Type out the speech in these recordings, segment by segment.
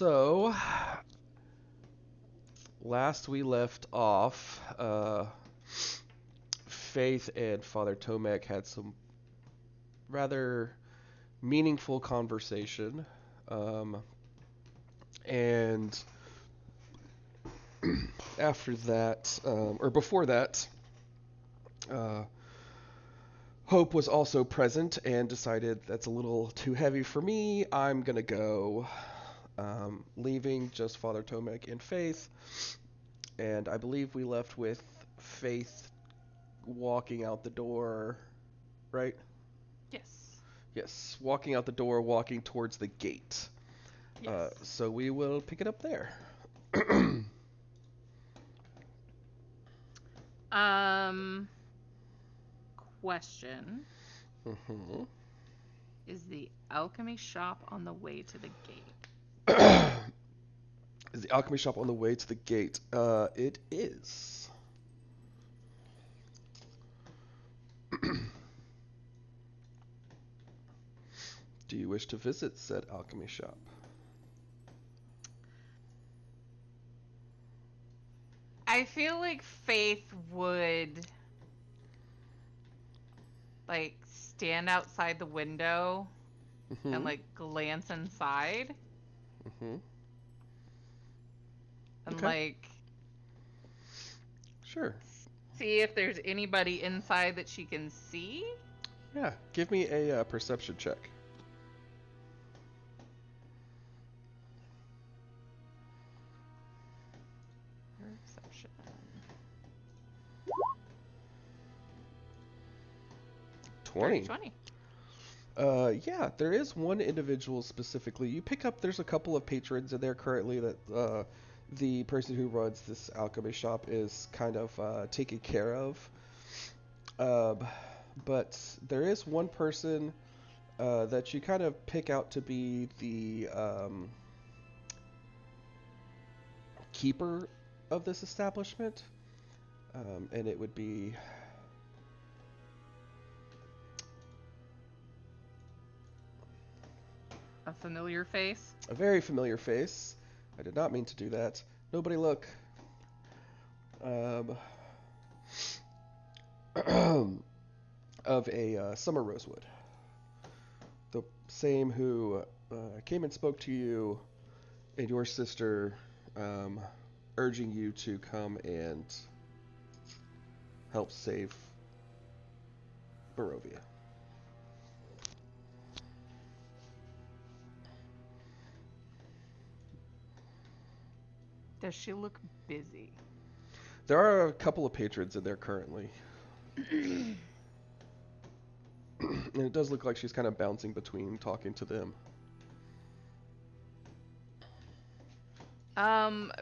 So, last we left off, Faith and Father Tomek had some rather meaningful conversation. Um, and after that, or before that, uh, Hope was also present and decided that's a little too heavy for me. I'm gonna go, leaving just Father Tomek and Faith. And I believe we left with Faith walking out the door, right? Yes. Yes, walking out the door, walking towards the gate. Yes. So we will pick it up there. Um, Question. Mhm. Is the alchemy shop on the way to the gate? Is the alchemy shop on the way to the gate? It is. Do you wish to visit said alchemy shop? I feel like Faith would stand outside the window and Mhm. glance inside Mhm. and Okay. Sure. see if there's anybody inside that she can see. Yeah. Give me a perception check. Perception. 20. 30/20. Yeah, there is one individual specifically. You pick up, there's a couple of patrons in there currently that the person who runs this alchemy shop is kind of taking care of. Um, but there is one person that you kind of pick out to be the keeper of this establishment. And it would be A familiar face. a very familiar face. I did not mean to do that. Nobody look. Um, of a Summer Rosewood. The same who came and spoke to you and your sister, um, urging you to come and help save Barovia. Does she look busy? There are a couple of patrons in there currently, and it does look like she's kind of bouncing between talking to them.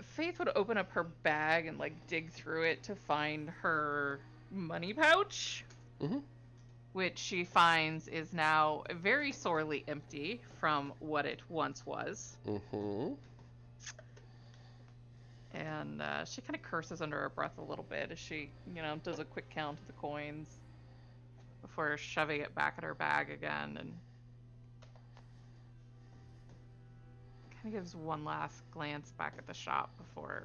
Faith would open up her bag and dig through it to find her money pouch, Mm-hmm. which she finds is now very sorely empty from what it once was. Mm-hmm. And she kind of curses under her breath a little bit as she, does a quick count of the coins before shoving it back in her bag again and kind of gives one last glance back at the shop before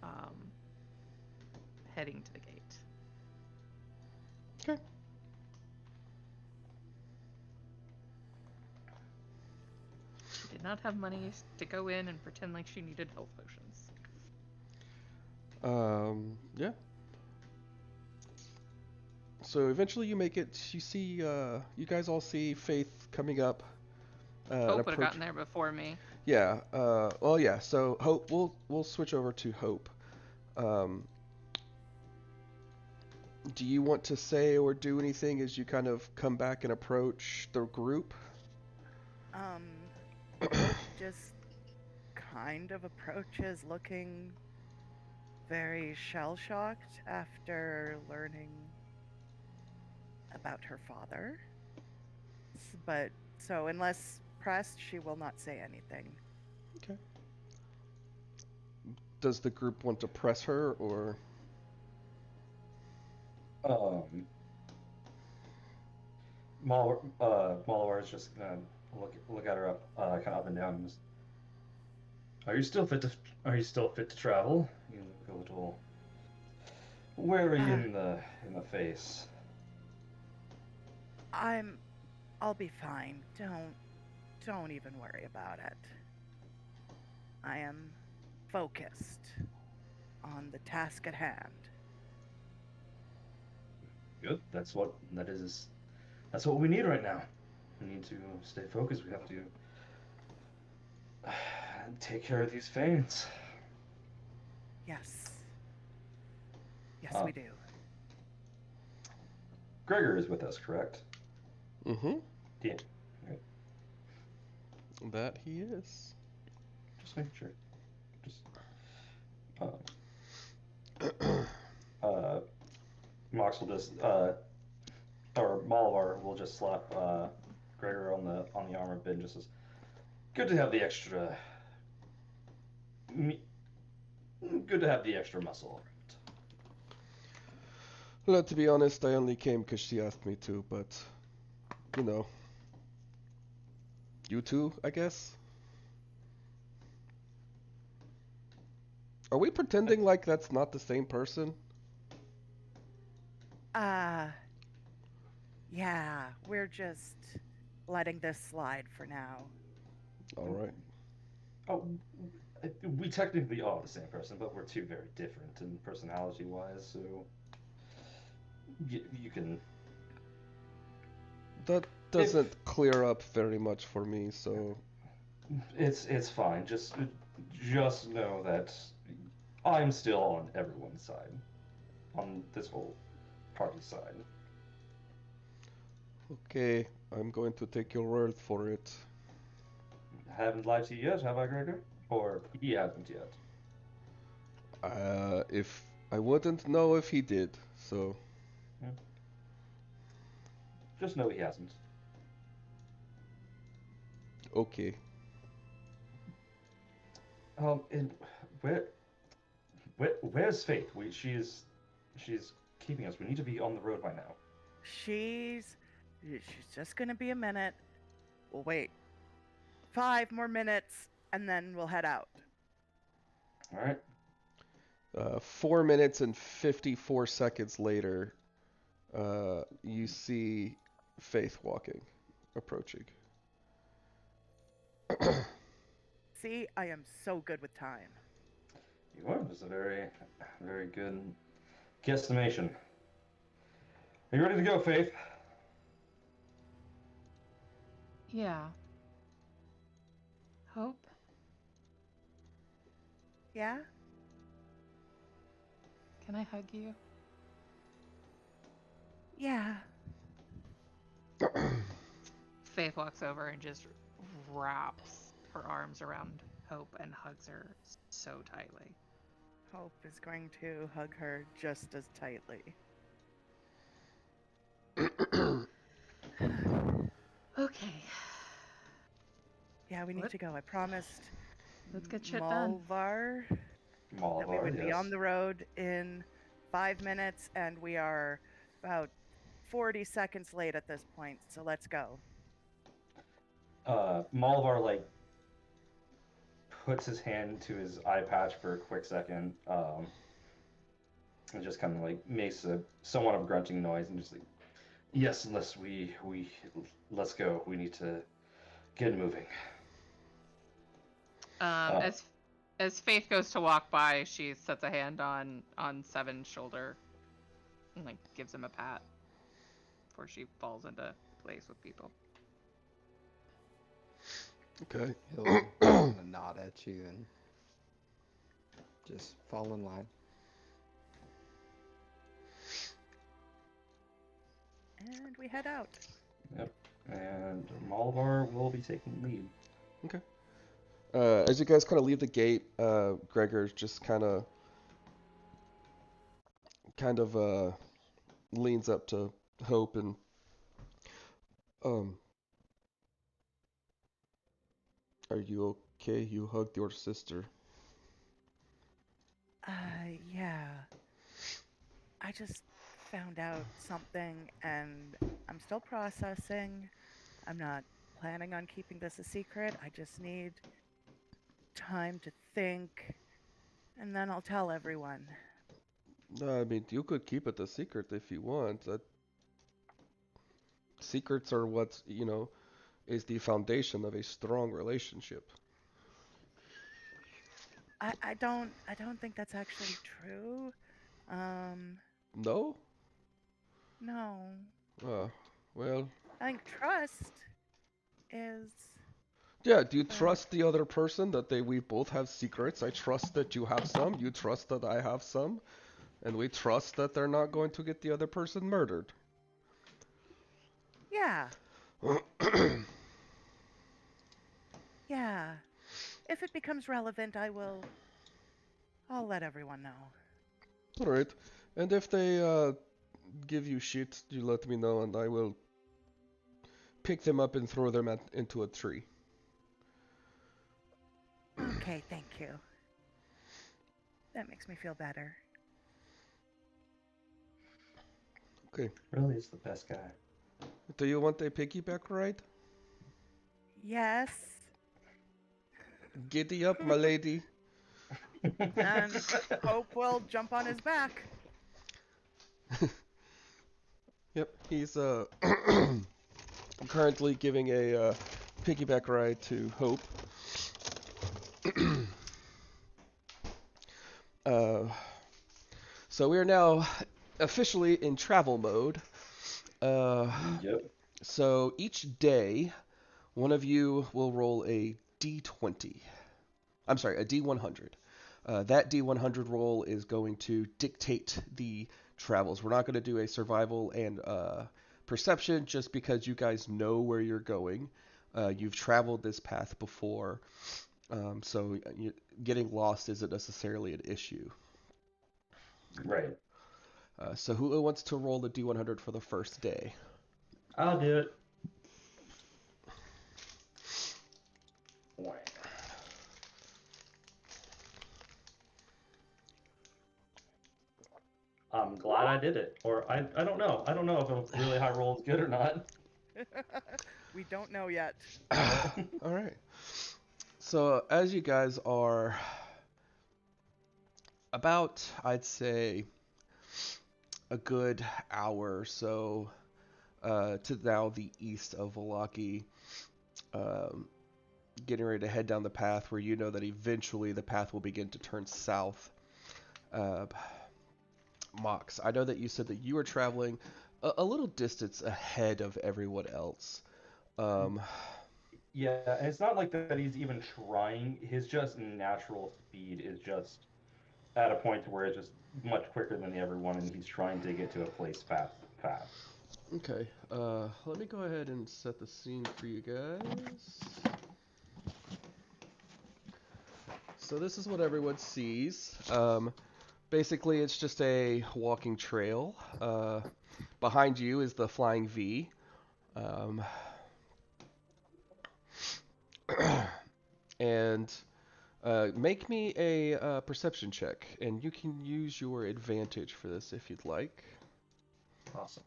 um, heading to the gate. Okay. She did not have money to go in and pretend like she needed health potions. Yeah. So eventually you make it. You see, you guys all see Faith coming up and Hope would have approach. gotten there before me. Yeah. Well, yeah. So Hope, we'll switch over to Hope. Um, do you want to say or do anything as you kind of come back and approach the group? Um, Hope just kind of approaches looking very shell shocked after learning about her father. But so, unless pressed, she will not say anything. Okay. Does the group want to press her or? Um, Malware is just gonna look at her kind of up and down. Are you still fit to travel? You look a little weary Uh, in the face. I'm I'll be fine. Don't even worry about it. I am focused on the task at hand. Good. That's what we need right now. We need to stay focused. We have to take care of these fans. Yes. Yes, Uh, we do. Gregor is with us, correct? Mm-hmm. Yeah. Right. That he is. Just making sure. Just uh, Mox will just or Malavar will just slap Gregor on the arm a bit and just says, "Good to have the extra. Good to have the extra muscle." Well, to be honest, I only came because she asked me to, but, you know, you too, I guess? Are we pretending like that's not the same person? Uh, yeah, we're just letting this slide for now. Alright. Oh, we technically are the same person, but we're two very different in personality-wise. So you can. That If doesn't clear up very much for me, so... it's fine. Just know that I'm still on everyone's side, on this whole party side. Okay, I'm going to take your word for it. Haven't lied to you yet, have I, Gregor? Or he hasn't yet. If... I wouldn't know if he did, so... Yeah. Just know he hasn't. Okay. And where, where's Faith? She's keeping us. We need to be on the road by now. She's just gonna be a minute. We'll wait 5 more minutes and then we'll head out. All right. 4 minutes and 54 seconds later, you see Faith walking, approaching. See, I am so good with time. You are. It's a very good guesstimation. Are you ready to go, Faith? Yeah. Hope? Yeah? Can I hug you? Yeah. Faith walks over and just wraps her arms around Hope and hugs her so tightly. Hope is going to hug her just as tightly. Okay. Yeah, we need What? to go. I promised Let's get shit done. Malvar that we Malabar, would be yes. on the road in 5 minutes, and we are about 40 seconds late at this point, so let's go. Malabar puts his hand to his eye patch for a quick second, and just kind of makes a somewhat of a grunting noise and just yes, let's go. We need to get moving. Um, Uh, as as Faith goes to walk by, she sets a hand on Seven's shoulder and gives him a pat before she falls into place with people. Okay. He'll kind of nod at you and just fall in line. And we head out. yep. And Malabar will be taking lead. Okay. As you guys kind of leave the gate, Gregor just kind of leans up to Hope and um, are you okay? You hugged your sister. Yeah. I just found out something and I'm still processing. I'm not planning on keeping this a secret. I just need time to think, and then I'll tell everyone. I mean, you could keep it a secret if you want. Secrets are what, is the foundation of a strong relationship. I don't think that's actually true. Um, No? no. Uh, well, I think trust is yeah, do you the trust the other person that we both have secrets? I trust that you have some, you trust that I have some, and we trust that they're not going to get the other person murdered. yeah, yeah. If it becomes relevant, I'll let everyone know. Alright, and if they give you shit, you let me know and I will pick them up and throw them into a tree. Okay, thank you. That makes me feel better. Okay. Really is the best guy. Do you want a piggyback ride? Yes. Giddy up, my lady. And Hope will jump on his back. Yep, he's currently giving a piggyback ride to Hope. uh, so we are now officially in travel mode. Yep. So each day, one of you will roll a d20. I'm sorry, a d100. That d100 roll is going to dictate the travels. We're not going to do a survival and perception just because you guys know where you're going. You've traveled this path before, so getting lost isn't necessarily an issue. Right. So who wants to roll the d100 for the first day? I'll do it. I'm glad I did it. Or I don't know. I don't know if a really high roll is good or not. We don't know yet. All right. So as you guys are about, I'd say, a good hour or so to now the east of Valaki, um, getting ready to head down the path where you know that eventually the path will begin to turn south. Uh, Mox, I know that you said that you were traveling a little distance ahead of everyone else. Um, Yeah, and it's not like that he's even trying. His just natural speed is just at a point where it's just much quicker than everyone, and he's trying to get to a place fast. okay, let me go ahead and set the scene for you guys. So this is what everyone sees. Basically, it's just a walking trail. Behind you is the flying V. Um, and make me a perception check, and you can use your advantage for this if you'd like. Awesome.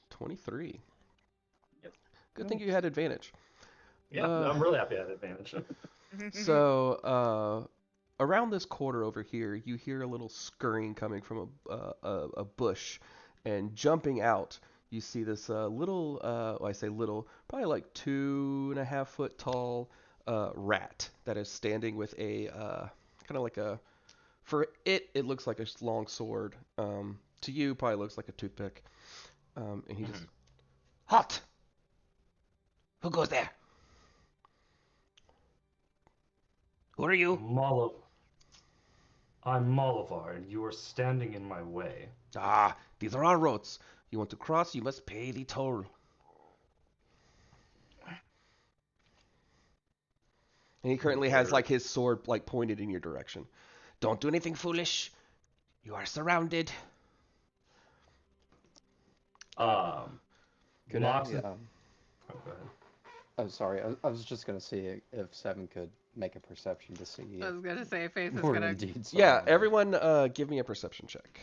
23. Yep. Good thing you had advantage. Yeah, I'm really happy I had advantage. So, around this corner over here, you hear a little scurrying coming from a bush, and jumping out, you see this little, well, I say little, probably like 2.5 foot tall rat that is standing with a kind of like a, for it looks like a long sword. To you, probably looks like a toothpick. And he just, halt! Who goes there? Who are you? I'm Malavar, and you are standing in my way. Ah, these are our roads. You want to cross, you must pay the toll. And he currently has like his sword like pointed in your direction. Don't do anything foolish. You are surrounded. Could Mox I? is... Oh, go ahead. Oh, sorry. I was just gonna see if Seven could make a perception to see I if was gonna say Faith is we're gonna. indeed Yeah, surrounded. everyone give me a perception check.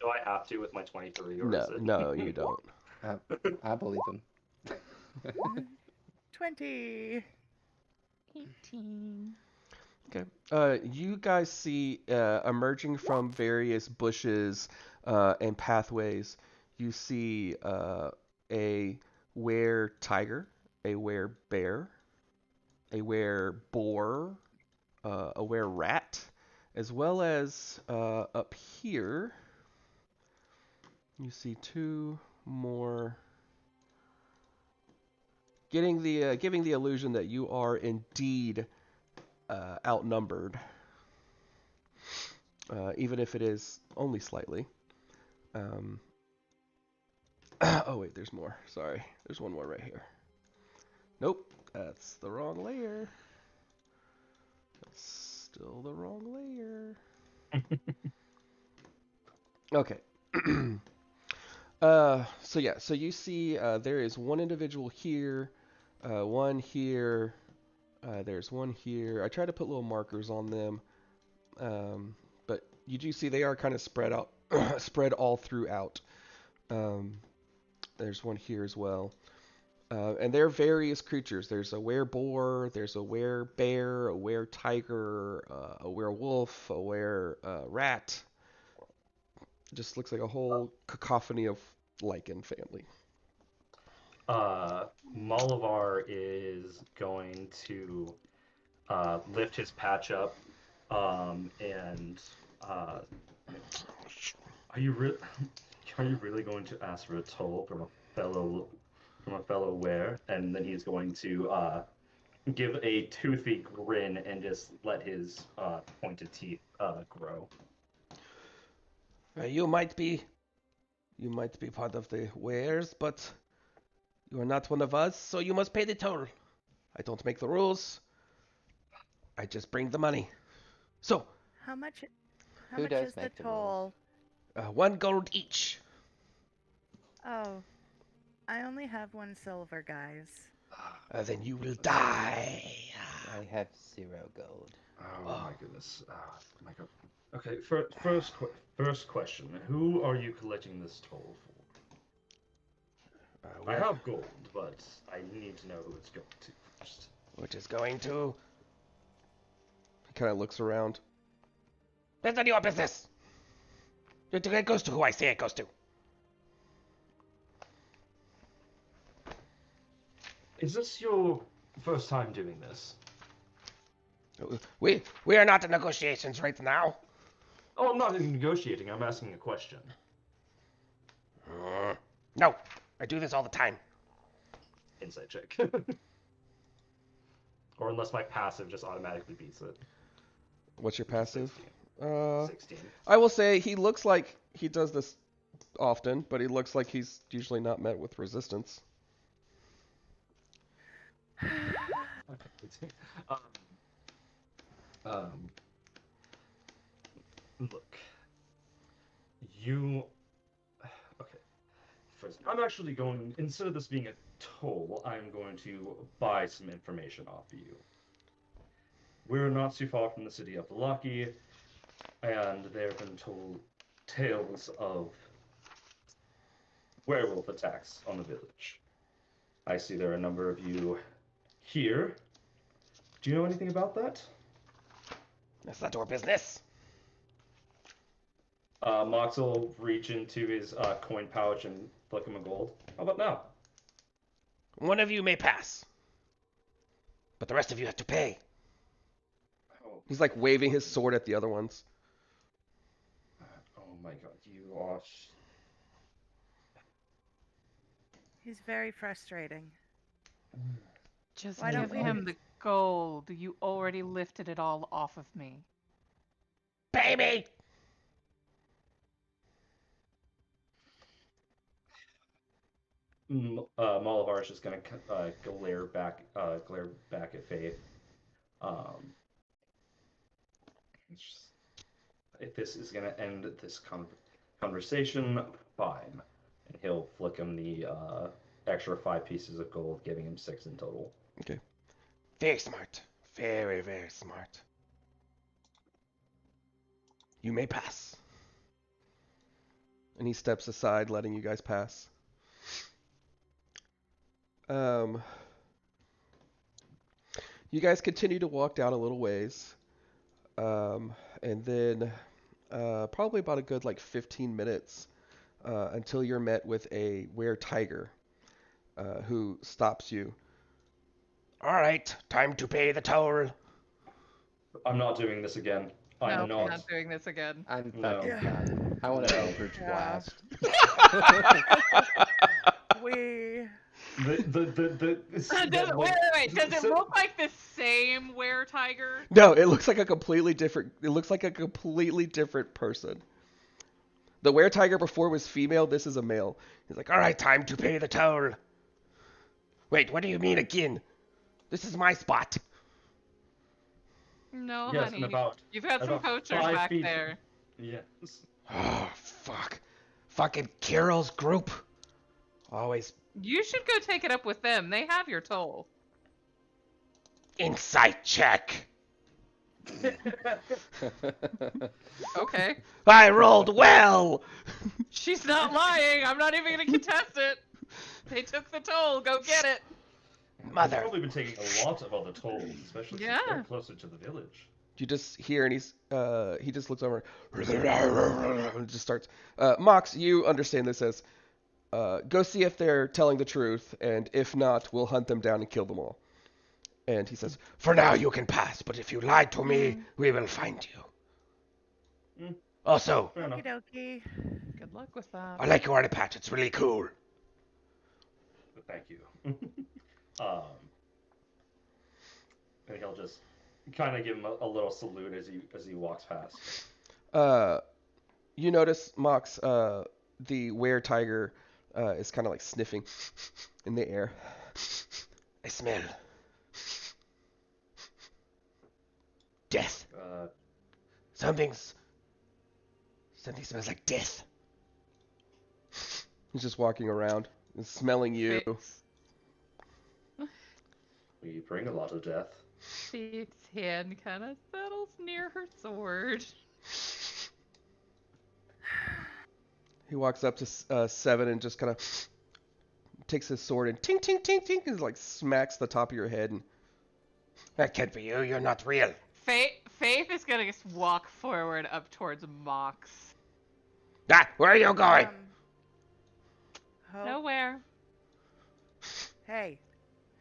Do I have to with my 23, or No, is it? no, you don't. I believe him. 20. 18. Okay. You guys see emerging from various bushes and pathways. You see a were tiger, a were bear, a were boar, a were rat, as well as up here you see two more, getting the giving the illusion that you are indeed outnumbered, even if it is only slightly. Um, oh wait, there's more. Sorry, there's one more right here. Nope, that's the wrong layer. That's still the wrong layer. Okay. So yeah, so you see there is one individual here, one here, there's one here. I try to put little markers on them, but you do see they are kind of spread out, spread all throughout. Um, there's one here as well. And there are various creatures. There's a wereboar, there's a werebear, a were-tiger, a werewolf, a were-rat. Just looks like a whole cacophony of lichen family. Malavar is going to lift his patch up, and are you re- are you really going to ask for a toll from a fellow were? And then he's going to give a toothy grin and just let his pointed teeth grow. You might be part of the wares, but you are not one of us, so you must pay the toll. I don't make the rules. I just bring the money. So, How much? How Who much does is the make the toll? 1 gold each. Oh, I only have 1 silver, guys. Then you will die. I have 0 gold. Oh my goodness. My God. Okay, first question. Who are you collecting this toll for? I have gold, but I need to know who it's going to first. Which is going to... He kind of looks around. That's none of your business. It goes to who I say it goes to. Is this your first time doing this? We are not in negotiations right now. Oh, I'm not even negotiating. I'm asking a question. No, I do this all the time. Insight check. Or unless my passive just automatically beats it. What's your passive? 16. I will say he looks like he does this often, but he looks like he's usually not met with resistance. Okay. Um, look. You... Okay. First, I'm actually going... Instead of this being a toll, I'm going to buy some information off of you. We're not too far from the city of Lucky, and there have been told tales of werewolf attacks on the village. I see there are a number of you here. Do you know anything about that? That's not your business. Mox will reach into his coin pouch and flick him a gold. How about now? One of you may pass, but the rest of you have to pay. Oh, He's like waving his sword at the other ones. oh my god, you are... He's very frustrating. Just Why give don't we him the gold. You already lifted it all off of me. Pay me! Malavar is just gonna glare back at Faith. Um, if this is gonna end this conversation, fine. And he'll flick him the extra 5 pieces of gold, giving him 6 in total. Okay. Very smart. Very, very smart. You may pass. And he steps aside, letting you guys pass. Um, you guys continue to walk down a little ways. And then probably about a good like 15 minutes until you're met with a were-tiger who stops you. All right, time to pay the toll. I'm not doing this again. I'm No, I'm not. not doing this again. I'm No. fucking Yeah. done. I want an No. Eldritch Yeah. Blast. We Does it, wait. Does it look like the same were-tiger? No, it looks like a completely different. It looks like a completely different person. The were-tiger before was female. This is a male. He's like, all right, time to pay the toll. Wait, what do you mean again? This is my spot. No, Yes, honey. and about You've got some about poachers 5 back feet. there. Yes. Oh, fuck. Fucking Carol's group. Always You should go take it up with them. They have your toll. insight check. Okay. I rolled well. She's not lying. I'm not even gonna contest it. They took the toll. Go get it. We've Mother. probably been taking a lot of other tolls, especially since Yeah. we're closer to the village. You just hear, and he just looks over and just starts. Mox, you understand this as, go see if they're telling the truth, and if not, we'll hunt them down and kill them all. And he says, For now you can pass, but if you lie to me, we will find you. Mm. Also, Fair enough. Okie dokie. Good luck with that. I like your arty patch. It's really cool. But thank you. And he'll just kind of give him a little salute as he walks past. You notice, Mox, the were-tiger is kind of like sniffing in the air. I smell death. Something smells like death. He's just walking around and smelling you. We bring a lot of death. Faith's hand kind of settles near her sword. He walks up to Seven and just kind of takes his sword and ting, ting, ting, ting, and like smacks the top of your head. And That can't be you. You're not real. Faith is gonna just walk forward up towards Mox. Ah, where are you going? Hope. Nowhere. Hey,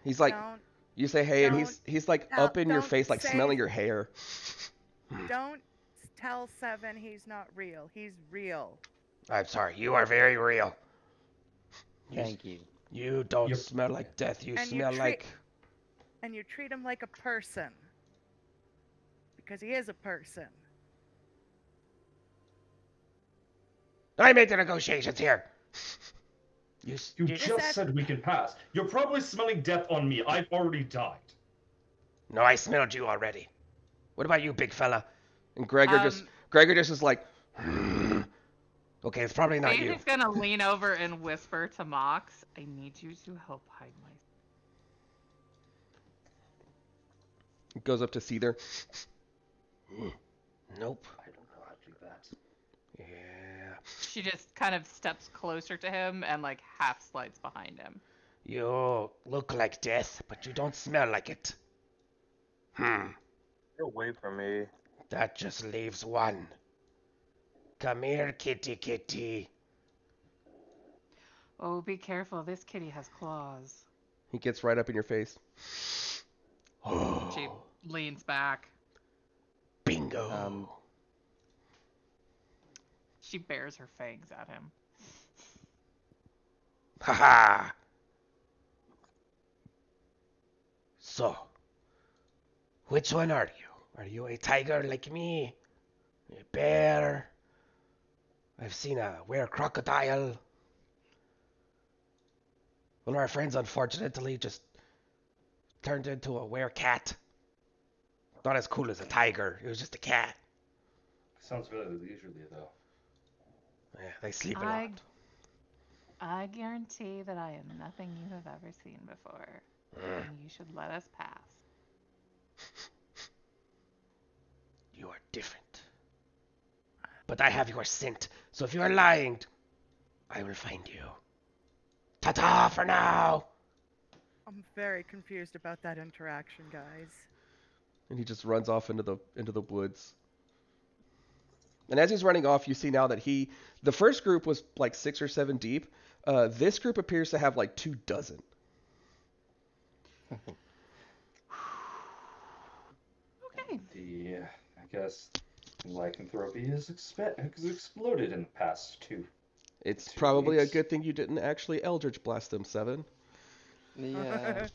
he's like, don't you say hey, and don't he's like tell- up in your don't face, like say- smelling your hair. don't tell Seven he's not real. He's real. I'm sorry. You are very real. Thank you. You don't You're- smell like death. You And you smell treat- like... And you treat him like a person. Because he is a person. I made the negotiations here. You You Is just that- said we can pass. You're probably smelling death on me. I've already died. No, I smelled you already. What about you, big fella? And Gregor just is like, Okay, it's probably not Faith you. is gonna lean over and whisper to Mox, I need you to help hide my... goes up to Seether. Nope. I don't know how to do that. Yeah. She just kind of steps closer to him and like half slides behind him. You look like death, but you don't smell like it. Get away from me. That just leaves one. Come here, kitty kitty. Oh, be careful. This kitty has claws. He gets right up in your face. She leans back. Bingo. She bares her fangs at him. Haha. So, which one are you? Are you a tiger like me? A bear? I've seen a were-crocodile. One of our friends, unfortunately, just turned into a were-cat. Not as cool as a tiger. It was just a cat. Sounds really leisurely though. Yeah, they sleep a I- lot. I guarantee that I am nothing you have ever seen before. Mm, And you should let us pass. you are different. But I have your scent, so if you are lying, I will find you. Ta-ta for now! I'm very confused about that interaction, guys. And he just runs off into the woods. And as he's running off, you see now that the first group was like 6 or 7 deep. This group appears to have like 24. Okay. I guess lycanthropy has exploded in the past It's two probably a weeks. good thing you didn't actually Eldritch Blast them, Seven. Yeah.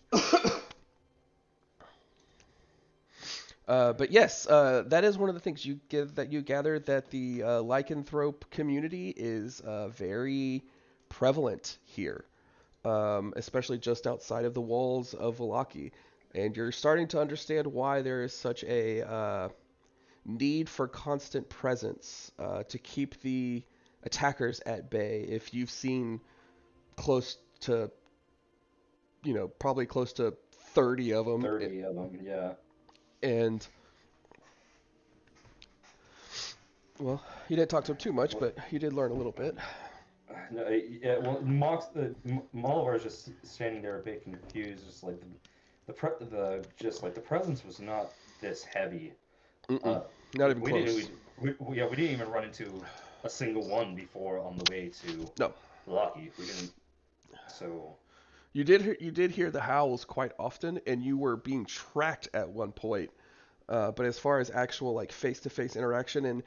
But yes, that is one of the things you gather that the lycanthrope community is very prevalent here, especially just outside of the walls of Vallaki. And you're starting to understand why there is such a need for constant presence to keep the attackers at bay. If you've seen close to, probably close to 30 of them, 30 of them, yeah. and well, you didn't talk to him too much, but you did learn a little bit. No, yeah, well, Molivar is just standing there a bit confused, just like the presence was not this heavy. Not even we close. Didn't, we didn't even run into a single one before on the way to No. Lucky. We didn't. So You did hear the howls quite often, and you were being tracked at one point. But as far as actual like face-to-face interaction and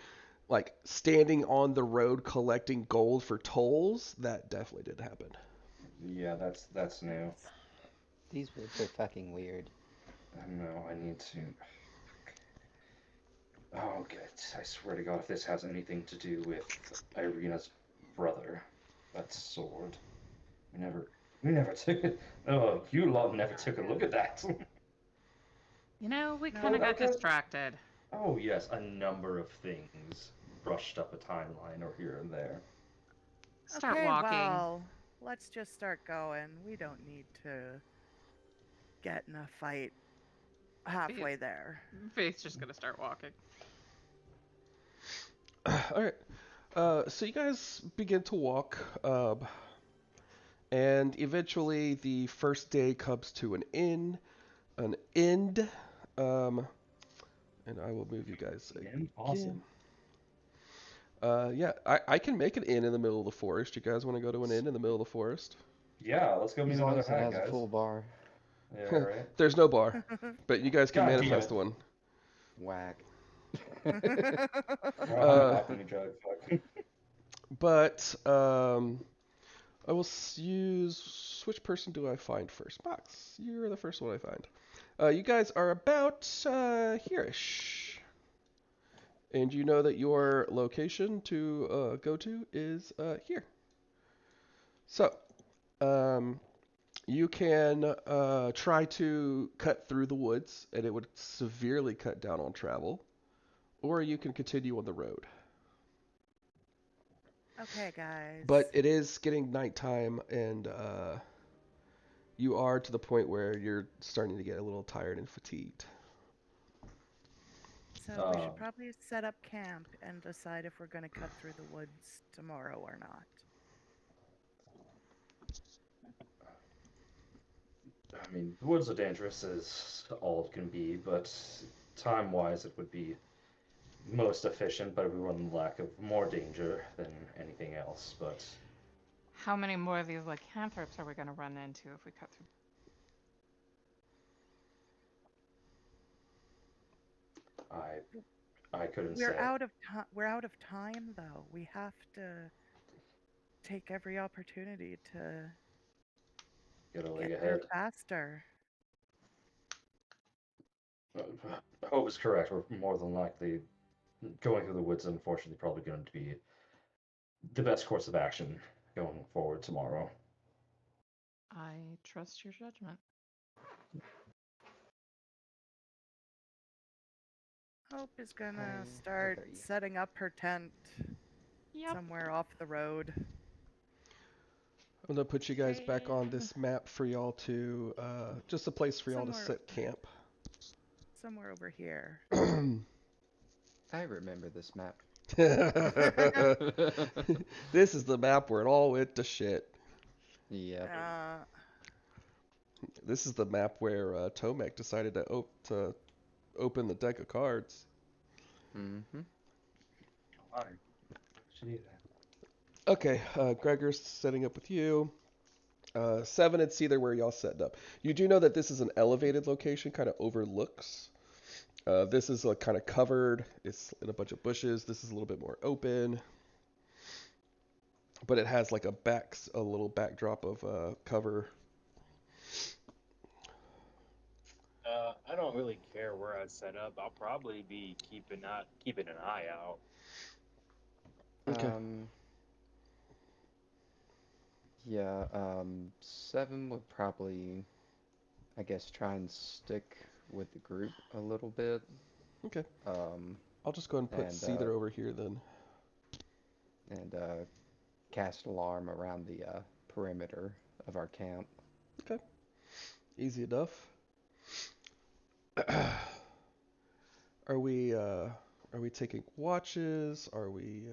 like standing on the road collecting gold for tolls, that definitely did happen. yeah, that's new. These woods are fucking weird. No, I need to. Oh, good. I swear to God, if this has anything to do with Irina's brother, that sword. We never took it. Oh, you lot never took a look at that. You know, we No, kind of got okay. distracted. Oh, yes, a number of things brushed up a timeline or here and there. Start Okay, walking. well, let's just start going. We don't need to get in a fight halfway there. Faith's just gonna start walking. All right. So you guys begin to walk, and eventually the first day comes to an end. And I will move you guys again. Awesome. Yeah, I can make an inn in the middle of the forest. You guys want to go to an inn in the middle of the forest? Yeah, let's go meet As long another as it hack, has a guys. full bar. Yeah, right. There's no bar, but you guys can God damn manifest it. one. Whack. Oh, Uh, I'm drug. Fuck. But I will use which person do I find first? Box. You're the first one I find. You guys are about here-ish, and you know that your location to go to is here. So, you can try to cut through the woods, and it would severely cut down on travel, or you can continue on the road. Okay, guys. But it is getting nighttime, and you are to the point where you're starting to get a little tired and fatigued. So we should probably set up camp and decide if we're going to cut through the woods tomorrow or not. I mean, the woods are dangerous as all it can be, but time-wise, it would be most efficient, but we run the lack of more danger than anything else. But How many more of these lycanthropes are we gonna run into if we cut through? I couldn't We're say. out of time. We're out of time, though. We have to take every opportunity to Get a leg get there ahead. faster. Hope is correct. We're more than likely going through the woods. Unfortunately, probably going to be the best course of action going forward tomorrow. I trust your judgment. Hope is gonna I start agree. setting up her tent Yep. somewhere off the road. I'm gonna put you guys back on this map for y'all to just a place for y'all to Somewhere- set camp. Somewhere over here. I remember this map. This is the map where it all went to shit. Yep. This is the map where Tomek decided to open the deck of cards. Mm-hmm. Okay, Gregor's setting up with you. 7 and Seether where y'all set up. You do know that this is an elevated location, kind of overlooks. This is like kind of covered. It's in a bunch of bushes. This is a little bit more open, but it has like a little backdrop of cover. I don't really care where I set up. I'll probably be keeping an eye out. Okay. Yeah, 7 would probably, I guess, try and stick with the group a little bit. Okay. Um, I'll just go ahead and put and Seether over here then. and cast alarm around the perimeter of our camp. Okay. Easy enough. Are we taking watches? Are we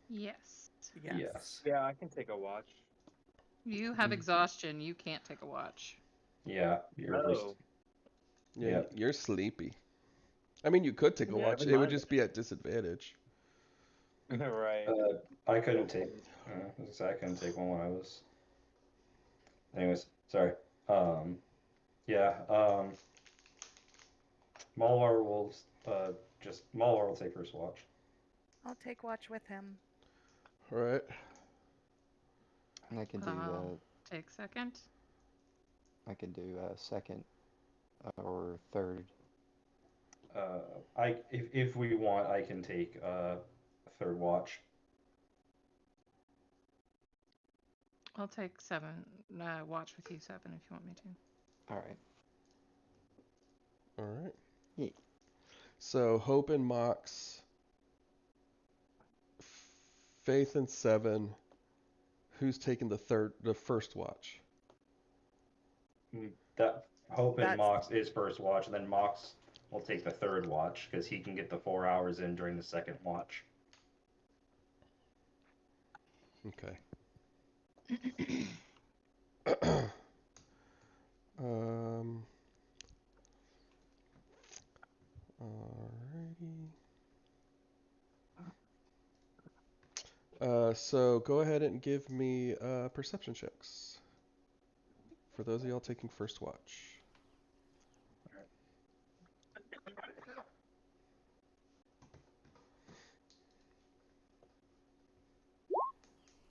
Yes. Yes. Yeah, I can take a watch. You have Mm. exhaustion. You can't take a watch. Yeah, you're at least. Oh, Yeah, Yeah. you're sleepy. I mean, you could take a Yeah, watch. never It would mind just be at disadvantage. right. I couldn't take. I couldn't take one when I was. Anyways, sorry. Yeah. Malvar will Malvar will take first watch. I'll take watch with him. All right. And I can do I'll take second. second or third. If we want, I can take third watch. I'll take 7. Watch with you 7 if you want me to. All right. All right. Yeah. So Hope and Mox, Faith and 7. Who's taking the first watch? That Hope and That's Mox is first watch, and then Mox will take the third watch because he can get the 4 hours in during the second watch. Okay. um. Alrighty. So go ahead and give me perception checks for those of y'all taking first watch.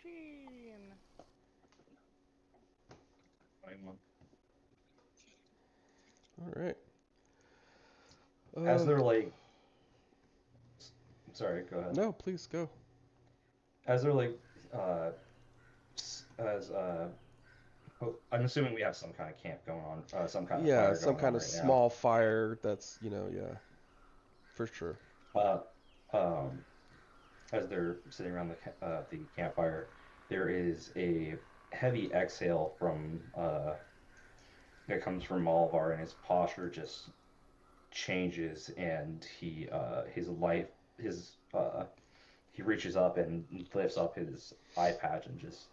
Jean. 21. All right. As they're like, sorry, go ahead. No, please go. As they're like, I'm assuming we have some kind of camp going on, some kind of Yeah, fire some going kind on of right small fire that's, yeah, for sure. now. As they're sitting around the campfire, there is a heavy exhale from that comes from Malvar, and his posture just changes, and he reaches up and lifts up his eye patch and just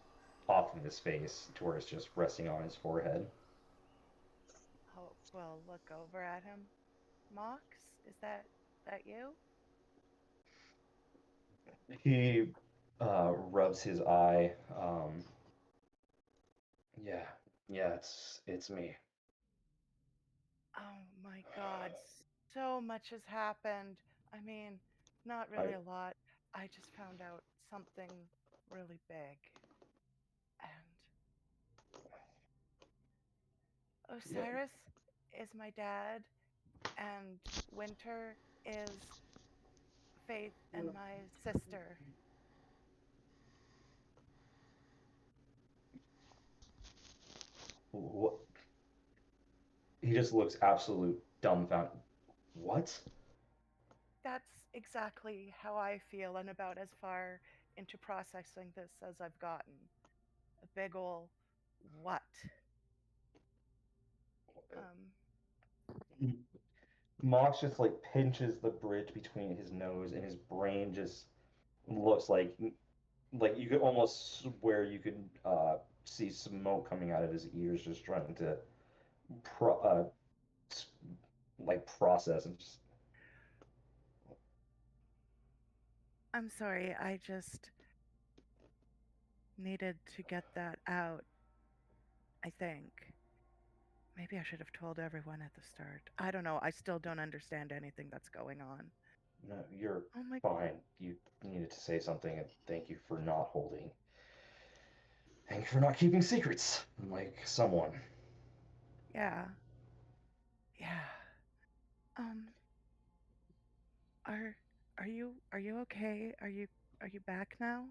off of his face to where it's just resting on his forehead. Hope will look over at him. Mox, is that you? He rubs his eye. Yeah, yeah, it's me. Oh my God, so much has happened. I mean, not I really a lot. I just found out something really big. And Osiris is my dad, and Winter is Faith and my sister. What? He just looks absolute dumbfounded. What? That's exactly how I feel, and about as far into processing this as I've gotten. A big ol' what? Um, Mox just like pinches the bridge between his nose, and his brain just looks like you could almost swear you could see smoke coming out of his ears, just trying to pro s- process and just I'm sorry, I just needed to get that out, I think. Maybe I should have told everyone at the start. I don't know. I still don't understand anything that's going on. no, you're Oh my, fine. You needed to say something, and thank you for not holding. Thank you for not keeping secrets, like someone. yeah. Yeah. Um are are you okay? Are you back now?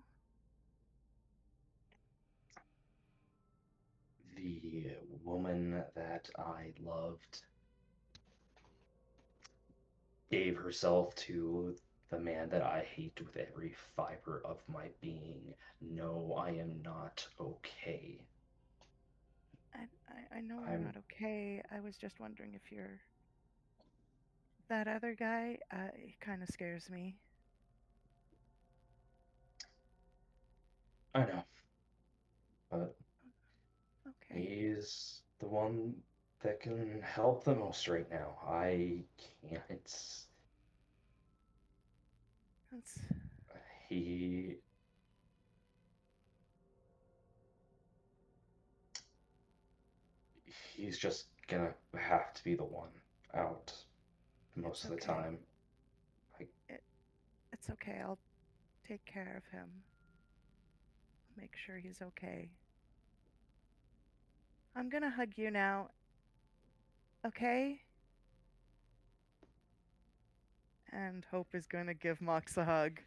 The woman that I loved gave herself to the man that I hate with every fiber of my being. No, I am not okay. I know you're I'm not okay. I was just wondering if you're that other guy. He kind of scares me. I know, but Okay. he's the one that can help the most right now. I can't. That's He he's just gonna have to be the one out it's most of the okay. time. I, It it's okay. I'll take care of him. Make sure he's okay. I'm gonna hug you now, okay? And Hope is gonna give Mox a hug.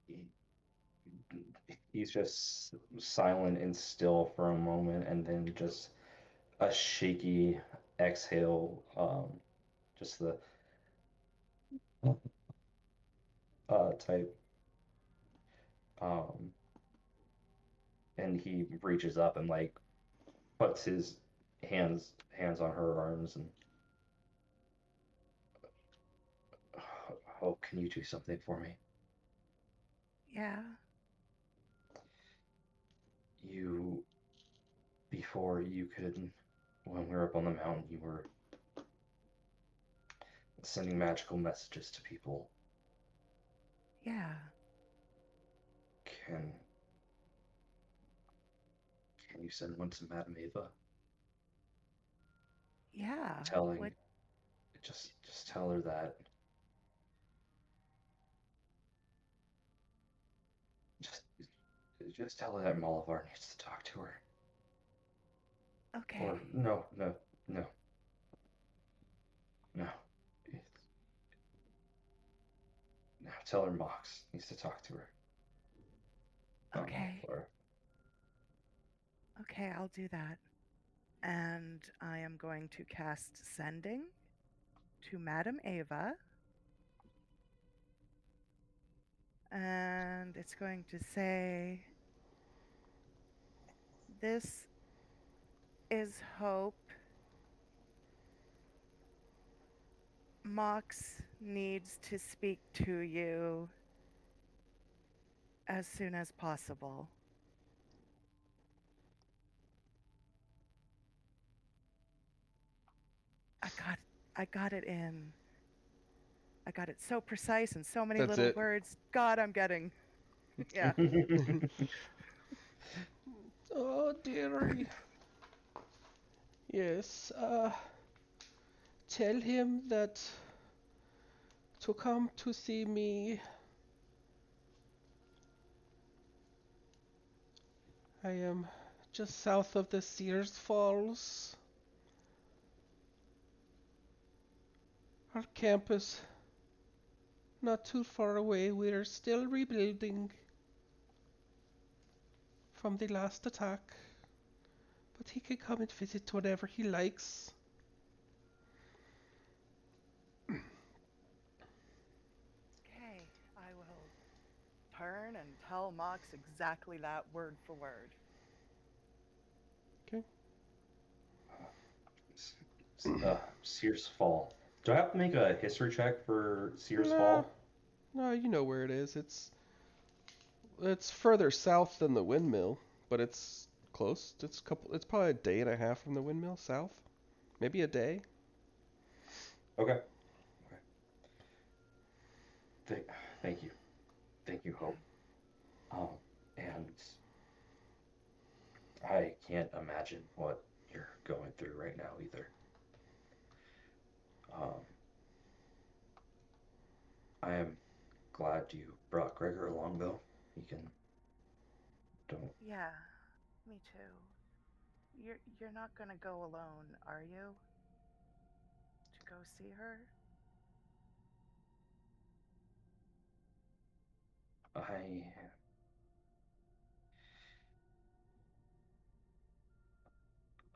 he, he's just silent and still for a moment, and then just a shaky exhale. Just the type. Um, and he reaches up and puts his hands on her arms and oh, can you do something for me? Yeah. You before you could when we were up on the mountain, you were sending magical messages to people. Yeah. Can can you send one to Madame Ava? Yeah. Telling What? just tell her that just just tell her that Malavar needs to talk to her. Okay. Or no, no, no, no. No, tell her Mox needs to talk to her. Not Okay. Malavar. Okay, I'll do that. And I am going to cast Sending to Madame Ava. And it's going to say, "This is Hope. Mox needs to speak to you as soon as possible." I got I got it in. I got it so precise and so many That's little it. words. God, I'm getting. Yeah. Oh, dearie. Yes, tell him that to come to see me. I am just south of the Sears Falls. Our camp is not too far away. We're still rebuilding from the last attack. But he can come and visit whenever he likes. Okay, I will turn and tell Mox exactly that word for word. Okay. Sears Fall. Do I have to make a history check for Sears Nah, Fall? no, you know where it is. It's further south than the windmill, but it's close. It's probably a day and a half from the windmill south. Maybe a day. Okay. Okay. Thank, thank you. Thank you, Hope. And I can't imagine what you're going through right now either. Um, I am glad you brought Gregor along, though. He can don't. Yeah, me too. You're not gonna go alone, are you? To go see her? I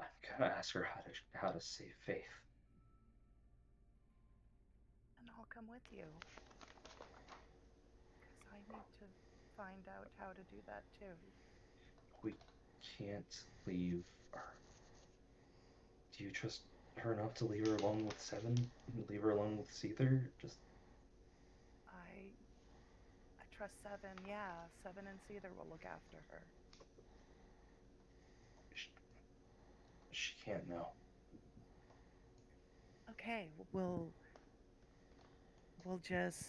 I'm gonna ask her how to save Faith. And I'll come with you. Because I need to find out how to do that too. We can't leave her. Do you trust her enough to leave her alone with Seven? Leave her alone with Seether? Just I I trust Seven, yeah. Seven and Seether will look after her. she, she can't know. Okay, we'll just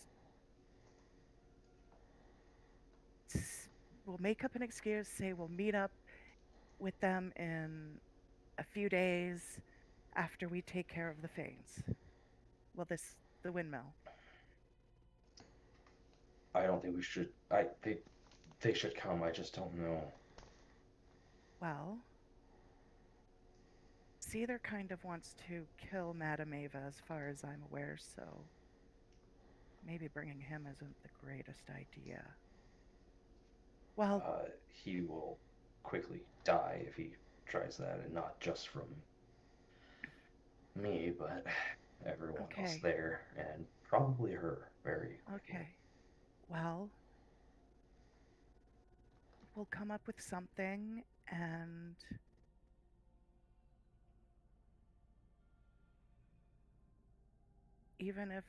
we'll make up an excuse, say we'll meet up with them in a few days after we take care of the Fanes. Well, the windmill. I don't think we should. They should come. I just don't know. Well, Seether kind of wants to kill Madame Ava as far as I'm aware, so maybe bringing him isn't the greatest idea. Well, He will quickly die if he tries that, and not just from me, but everyone else okay, there, and probably her very quickly. okay. Well, we'll come up with something, and even if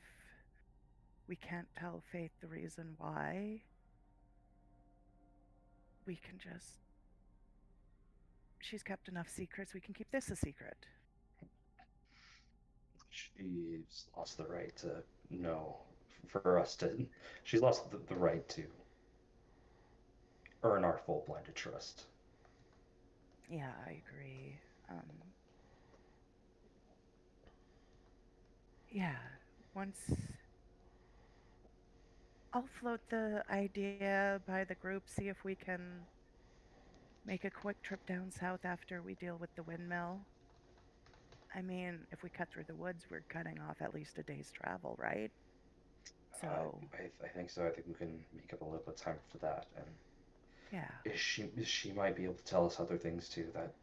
we can't tell Faith the reason why, we can just. She's kept enough secrets, we can keep this a secret. She's lost the right to know. For us to, she's lost the right to earn our full blinded trust. Yeah, I agree. Yeah, once I'll float the idea by the group, see if we can make a quick trip down south after we deal with the windmill. I mean, if we cut through the woods, we're cutting off at least a day's travel, right? So, I think so. I think we can make up a little bit of time for that. And yeah, she might be able to tell us other things too that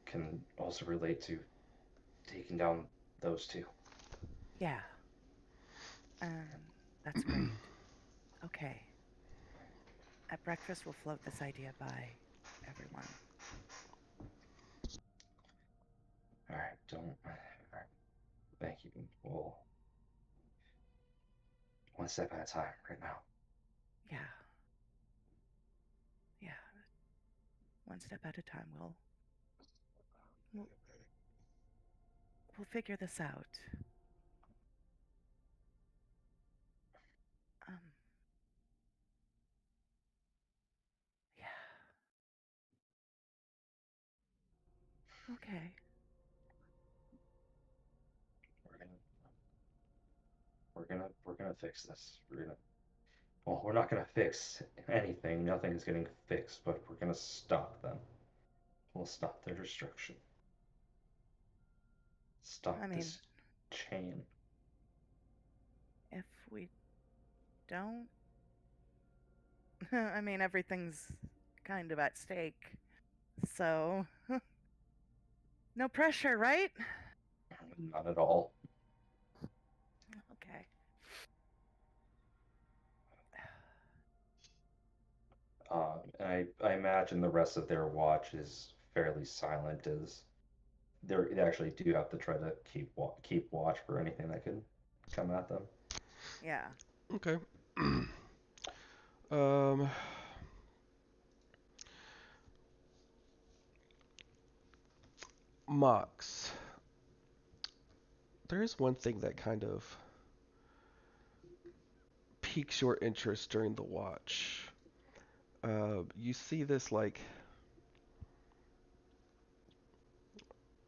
can also relate to taking down those two. yeah, that's great. Okay, at breakfast, we'll float this idea by everyone. All right, don't. All right, thank you. We'll one step at a time right now. Yeah, yeah, one step at a time. We'll, we'll figure this out. Um, yeah, okay. We're gonna we're gonna fix this. Well, we're not gonna fix anything. Nothing is getting fixed, but we're gonna stop them. We'll stop their destruction. I Stop mean, this chain. if we don't, I mean, everything's kind of at stake. So, no pressure, right? Not at all. Okay. And I imagine the rest of their watch is fairly silent as they actually do have to try to keep watch for anything that could come at them. Yeah. Okay. um, Mox. There is one thing that kind of piques your interest during the watch. You see this like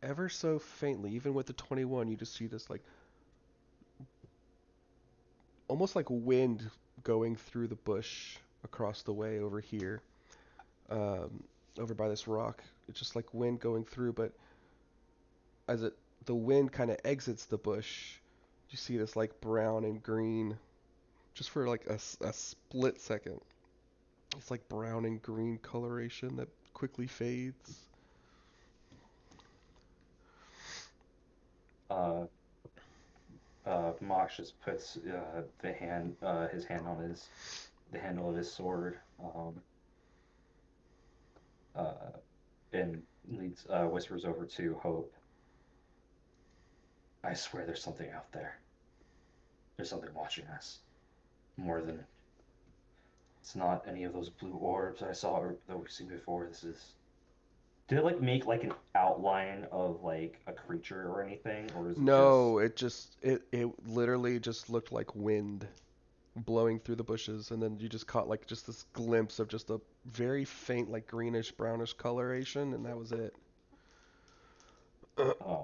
ever so faintly, even with the 21, you just see this like almost like wind going through the bush across the way over here, um, over by this rock. It's just like wind going through, but as the wind kind of exits the bush, you see this like brown and green, just for like a split second. It's like brown and green coloration that quickly fades. Uh, Mox just puts his hand on the handle of his sword, uh, and whispers over to Hope. I swear there's something out there. There's something watching us. More than it's not any of those blue orbs I saw or that we've seen before. This is. Did it like make like an outline of like a creature or anything, or is it just? No, it literally just looked like wind blowing through the bushes, and then you just caught like just this glimpse of just a very faint like greenish brownish coloration, and that was it. Oh,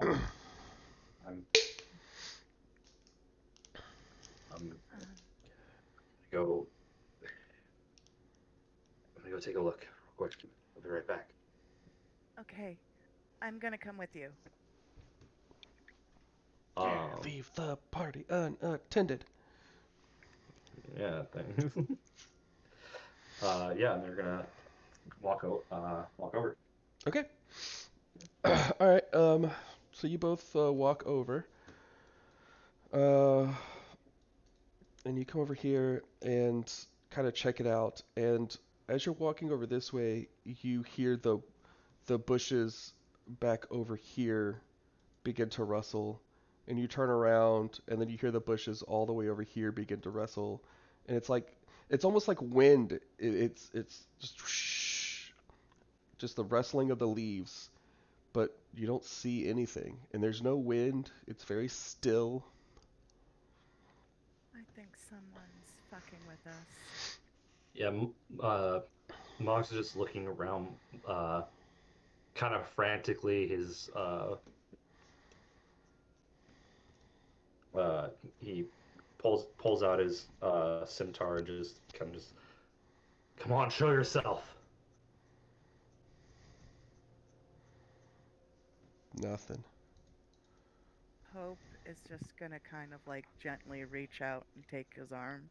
I'm I'm gonna Um, go. I'm gonna go take a look real quick. I'll be right back. okay. I'm gonna come with you. Dare Um, leave the party unattended. yeah, thanks. Yeah, and they're gonna walk over. Okay. All right. So you both walk over. Uh, and you come over here and kind of check it out. And as you're walking over this way, you hear the bushes back over here begin to rustle, and you turn around, and then you hear the bushes all the way over here begin to rustle, and it's almost like wind. It's just whoosh, just the rustling of the leaves, but you don't see anything, and there's no wind. It's very still. I think someone's fucking with us. Yeah, Mox is just looking around, kind of frantically. Uh, he pulls out his scimitar and just kind of just, come on, show yourself. Nothing. Hope is just gonna kind of like gently reach out and take his arm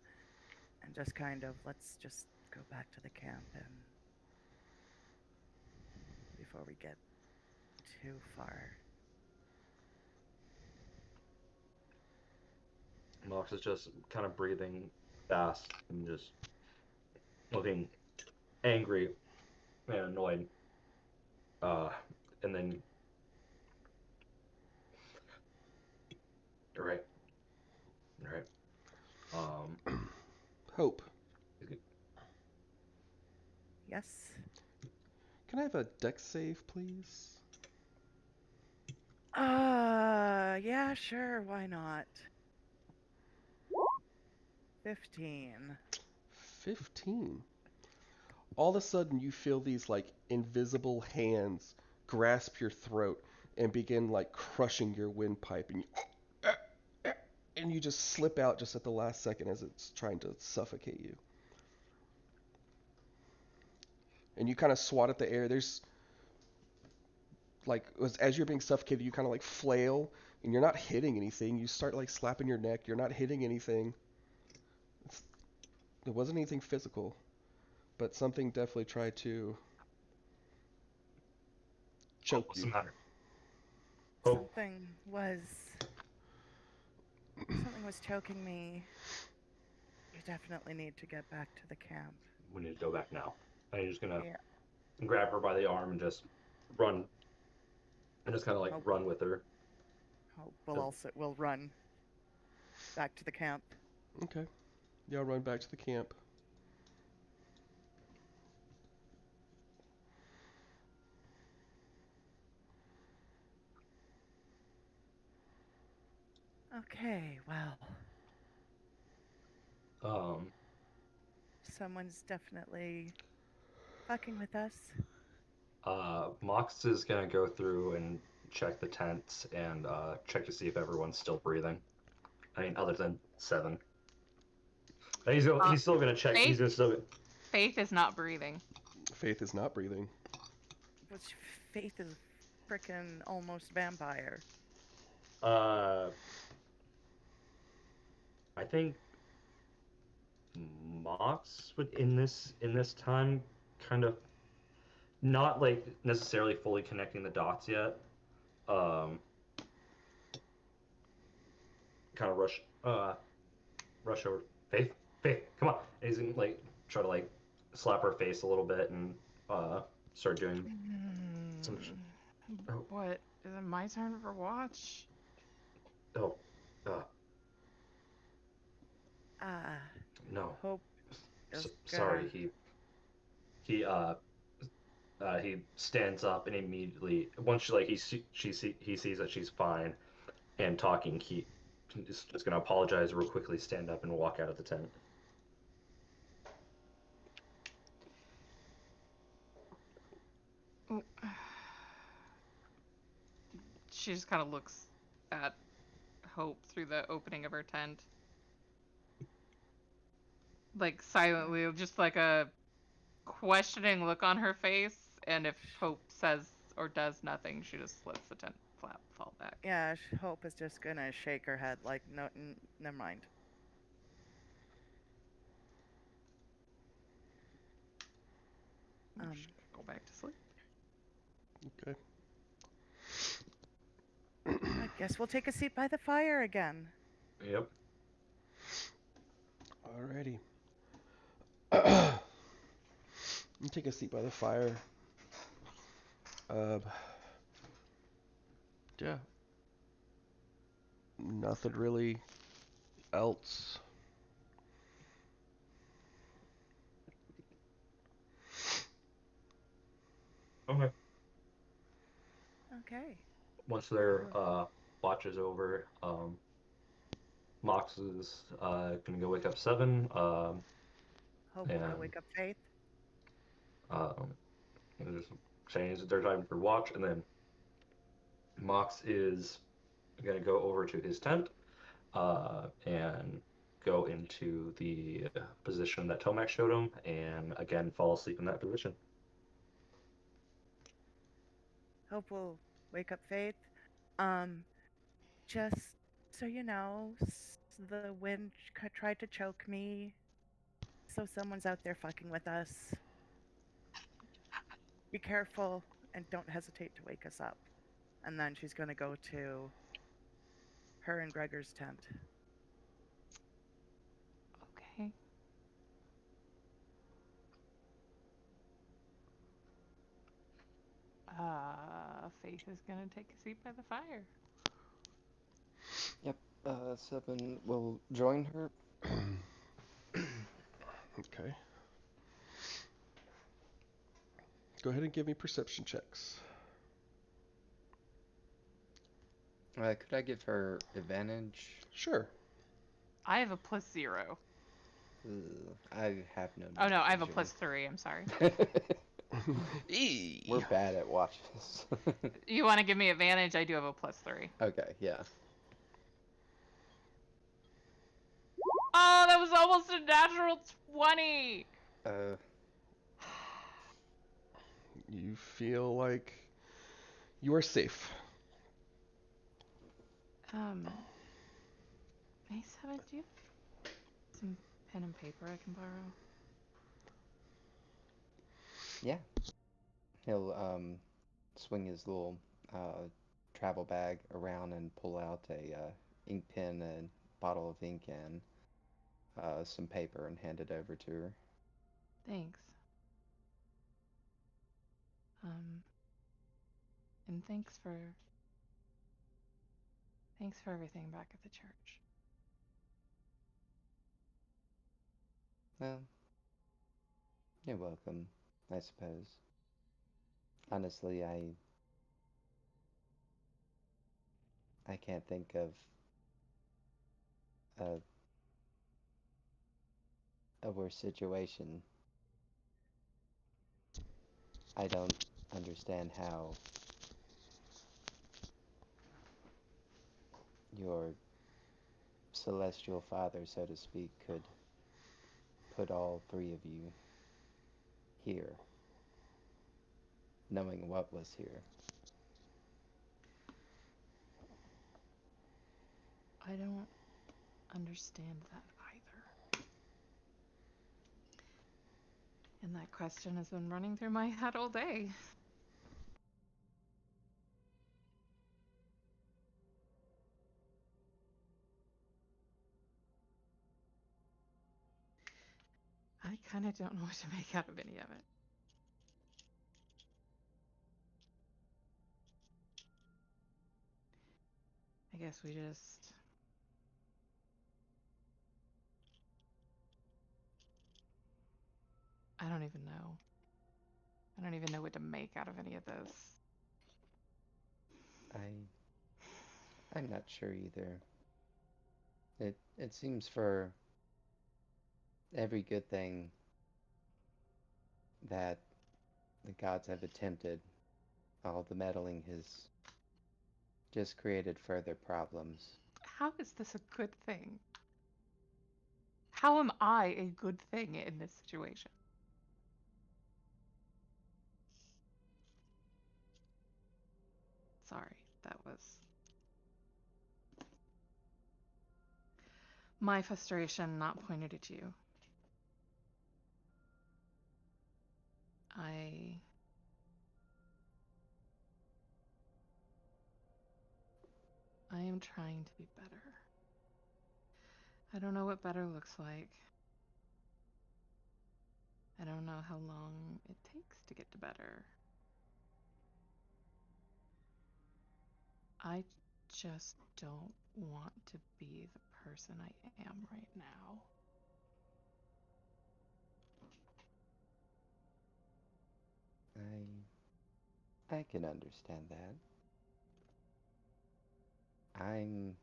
and just kind of let's just go back to the camp and before we get too far. Mox is just kind of breathing fast and just looking angry and annoyed. Uh, and then, all right, all right. Hope. Yes? Can I have a dex save, please? Yeah, sure, why not? 15. 15. All of a sudden, you feel these like invisible hands grasp your throat and begin like crushing your windpipe, and you just slip out just at the last second as it's trying to suffocate you. And you kind of swat at the air. There's like as you're being suffocated, you kind of like flail, and you're not hitting anything. You start like slapping your neck. You're not hitting anything. It's, it wasn't anything physical, but something definitely tried to choke What's the you. matter? Hope, Something was choking me. You definitely need to get back to the camp. we need to go back now. And he's just gonna Yeah. grab her by the arm and just run and just kind of like Oh. run with her. We'll run back to the camp. Okay. Y'all run back to the camp. Okay, well, Um, someone's definitely fucking with us. Mox is gonna go through and check the tents and check to see if everyone's still breathing. I mean, other than Seven. He's still gonna check. He's gonna still. Faith is not breathing. Faith is not breathing. Which Faith is frickin' almost vampire. I think Mox would in this time kind of not like necessarily fully connecting the dots yet. Kind of rush over. Faith, come on. And he's gonna like try to like slap her face a little bit and start doing some. Oh, What? Is it my turn for watch? oh, uh, no. Hope is Sorry. gonna... He stands up and immediately once he sees that she's fine and talking, he is just gonna apologize real quickly, stand up and walk out of the tent. She just kind of looks at Hope through the opening of her tent. Like silently, just like a questioning look on her face, and if Hope says or does nothing, she just lets the tent flap fall back. Yeah, Hope is just gonna shake her head like, no, never mind. Go back to sleep. Okay. I guess we'll take a seat by the fire again. Yep. Alrighty. You take a seat by the fire. Yeah. Nothing really else. Okay. Okay. Once their watch is over, Mox is gonna go wake up Seven. Hope will go And wake up Faith. and just saying it's their time for watch, and then Mox is gonna go over to his tent and go into the position that Tomac showed him, and again fall asleep in that position. Hope will wake up Faith. Just so you know, the wind tried to choke me, so someone's out there fucking with us. Be careful and don't hesitate to wake us up. And then she's gonna go to her and Gregor's tent. Okay. Faith is gonna take a seat by the fire. Yep, Seven will join her. Okay. Go ahead and give me perception checks. Could I give her advantage? Sure. I have a +0. I have no. Oh no, I have a vision. +3. I'm sorry. We're bad at watches. You want to give me advantage? I do have a +3. Okay, yeah. Oh, that was almost a natural 20. You feel like you are safe. Hey, Seven, do you have some pen and paper I can borrow? Yeah. He'll swing his little travel bag around and pull out a ink pen and bottle of ink and some paper and hand it over to her. Thanks. And thanks for everything back at the church. Well, you're welcome, I suppose. Honestly, I can't think of a worse situation. I don't understand how your celestial father, so to speak, could put all three of you here, knowing what was here. I don't understand that either. And that question has been running through my head all day. I kind of don't know what to make out of any of it. I guess we just... I don't even know. I don't even know what to make out of any of this. I'm not sure either. It seems for every good thing that the gods have attempted, all the meddling has just created further problems. How is this a good thing? How am I a good thing in this situation? Sorry, that was my frustration, not pointed at you. I am trying to be better. I don't know what better looks like. I don't know how long it takes to get to better. I just don't want to be the person I am right now. I can understand that. I'm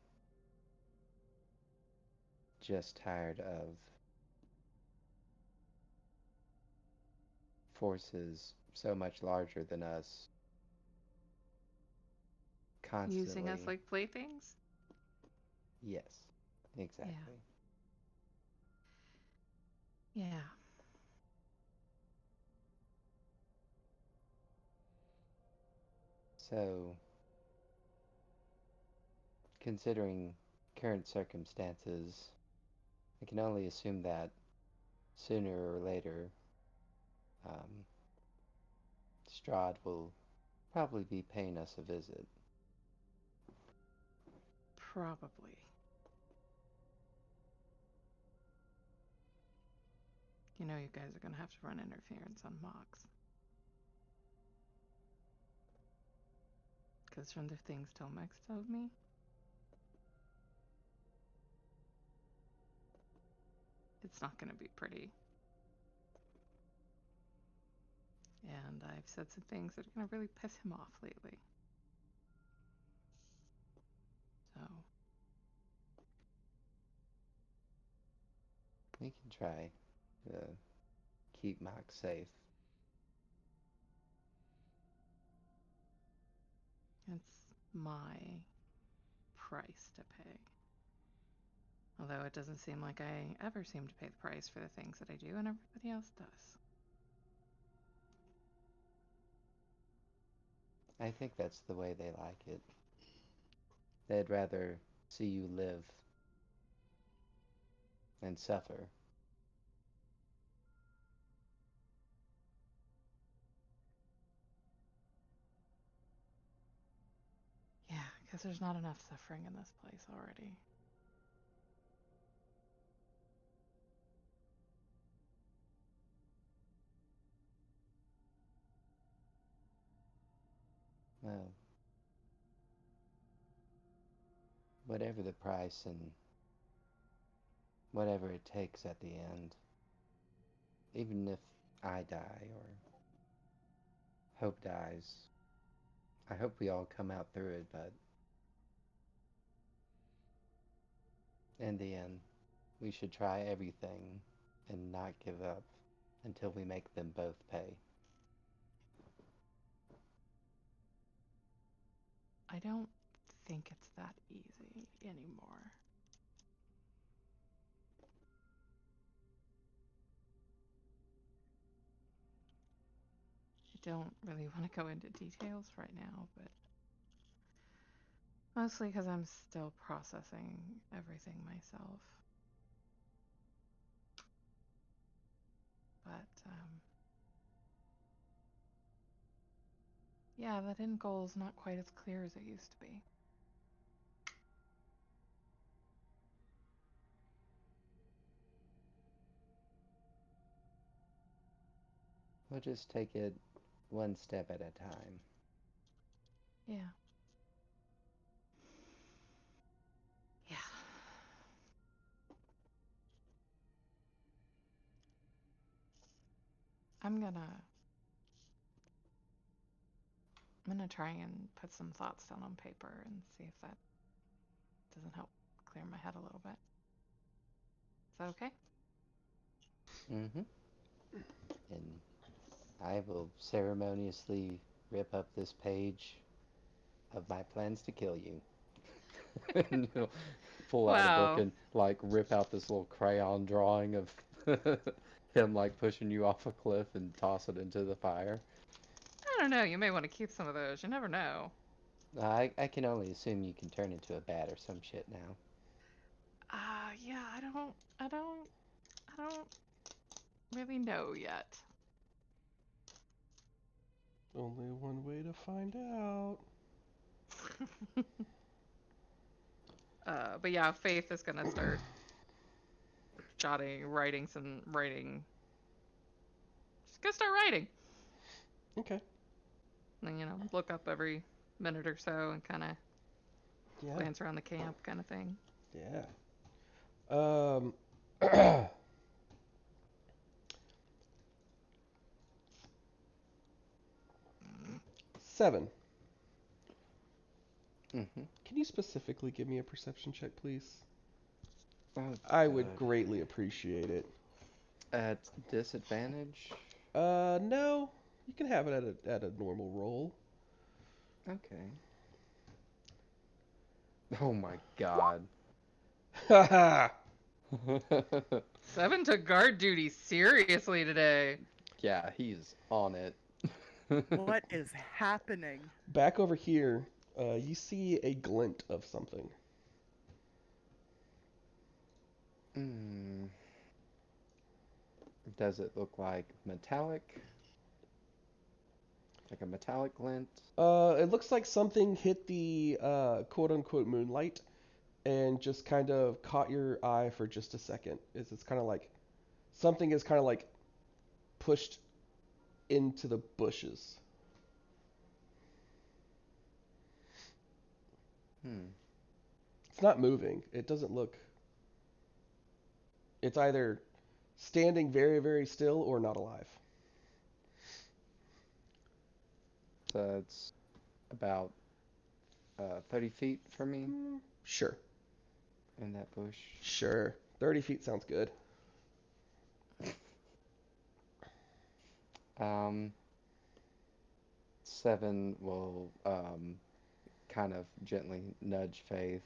just tired of forces so much larger than us Using us constantly. like playthings? Yes, exactly. Yeah. So, considering current circumstances, I can only assume that sooner or later, um, Strahd will probably be paying us a visit. Probably. You know you guys are gonna have to run interference on Mox. Because from the things Tomex told me, it's not gonna be pretty. And I've said some things that are gonna really piss him off lately. So, We can try to keep Mox safe. it's my price to pay. Although it doesn't seem like I ever seem to pay the price for the things that I do, and everybody else does. I think that's the way they like it. They'd rather see you live and suffer. Yeah, because there's not enough suffering in this place already. Well, whatever the price and whatever it takes at the end, even if I die or Hope dies, I hope we all come out through it, but in the end, we should try everything and not give up until we make them both pay. I don't think it's that easy anymore. I don't really want to go into details right now, but mostly because I'm still processing everything myself. But, yeah, that end goal is not quite as clear as it used to be. We'll just take it one step at a time. Yeah. Yeah. I'm gonna try and put some thoughts down on paper and see if that doesn't help clear my head a little bit. Is that okay? Mm-hmm. And I will ceremoniously rip up this page of my plans to kill you. And he'll pull out a book Wow. and like rip out this little crayon drawing of him like pushing you off a cliff and toss it into the fire. I don't know. You may want to keep some of those. You never know. I can only assume you can turn into a bat or some shit now. Yeah, I don't really know yet. Only one way to find out. But yeah, Faith is gonna start writing some writing. She's gonna start writing. Okay. And look up every minute or so and kind of Yeah. glance around the camp, kind of thing. Yeah. Um. 7. Mm-hmm. Can you specifically give me a perception check, please? Oh, I would God. greatly appreciate it. At disadvantage? No. You can have it at a normal roll. Okay. Oh my God. Haha. 7 took guard duty seriously today. Yeah, he's on it. What is happening? Back over here, you see a glint of something. Hmm. Does it look like metallic? Like a metallic glint? It looks like something hit the quote unquote moonlight and just kind of caught your eye for just a second. It's kind of like something is kind of like pushed into the bushes. Hmm. It's not moving. It doesn't look. It's either standing very, very still or not alive. So it's about 30 feet from me Sure. in that bush. Sure. 30 feet sounds good. Um, 7 will kind of gently nudge Faith.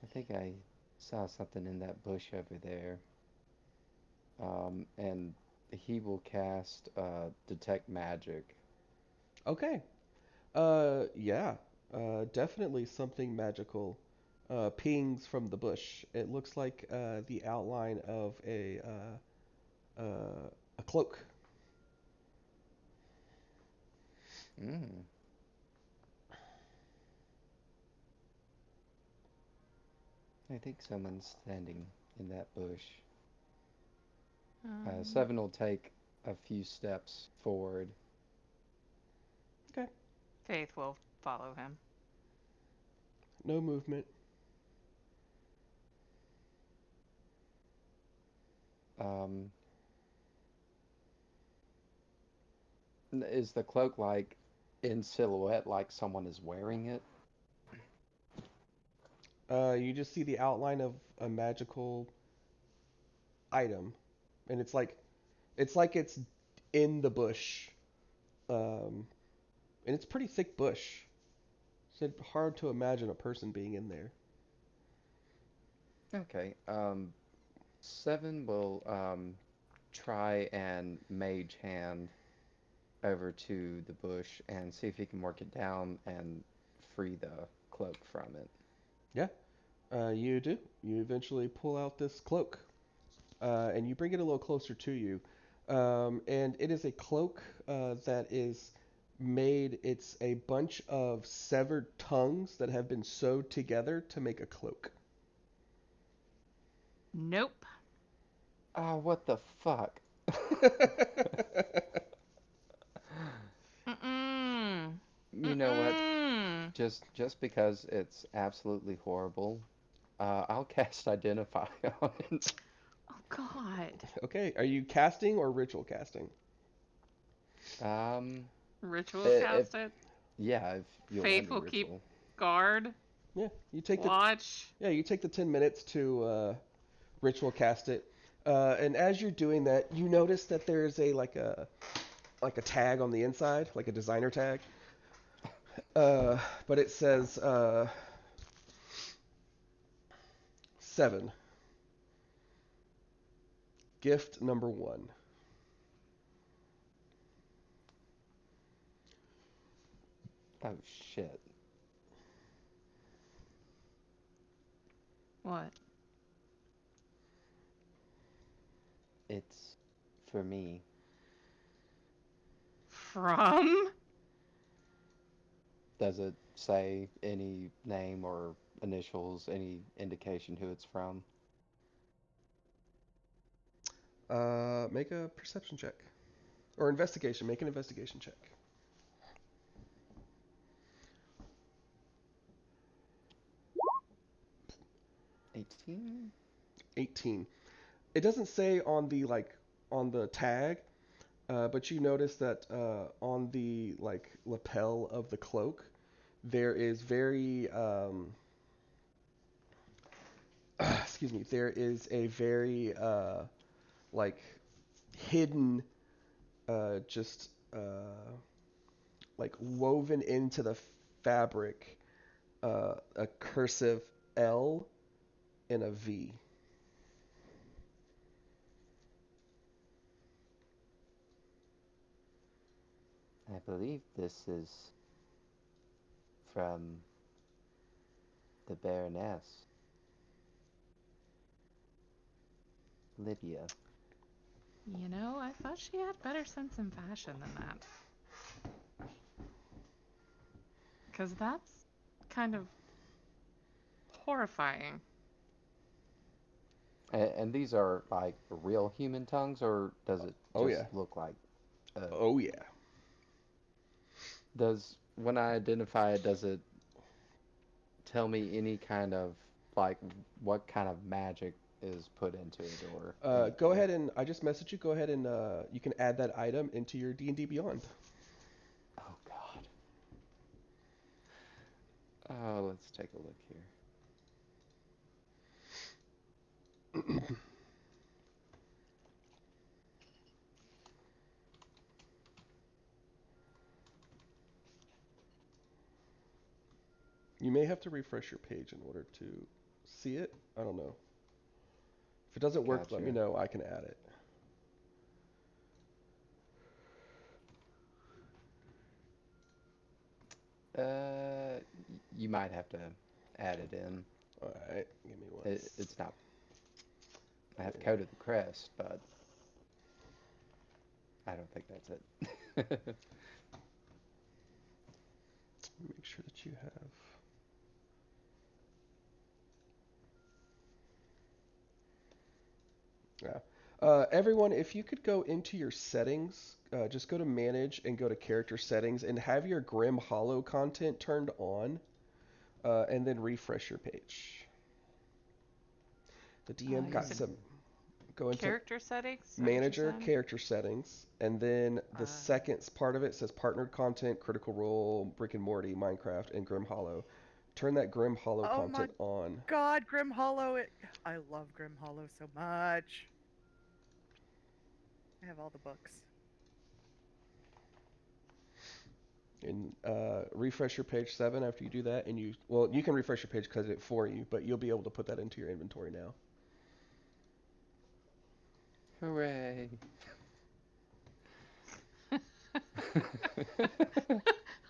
I think I saw something in that bush over there. And he will cast Detect Magic. Okay. Yeah. Definitely something magical pings from the bush. It looks like the outline of a cloak. Mm. I think someone's standing in that bush. Um, 7 will take a few steps forward. Okay. Faith will follow him. No movement. Um, is the cloak like in silhouette, like someone is wearing it? You just see the outline of a magical item, and it's in the bush, and it's pretty thick bush. It's hard to imagine a person being in there. Okay. Seven will try and mage hand over to the bush and see if he can work it down and free the cloak from it. Yeah, you do. You eventually pull out this cloak, and you bring it a little closer to you. And it is a cloak that is made. It's a bunch of severed tongues that have been sewed together to make a cloak. Nope. Oh, what the fuck? Mm-mm. You know what? Mm-mm. Just because it's absolutely horrible, I'll cast Identify on it. Oh God. Okay, are you casting or ritual casting? Um, Ritual if cast it. yeah, if you'll let Faith me will keep ritual. guard. Yeah, you take the Watch. yeah you take the 10 minutes to ritual cast it, and as you're doing that, you notice that there's a tag on the inside, like a designer tag, but it says 7, gift number 1. Oh shit! What? It's for me. From? Does it say any name or initials, any indication who it's from? Make a perception check or investigation. Make an investigation check. 18? 18. It doesn't say on the on the tag, but you notice that on the lapel of the cloak, there is very excuse me, there is a very like hidden just like woven into the fabric a cursive L and a V. I believe this is from the Baroness, Lydia. You know, I thought she had better sense in fashion than that. Because that's kind of horrifying. And these are like real human tongues, or does it Oh just yeah. look like? Oh yeah. Does when I identify it, does it tell me any kind of like what kind of magic is put into it or Go anything? ahead and I just messaged you. Go ahead and you can add that item into your D&D Beyond. Oh God. Oh, let's take a look here. You may have to refresh your page in order to see it. I don't know. If it doesn't work, let me Gotcha. know. I can add it. You might have to add it in. All right. Give me one. It's not. I have Yeah. coded the crest, but I don't think that's it. Make sure that you have. Yeah. Everyone, if you could go into your settings, just go to manage and go to character settings and have your Grim Hollow content turned on. and then refresh your page. The DM You got said some. Go into character settings? Is that what you manager, said? character settings, and then the second part of it says partnered content, Critical Role, Brick and Morty, Minecraft, and Grim Hollow. Turn that Grim Hollow Oh my content on. God, Grim Hollow! I love Grim Hollow so much. I have all the books. And refresh your page 7 after you do that, and you can refresh your page because it for you, but you'll be able to put that into your inventory now. Hooray!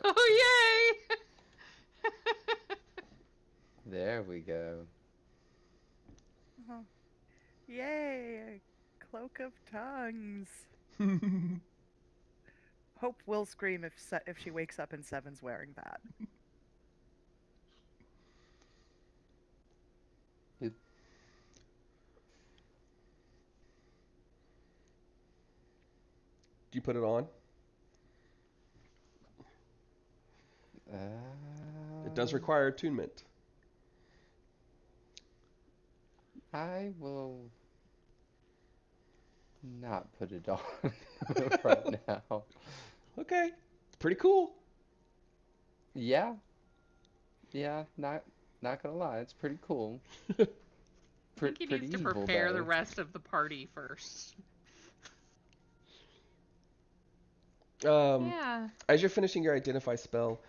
Oh, yay! There we go. Oh, yay! A cloak of tongues. Hope will scream if she wakes up and Seven's wearing that. It, Do you put it on? It does require attunement. I will not put it on right now. Okay, it's pretty cool. Yeah, yeah, not gonna lie, it's pretty cool. I think he Pretty needs to evil prepare the though. rest of the party first. Um, Yeah. as you're finishing your identify spell,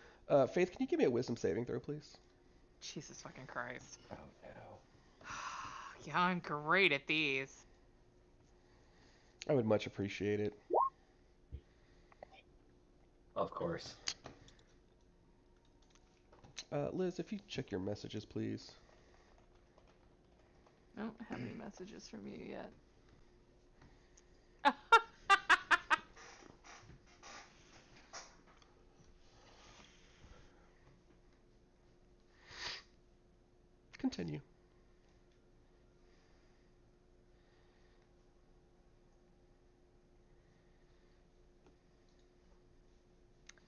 Faith, can you give me a wisdom saving throw, please? Jesus fucking Christ. Oh no. Yeah, I'm great at these. I would much appreciate it. Of course. Liz, if you check your messages, please. I don't have any messages from you yet. Continue.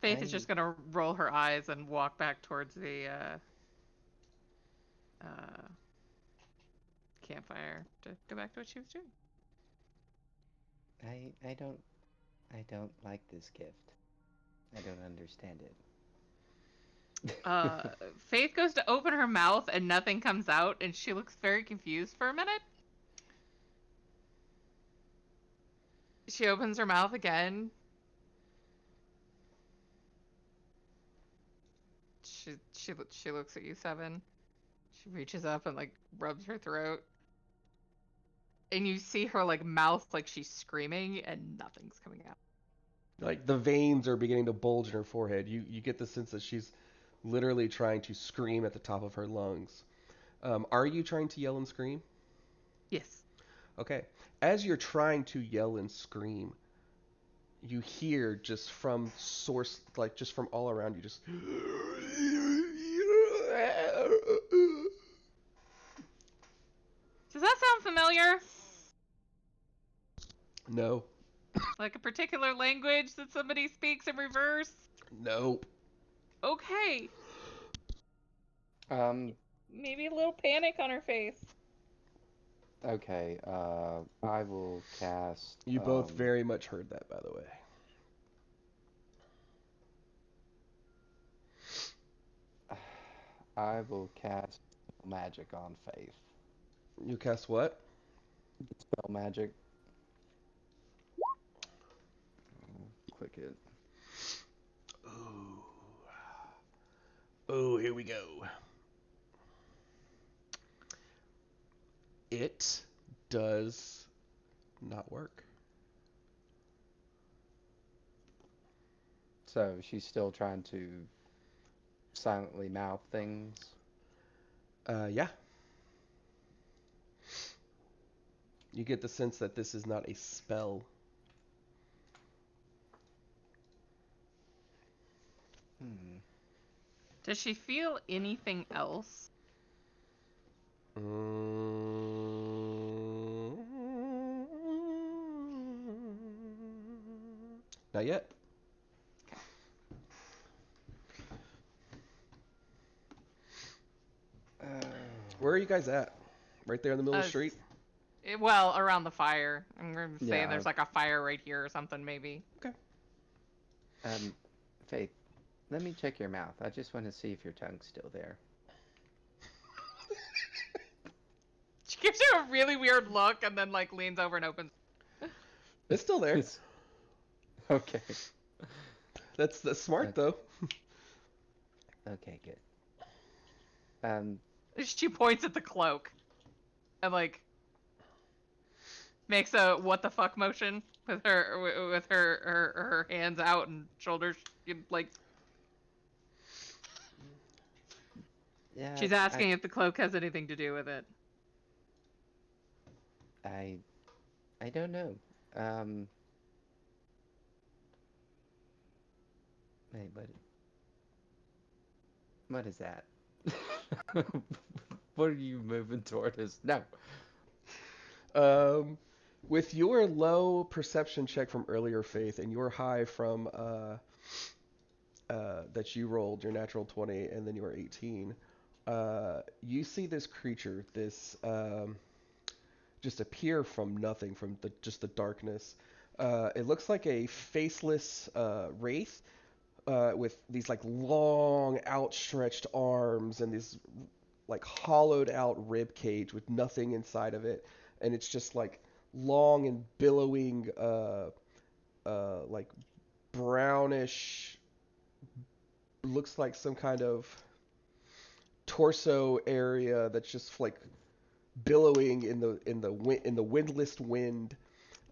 Faith is just gonna roll her eyes and walk back towards the campfire to go back to what she was doing. I don't like this gift. I don't understand it. Faith goes to open her mouth and nothing comes out, and she looks very confused for a minute. She opens her mouth again. She looks at you, Seven. She reaches up and like rubs her throat. And you see her like mouth like she's screaming and nothing's coming out. Like the veins are beginning to bulge in her forehead. You get the sense that she's literally trying to scream at the top of her lungs. Are you trying to yell and scream? Yes. Okay. As you're trying to yell and scream, you hear just from source, like just from all around you, just. Does that sound familiar? No. Like a particular language that somebody speaks in reverse? Nope. Okay. Um, Maybe a little panic on her face. okay, I will cast, You both very much heard that, by the way. I will cast magic on Faith. You cast what? Spell magic. Click it. Ooh. Oh, here we go. It does not work. So she's still trying to silently mouth things. Yeah. You get the sense that this is not a spell. Does she feel anything else? Not yet. Okay. Where are you guys at? Right there in the middle of the street? Well, around the fire. I'm going to say Yeah. there's like a fire right here or something, maybe. Okay. Faith, let me check your mouth. I just want to see if your tongue's still there. She gives you a really weird look and then like leans over and opens. It's still there. Okay. That's smart though. Okay, good. She points at the cloak and like makes a what the fuck motion with her hands out and shoulders like Yeah. she's asking if the cloak has anything to do with it. I don't know. Wait, what is that? What are you moving toward us? No. With your low perception check from earlier, Faith, and your high from that you rolled, your natural 20, and then your 18, you see this creature, this just appear from nothing, from just the darkness. It looks like a faceless wraith with these like long outstretched arms and these like hollowed out rib cage with nothing inside of it, and it's just like long and billowing like brownish, looks like some kind of torso area that's just like billowing in the windless wind,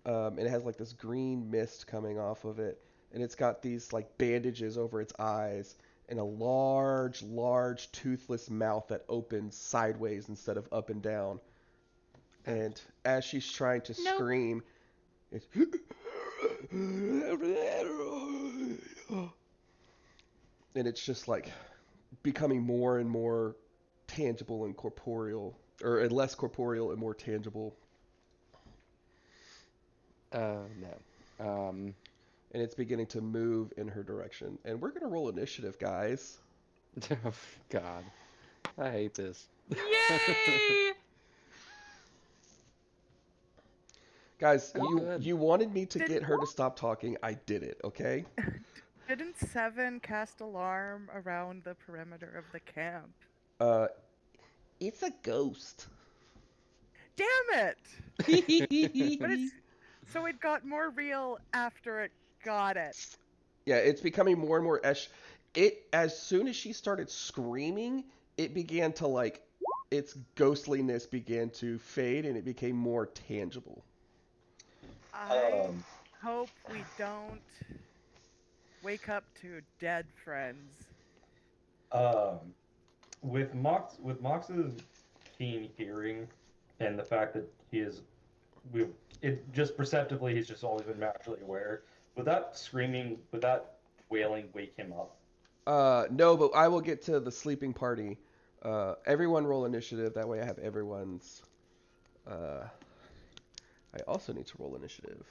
and it has like this green mist coming off of it, and it's got these like bandages over its eyes and a large toothless mouth that opens sideways instead of up and down. And as she's trying to scream, it's and it's just like becoming more and more tangible and corporeal, or less corporeal and more tangible. No. And it's beginning to move in her direction. And we're gonna roll initiative, guys. Oh, God. I hate this. Yay! Guys, Oh, you good. you wanted me to get her to stop talking. I did it, okay? Didn't Seven cast alarm around the perimeter of the camp? Uh, it's a ghost. Damn it! But it's so it got more real after it got it. Yeah, it's becoming more and more as soon as she started screaming, it began to like its ghostliness began to fade and it became more tangible. I hope we don't wake up to dead friends. With Mox's keen hearing and the fact that it just perceptively he's just always been naturally aware. Would that wailing wake him up? No, but I will get to the sleeping party. Everyone roll initiative. That way I have everyone's. I also need to roll initiative.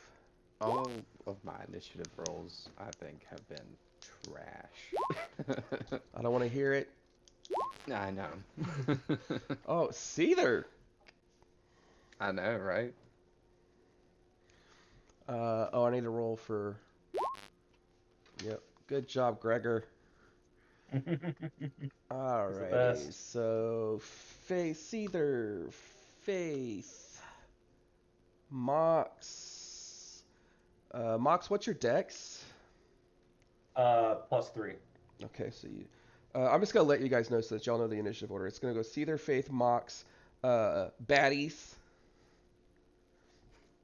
All of my initiative rolls, I think, have been trash. I don't want to hear it. I know. Oh, Seether. I know, right? I need to roll for. Yep. Good job, Gregor. Alrighty. So, Seether, Faith, Mox. Mox, what's your dex? +3. Okay, so you. I'm just gonna let you guys know so that y'all know the initiative order. It's gonna go Seether, Faith, Mox, baddies.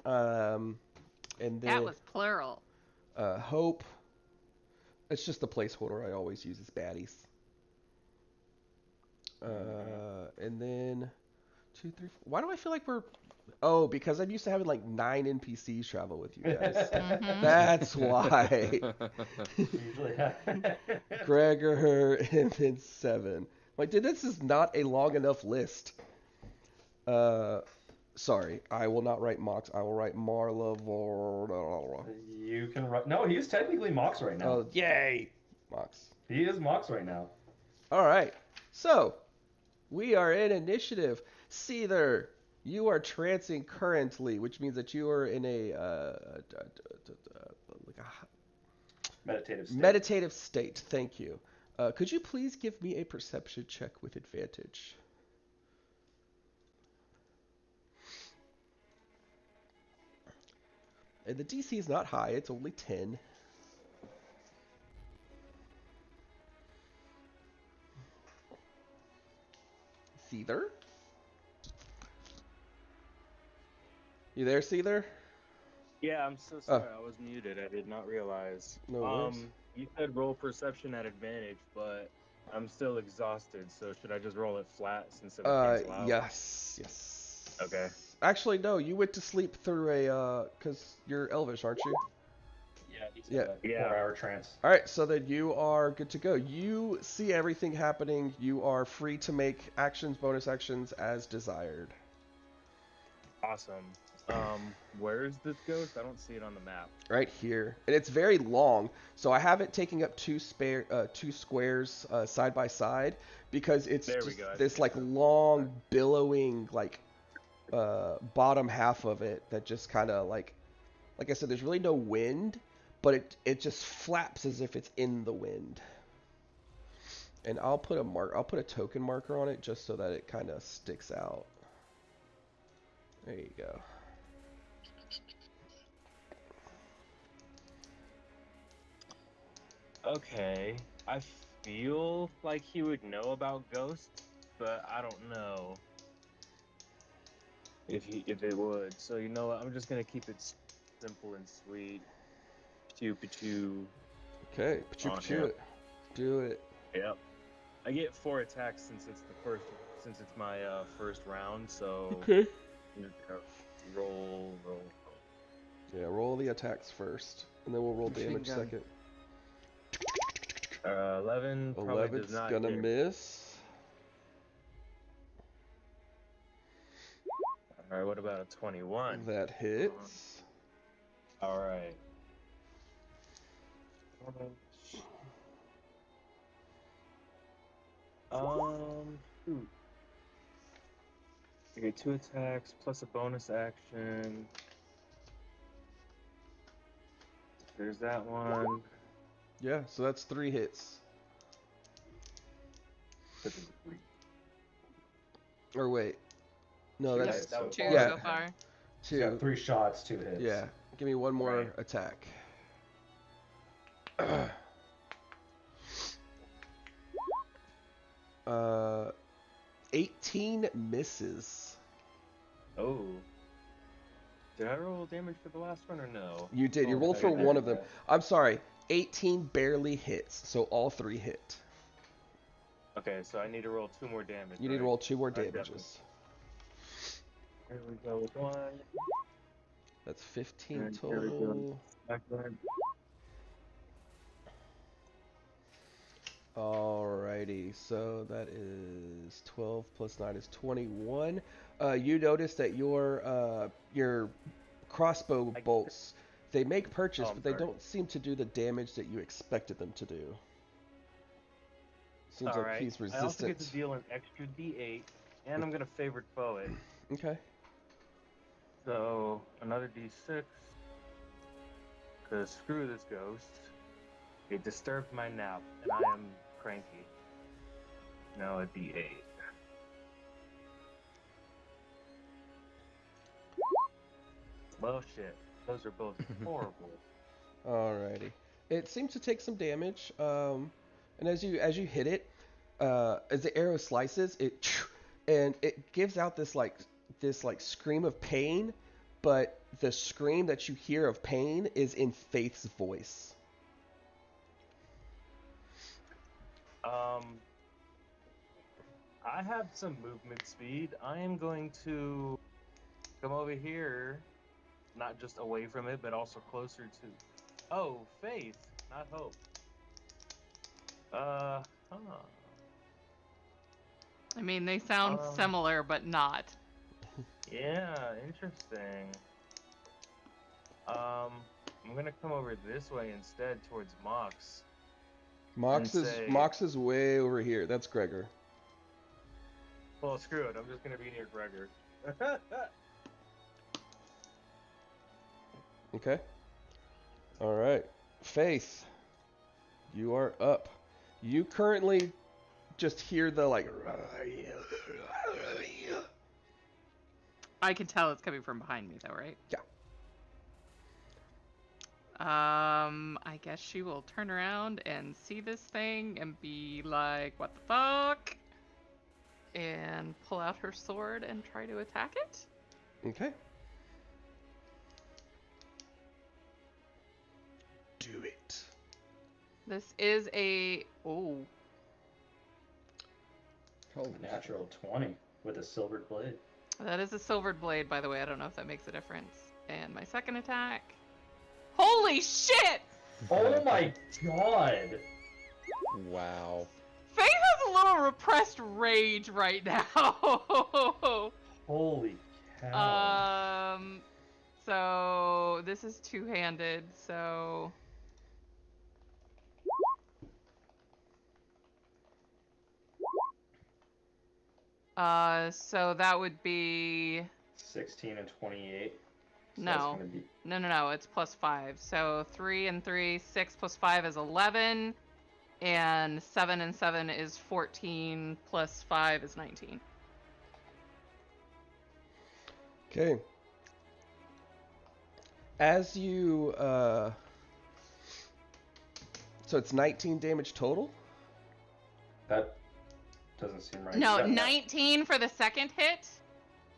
And then That was plural. Hope. It's just the placeholder I always use is baddies. And then 2, 3, 4. Why do I feel like we're? Oh, because I'm used to having like 9 NPCs travel with you guys. Mhm. That's why. Usually Gregor and then 7. Like, dude, this is not a long enough list. Sorry, I will not write Mox. I will write Marla. You can write. No, he's technically Mox right now. Oh, yay, Mox. He is Mox right now. All right. So, We are in initiative. Seether, you are trancing currently, which means that you are in a like a Meditative state. meditative state. Thank you. Could you please give me a perception check with advantage? And the DC is not high, it's only 10. Seether? You there, Seether? Yeah, I'm so sorry. I was muted. I did not realize. No worries. You said roll perception at advantage, but I'm still exhausted. So should I just roll it flat instead of cancel out? Yes. Okay. Actually, no, you went to sleep through cause you're Elvish, aren't you? Yeah, he's Yeah. in a 4-hour trance. Alright, so then you are good to go. You see everything happening. You are free to make actions, bonus actions as desired. Awesome. Where's this ghost? I don't see it on the map. Right here. And it's very long, so I have it taking up two squares side by side because it's There we just go. this like long billowing like bottom half of it that just kind of like I said, there's really no wind, but it just flaps as if it's in the wind. And I'll put a token marker on it just so that it kind of sticks out. There you go. Okay. I feel like he would know about ghosts, but I don't know if it would. So you know what? I'm just gonna keep it simple and sweet. Pew. Okay, pachu it. Do it. Yep. I get 4 attacks since it's my first round. So Okay. I'm just gonna roll. Yeah, roll the attacks first, and then we'll roll Machine damage gun. second. 11 probably does 11's not gonna hit. miss. All right. What about a 21? That hits. All right. Shoot. You get 2 attacks plus a bonus action. There's that one. Yeah, so that's 3 hits. Or wait. No, Two that's hits so Two far. Yeah. so far. He's 2. got 3 shots, 2 hits. Yeah. Give me one more Right. attack. 18 misses. Oh. Did I roll damage for the last one or no? You did. You Oh, rolled I for didn't one do of them. that. I'm sorry. 18 barely hits, so all 3 hit. Okay, so I need to roll 2 more damage. You need to right? roll 2 more Alright, damages. Here we go with 1. That's 15 And here we go. total. Second. Alrighty, so that is 12 plus 9 is 21. You notice that your crossbow bolts, they make purchase, Oh, I'm but they sorry. don't seem to do the damage that you expected them to do. Seems like Alright. he's I also get resistant. to deal an extra D8, and I'm gonna favorite foe it. Okay. So another D6. Cause screw this ghost. It disturbed my nap, and I am cranky. Now a D8. Well, shit. Those are both horrible. Alrighty. It seems to take some damage. And as you hit it, as the arrow slices, it gives out this scream of pain, but the scream that you hear of pain is in Faith's voice. I have some movement speed. I am going to come over here, not just away from it, but also closer to. Oh, Faith, not Hope. Huh. I mean, they sound similar, but not. Yeah, interesting. I'm gonna come over this way instead towards Mox. Mox is way over here. That's Gregor. Well, screw it. I'm just gonna be near Gregor. Okay. All right. Faith, you are up. You currently just hear the like. I can tell it's coming from behind me, though, right? Yeah. I guess she will turn around and see this thing and be like, "What the fuck?" And pull out her sword and try to attack it. Okay. Do it. This is a Holy Natural 20 with a silvered blade. that is a silvered blade, by the way. I don't know if that makes a difference. And my second attack. Holy shit! Oh my god! Wow. Faith has a little repressed rage right now. Holy cow. So this is two-handed, so so that would be 16 and 28. So no. that's gonna be... No, it's +5. So 3 and 3, 6 + 5 is 11, and 7 and 7 is 14, +5 is 19. Okay. As you so it's 19 damage total. That doesn't seem right. No, Is that 19 for the second hit,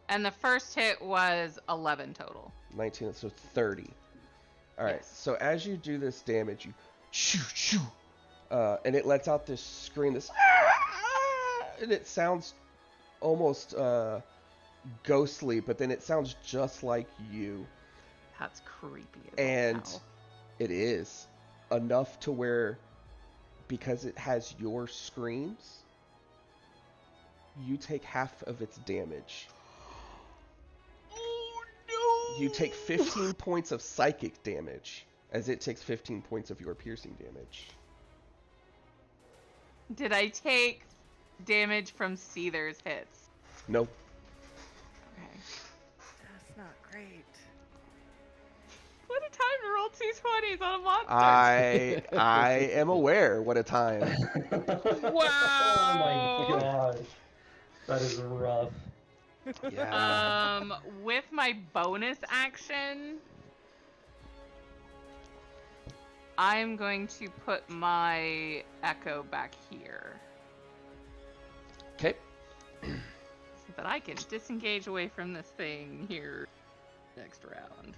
and the first hit was 11 total. 19, so 30. All right. Yes. So as you do this damage, you shoo shoo, and it lets out this scream, this, and it sounds almost ghostly, but then it sounds just like you. That's creepy as And hell. it is enough to where, because it has your screams, you take half of its damage. Oh no! You take 15 points of psychic damage, as it takes 15 points of your piercing damage. Did I take damage from Seether's hits? Nope. Okay. That's not great. What a time to roll 2 20s on a monster! I am aware what a time. Oh my gosh. That is rough. Yeah. With my bonus action, I'm going to put my echo back here Okay. so that I can disengage away from this thing here next round.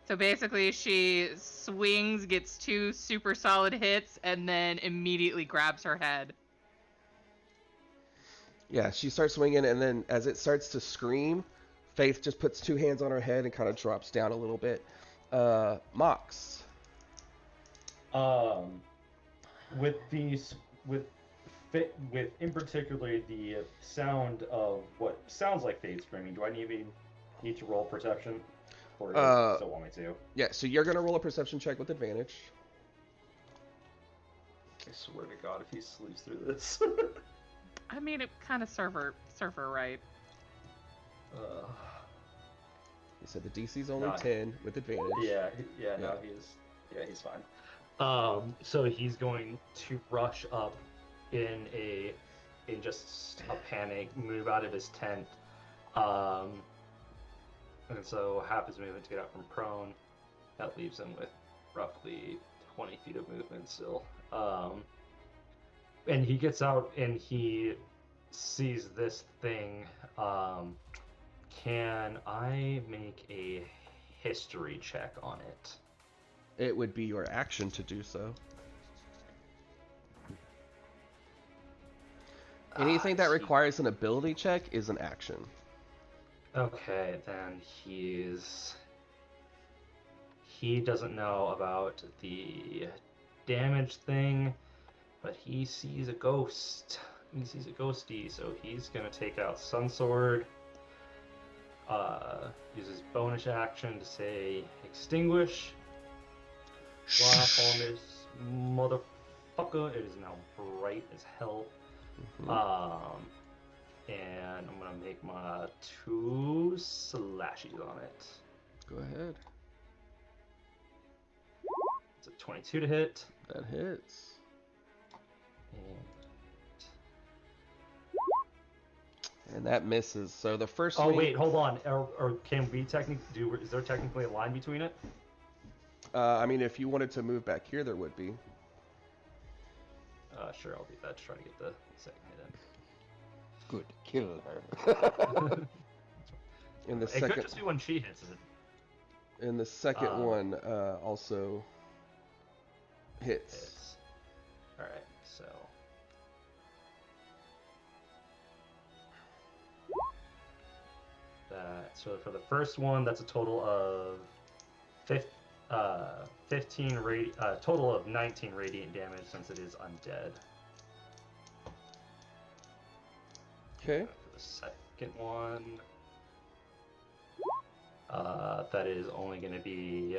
So basically, she swings, gets 2 super solid hits, and then immediately grabs her head. Yeah, she starts swinging, and then as it starts to scream, Faith just puts 2 hands on her head and kind of drops down a little bit. Mox. With these, with in particular the sound of what sounds like Fade screaming, do I need to roll perception, or does it still want me to? Yeah, so you're gonna roll a perception check with advantage. I swear to God, if he sleeps through this. I mean, it kind of serve her right. You said the DC's only Nah. 10 with advantage. Yeah, no, he's fine. So he's going to rush up in just a panic, move out of his tent, and so half his movement to get out from prone. That leaves him with roughly 20 feet of movement still. And he gets out and he sees this thing. Can I make a history check on it? It would be your action to do so. Anything that requires an ability check is an action. Okay, then he doesn't know about the damage thing, but he sees a ghost. He sees a ghosty, so he's gonna take out Sun Sword. Uses bonus action to say extinguish. Laugh on this motherfucker. It is now bright as hell. Mhm. And I'm gonna make my 2 slashes on it. Go ahead. It's a 22 to hit. That hits. And that misses. So the first Oh swing. wait, hold on. Or can we technically do? Is there technically a line between it? I mean, if you wanted to move back here, there would be. Sure, I'll do that to try to get the second hit Good, kill her. In the in. It second, could just be when she hits it. in the second one, also hits. Hits. All right, so. So for the first one, that's a total of 15 total of 19 radiant damage since it is undead. Okay. For the second one, that is only going to be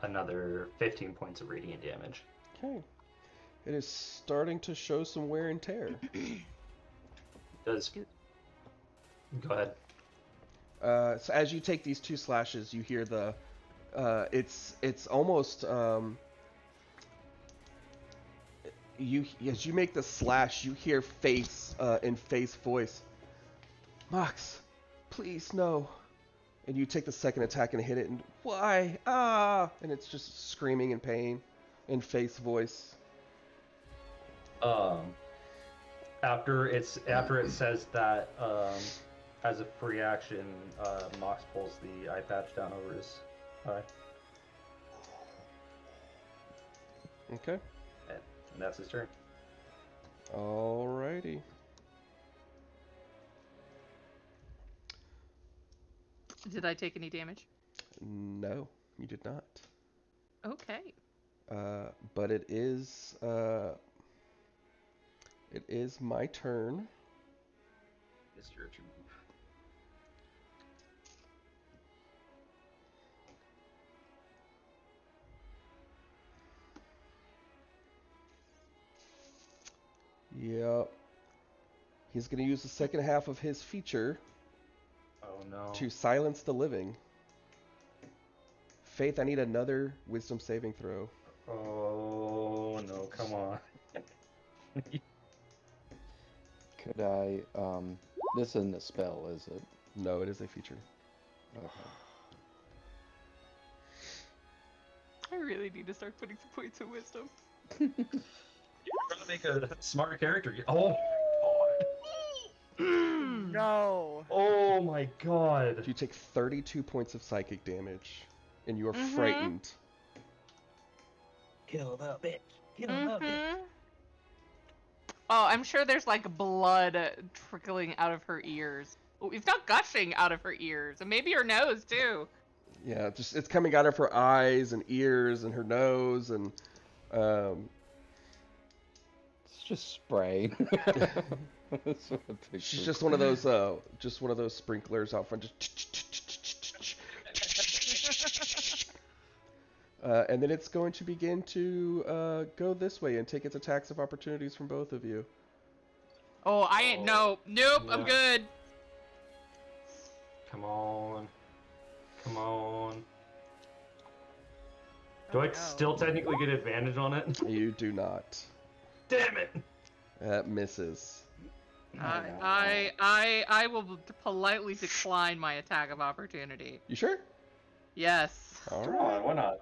another 15 points of radiant damage. Okay. It is starting to show some wear and tear. Does go ahead. So as you take these 2 slashes, you hear the. It's almost. As you make the slash, you hear Face in Face voice. Mox, please no. And you take the second attack and hit it, and why? Ah! And it's just screaming in pain, in Face voice. After it says that, as a free action, Mox pulls the eye patch down over his eye. Okay. And that's his turn. Alrighty. Did I take any damage? No, you did not. Okay. But it is my turn. It's your turn. Yep. He's going to use the second half of his feature Oh no. to silence the living. Faith, I need another wisdom saving throw. Oh no, come on. Could I, this isn't a spell, is it? No, it is a feature. Okay. I really need to start putting some points of wisdom. You're trying to make a smarter character. Oh No. Oh my god. You take 32 points of psychic damage, and you are Mhm. frightened. Kill the bitch. Kill the bitch. Oh, I'm sure there's like blood trickling out of her ears. Oh, it's not gushing out of her ears, and maybe her nose too. Yeah, just it's coming out of her eyes and ears and her nose, and It's just spray. That's what I she's pictured. just one of those sprinklers out front, just. And then it's going to begin to go this way and take its attacks of opportunities from both of you. Oh, I ain't nope, I'm Yeah. good. Come on. Come on. Do I no. still technically get advantage on it? You do not. Damn it! That misses. I will politely decline my attack of opportunity. You sure? Yes. All Come right. on, why not?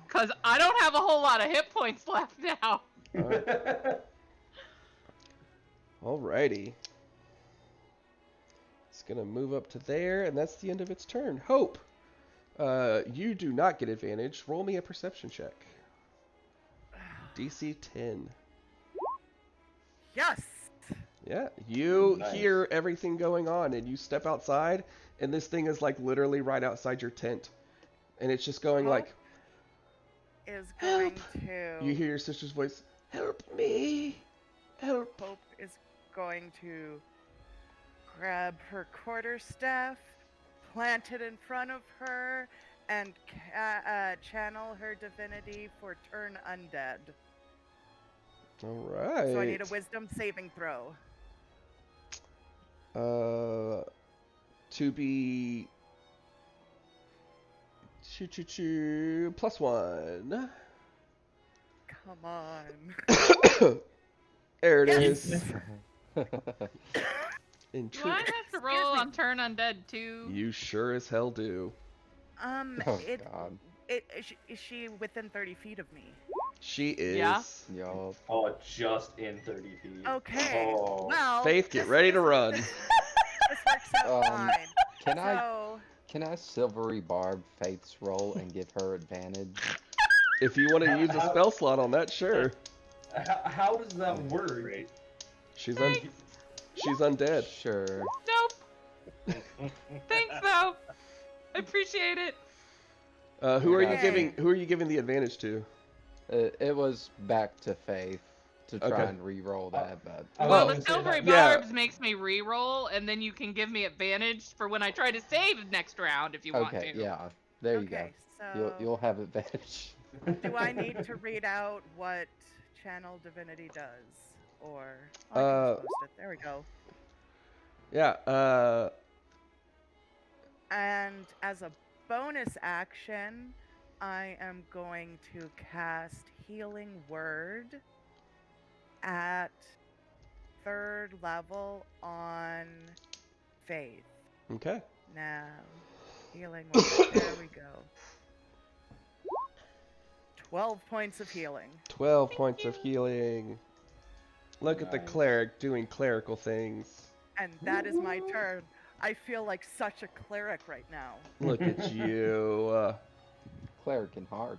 Cause I don't have a whole lot of hit points left now. All right. Alrighty. It's gonna move up to there, and that's the end of its turn. Hope. You do not get advantage. Roll me a perception check. DC 10. Yes. Yeah, you Nice. hear everything going on, and you step outside, and this thing is like literally right outside your tent, and it's just going Hope like, is going Help! to. You hear your sister's voice, help me, help. Hope is going to grab her quarterstaff, plant it in front of her, and channel her divinity for turn undead. All right. So I need a wisdom saving throw. To be +1. Come on. There it Yes! is. In Do true, I have to roll on turn undead too? you sure as hell do. Oh, God. Is she within 30 feet of me? She is. Yeah. Yup. Oh, just in 30 feet. Okay. Oh. Well, Faith, get ready to run. This works out fine. Can I silvery barb Faith's roll and give her advantage? If you want to use a spell slot on that, sure. How does that work? Great. She's Thanks. she's undead. Sure. Nope. Thanks though. I appreciate it. Who are you Okay. giving the advantage to? It was back to Faith to try Okay. and re-roll that, but I was Well, gonna the say silvery that- Yeah. barbs makes me re-roll, and then you can give me advantage for when I try to save next round if you want okay, to. yeah, there you go. Okay, so You'll have advantage. do I need to read out what channel divinity does, or I can just post it? There we go. Yeah. And as a bonus action, I am going to cast Healing Word at 3rd level on Faith. Okay. Now, Healing Word. There we go. 12 points of healing. 12 points of healing. Look at the Nice. cleric doing clerical things. And that is my turn. I feel like such a cleric right now. Look at you. Cleric and hard.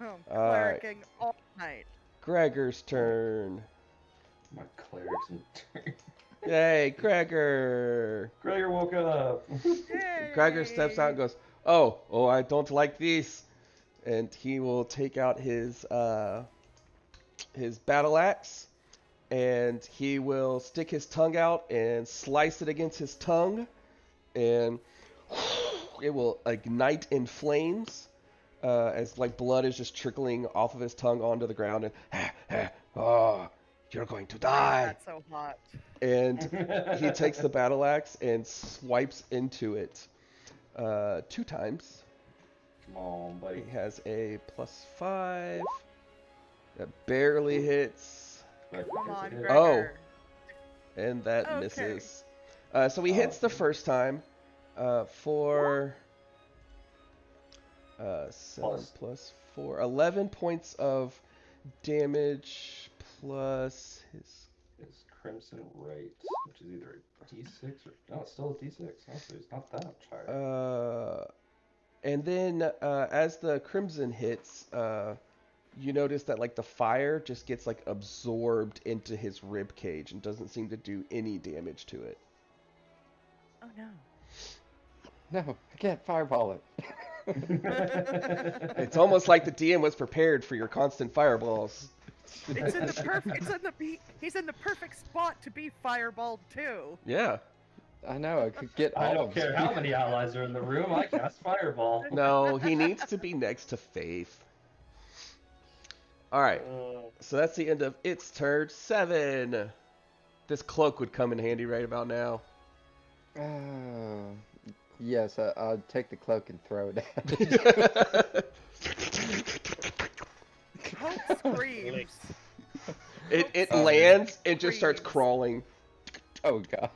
I'm Alright. clericing all night. Gregor's turn. My cleric's in turn. Yay, Gregor. Gregor woke up. Gregor steps out and goes, oh, I don't like these. And he will take out his battle axe, and he will stick his tongue out and slice it against his tongue, and it will ignite in flames as like blood is just trickling off of his tongue onto the ground, and oh, you're going to die. That's so hot. And he takes the battle axe and swipes into it 2 times. Come on, buddy. He has a +5. That barely hits, Come on, Hit. Gregor. Oh. and that Okay. misses. So he hits the first time for 7 plus 4, 11 points of damage plus his. It's Crimson Right, which is either a D6 or no, it's still a D6. Honestly, it's not that much higher. And then as the crimson hits, you notice that like the fire just gets like absorbed into his rib cage and doesn't seem to do any damage to it. Oh no. No, I can't fireball it. It's almost like the DM was prepared for your constant fireballs. It's in the perfect. He's in the perfect spot to be fireballed too. Yeah. I know, I could get I all don't of care them. how many allies are in the room. I cast Fireball. No, he needs to be next to Faith. All right. So that's the end of its turn. 7. This cloak would come in handy right about now. Yes, I'll take the cloak and throw it at it. Hope screams. It lands and just starts crawling. Oh god.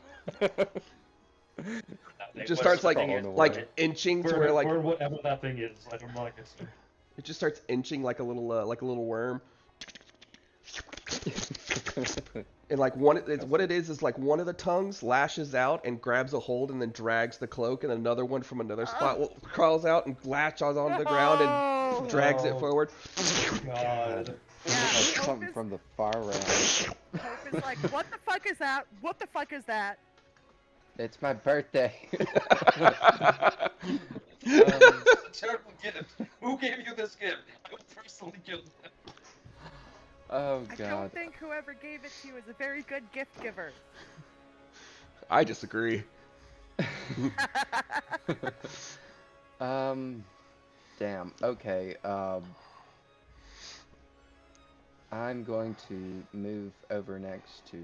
It just starts like crawling away. like inching to where like or whatever that thing is. I don't know. I guess. it just starts inching like a little worm. And like what it is like one of the tongues lashes out and grabs a hold and then drags the cloak, and another one from another spot crawls out and latches onto the ground and drags it forward. God. Yeah, Like Hope something is- from the far round. Hope is like, what the fuck is that? What the fuck is that? It's my birthday. Terrible gift. Who gave you this gift? I would personally kill them. Oh I god. don't think whoever gave it to you is a very good gift giver. I disagree. Damn. Okay. I'm going to move over next to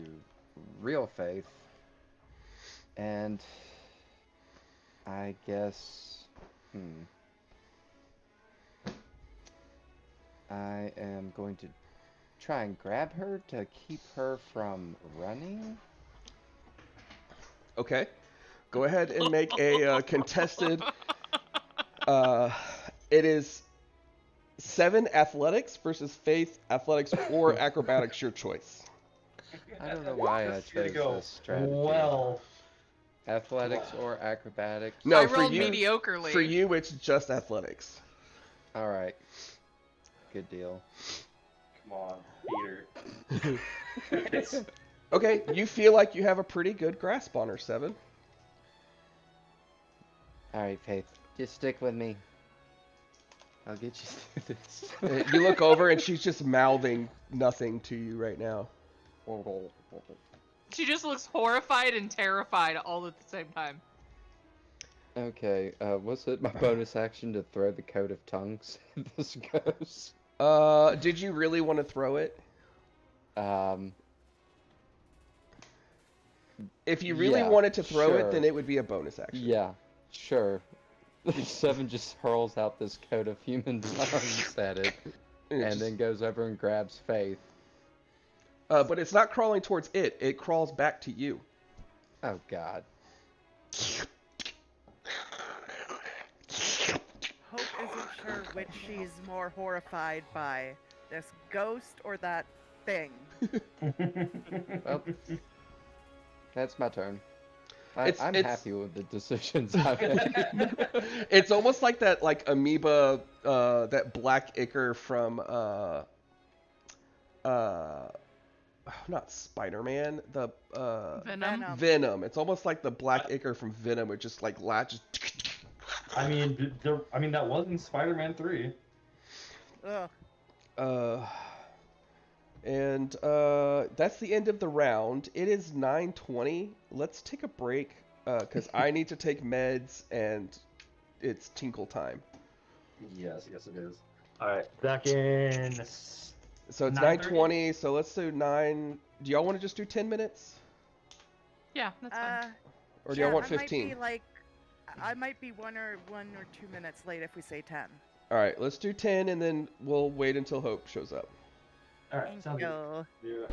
Real Faith, and I guess, I am going to try and grab her to keep her from running. Okay. Go ahead and make a contested. Uh, it is 7 athletics versus Faith athletics or acrobatics, your choice. I don't know why I This is gonna chose go this strategy. well. Athletics or acrobatics? No, I for rolled you, mediocrely. for you, it's just athletics. All right. Good deal. Come on, Peter. It's- Okay, you feel like you have a pretty good grasp on her, 7. All right, Faith. Just stick with me. I'll get you through this. You look over and she's just mouthing nothing to you right now. She just looks horrified and terrified all at the same time. Okay, was it my bonus action to throw the coat of tongues at this ghost? Did you really want to throw it? If you really Yeah, wanted to throw it, sure. then it would be a bonus action. Yeah, sure. 7 just hurls out this coat of human tongues at it, and then goes over and grabs Faith. But it's not crawling towards it. It crawls back to you. Oh, God. Hope isn't sure which she's more horrified by, this ghost or that thing. Well, that's my turn. It's- I'm it's- happy with the decisions I've made. It's almost like that, like amoeba, that black ichor from, not Spider-Man, the Venom. Venom. It's almost like the black ichor from Venom. It just like latches. I mean, that was in Spider-Man 3. Ugh. And that's the end of the round. It is 9:20. Let's take a break because I need to take meds and it's tinkle time. Yes, it is. All right, back in. So it's 9:30? 9:20. So let's do 9. Do y'all want to just do 10 minutes, Yeah, that's fine. or do y'all want I might 15? be like, I might be 1 or 2 minutes late if we say 10. All right, let's do 10, and then we'll wait until Hope shows up. All right, Thank sounds good. you. Yeah.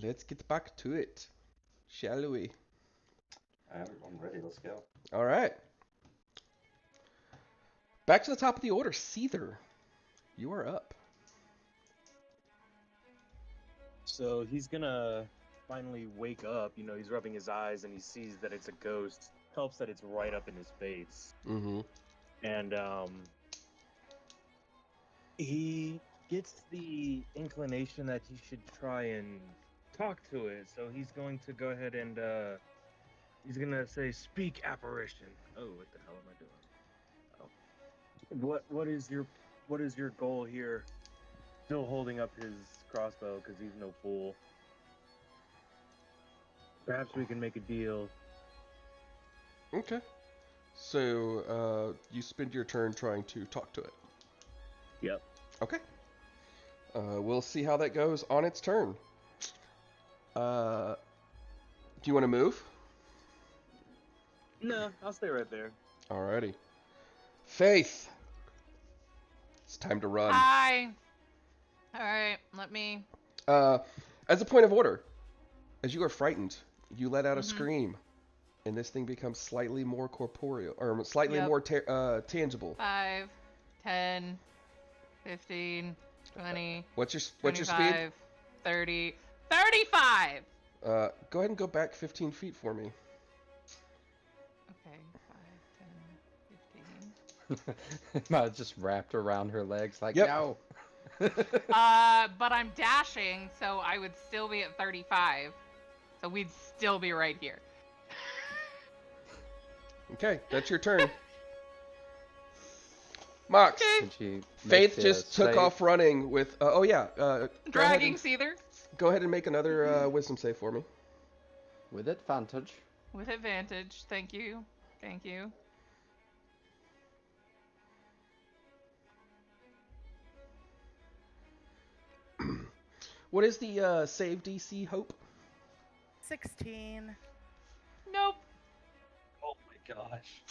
let's get back to it, shall we? I'm ready. Let's go. All right. Back to the top of the order. Seether, you are up. So he's gonna finally wake up. You know, he's rubbing his eyes and he sees that it's a ghost. Helps that it's right up in his face. Mm-hmm. And he gets the inclination that he should try and talk to it. So he's going to go ahead and he's gonna say, "Speak, apparition." Oh, what the hell am I doing? Oh, what is your goal here? Still holding up his crossbow because he's no fool. Perhaps we can make a deal. Okay. So you spend your turn trying to talk to it. Yep. Okay. We'll see how that goes on its turn. Do you want to move? No, I'll stay right there. Alrighty. Faith. It's time to run. Hi. All right, let me. As a point of order, as you are frightened, you let out a Mhm. scream, and this thing becomes slightly more corporeal, or slightly Yep. more tangible. 5, 10, 15, 20, What's your speed? 25, 30, 35! Go ahead and go back 15 feet for me. Okay, 5, 10, 15. Might just wrapped around her legs like, Yep. no. But I'm dashing, so I would still be at 35. So we'd still be right here. Okay, that's your turn. Mox. Did she make Faith the just took save? off running with. Go Dragging ahead Seether go ahead and make another wisdom save for me. With advantage. with advantage. Thank you. Thank you. What is the save DC, Hope? 16. Nope. Oh my gosh.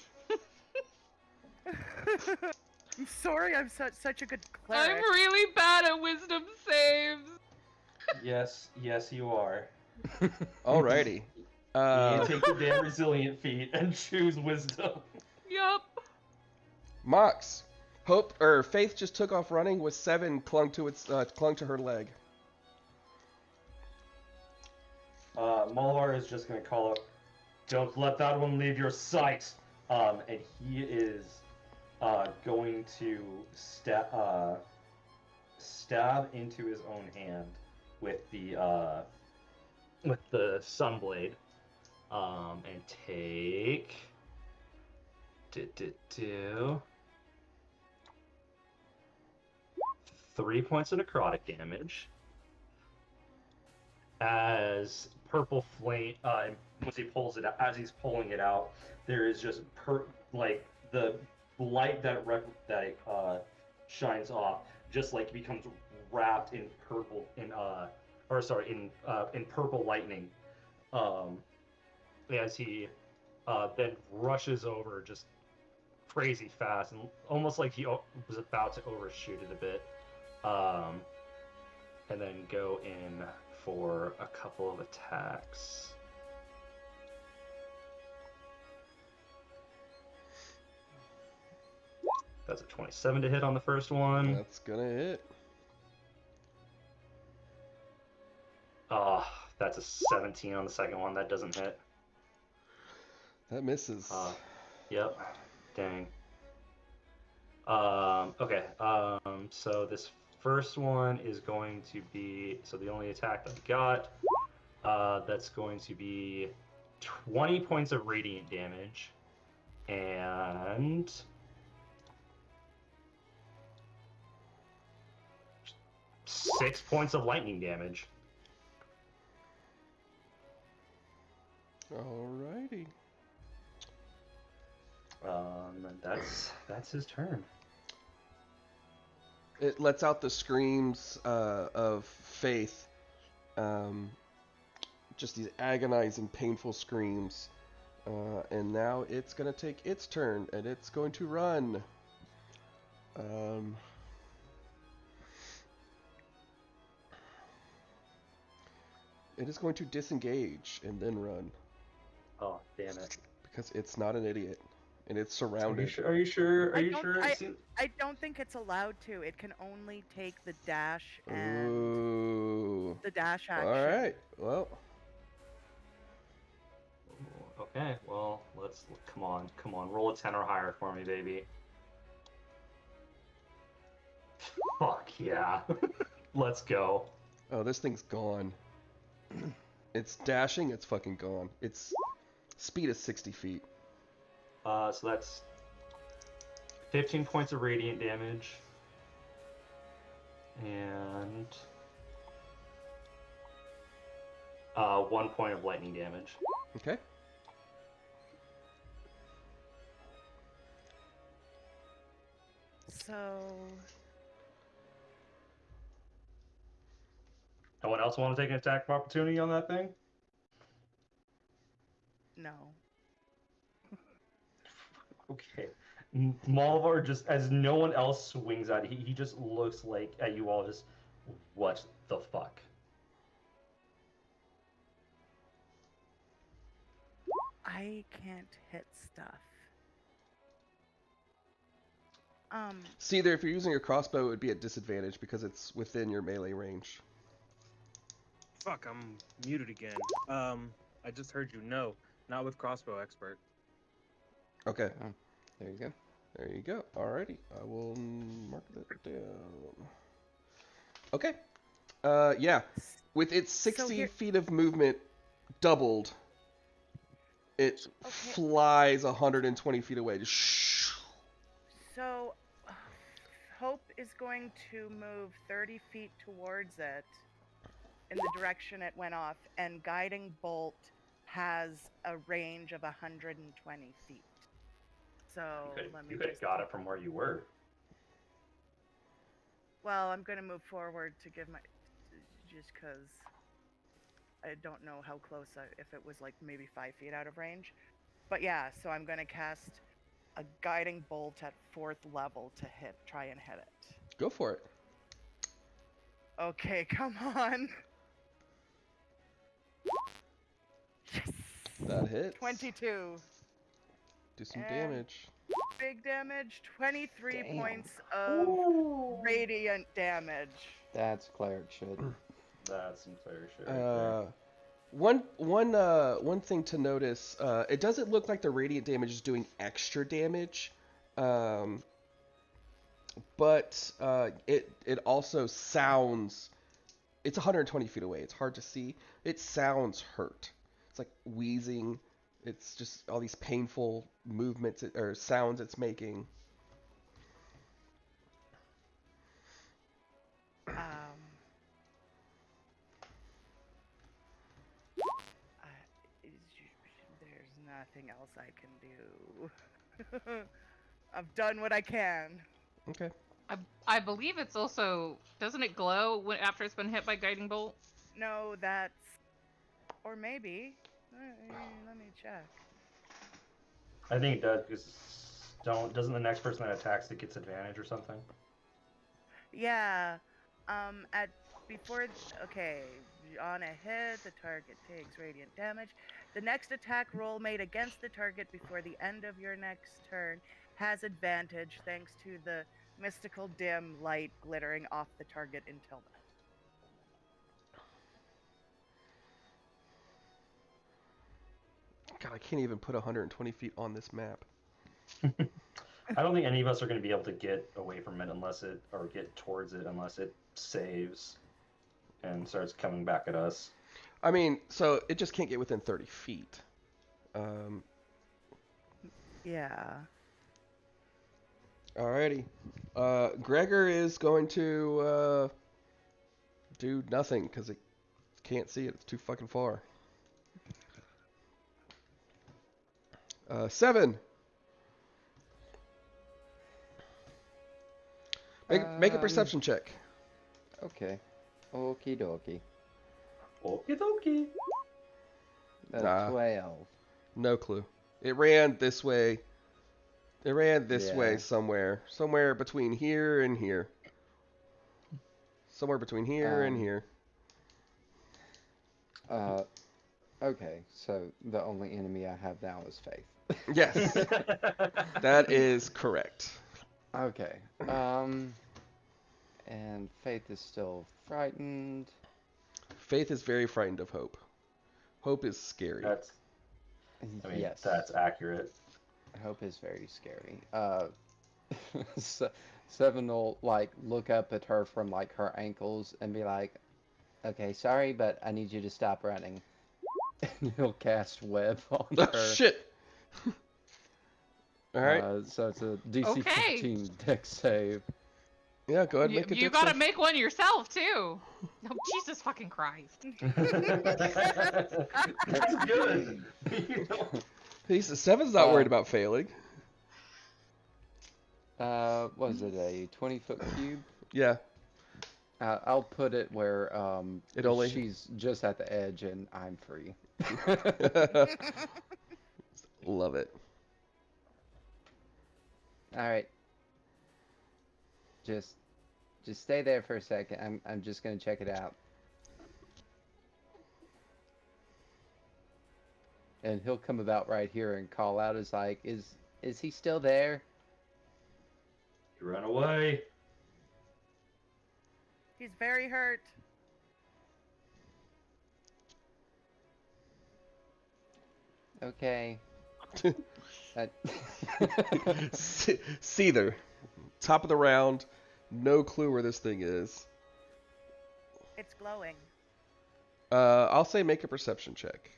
I'm sorry, I'm such a good I'm cleric. really bad at wisdom saves. Yes, you are. Alrighty. You take the damn resilient feat and choose wisdom. Yup. Mox. Hope or Faith just took off running with 7 clung to her leg. Malvar is just gonna call out, "Don't let that one leave your sight." And he is going to stab into his own hand with the sunblade. And take 3 points of necrotic damage. As purple flame, once he pulls it out, as he's pulling it out, there is just like the light that shines off, just like becomes wrapped in purple in purple lightning. As he then rushes over just crazy fast and almost like he was about to overshoot it a bit, and then go in for a couple of attacks. That's a 27 to hit on the first one. That's gonna hit. That's a 17 on the second one. That doesn't hit. That misses. Yep. Dang. Okay. So this first one is going to be, so the only attack I've got, that's going to be 20 points of radiant damage and 6 points of lightning damage. Alrighty. That's his turn. It lets out the screams of Faith. Just these agonizing, painful screams. And now it's going to take its turn, and it's going to run. It is going to disengage and then run Oh, damn it. because it's not an idiot and it's Are you surrounded. sure? Are you sure? Are I you don't. sure? I don't think it's allowed to. It can only take the dash and Ooh. the dash All action. right. Well, Okay, well, come on, roll a 10 or higher for me, baby. Fuck yeah. Let's go. oh, this thing's gone. It's dashing. It's fucking gone. Its speed is 60 feet. So that's 15 points of radiant damage. And 1 point of lightning damage. Okay. So No one else want to take an attack of opportunity on that thing? no. Okay. Malavar just, as no one else swings at it, he just looks like at you all just, what the fuck? I can't hit stuff. See, either if you're using your crossbow, it would be at disadvantage because it's within your melee range. Fuck, I'm muted again. I just heard you. No, not with crossbow expert. Okay. Oh, there you go. There you go. Alrighty. I will mark that down. Okay. Yeah. With its 60 here- feet of movement doubled, it flies 120 feet away. Just shh. So Hope is going to move 30 feet towards it in the direction it went off, and Guiding Bolt has a range of 120 feet. So let me You could have just got it from where you were. Well, I'm going to move forward to give my just because I don't know how close if it was like maybe 5 feet out of range. But yeah, so I'm going to cast a Guiding Bolt at 4th level to try and hit it. Go for it. Okay, come on. Yes. That hits. 22. Do some And damage. Big damage. 23 Damn. points of radiant damage. That's cleric shit. That's some clear shit right there. One thing to notice, it doesn't look like the radiant damage is doing extra damage, but it also sounds. It's 120 feet away. It's hard to see. It sounds hurt. It's like wheezing. It's just all these painful movements or sounds it's making. There's nothing else I can do. I've done what I can. Okay. I believe it's also, doesn't it glow after it's been hit by guiding bolt? No, that's, or maybe. Let me check. I think it does because doesn't the next person that attacks it gets advantage or something? Yeah. Okay, on a hit, the target takes radiant damage. The next attack roll made against the target before the end of your next turn has advantage thanks to the mystical dim light glittering off the target until then. God, I can't even put 120 feet on this map. I don't think any of us are going to be able to get away from it or get towards it unless it saves and starts coming back at us. I mean, so it just can't get within 30 feet. Yeah. Alrighty. Gregor is going to do nothing because it can't see it. It's too fucking far. 7. Make a perception check. Okay. Okie dokie. Okie dokie. Nah. 12. No clue. It ran this way. It ran this Yeah. way somewhere. Somewhere between here and here. Somewhere between here and here. Okay, so the only enemy I have now is Faith. Yes, that is correct. Okay. And Faith is still frightened. Faith is very frightened of Hope. Hope is scary. Yes. That's accurate. Hope is very scary. Seven will like look up at her from like her ankles and be like, "Okay, sorry, but I need you to stop running." And he'll cast web on Oh her. shit! All right. So it's a DC Okay. 15 deck save. Yeah, go ahead and You, make a you dex gotta save. make one yourself too. Oh, Jesus fucking Christ. That's good. Seven's not worried about failing. Was it a 20-foot cube? Yeah. I'll put it where It only- she's just at the edge and I'm free. Love it. All right. Just stay there for a second. I'm just gonna check it out. And he'll come about right here and call out as like, is he still there? You run away. He's very hurt. Okay. Seether. Top of the round. No clue where this thing is. It's glowing. I'll say make a perception check.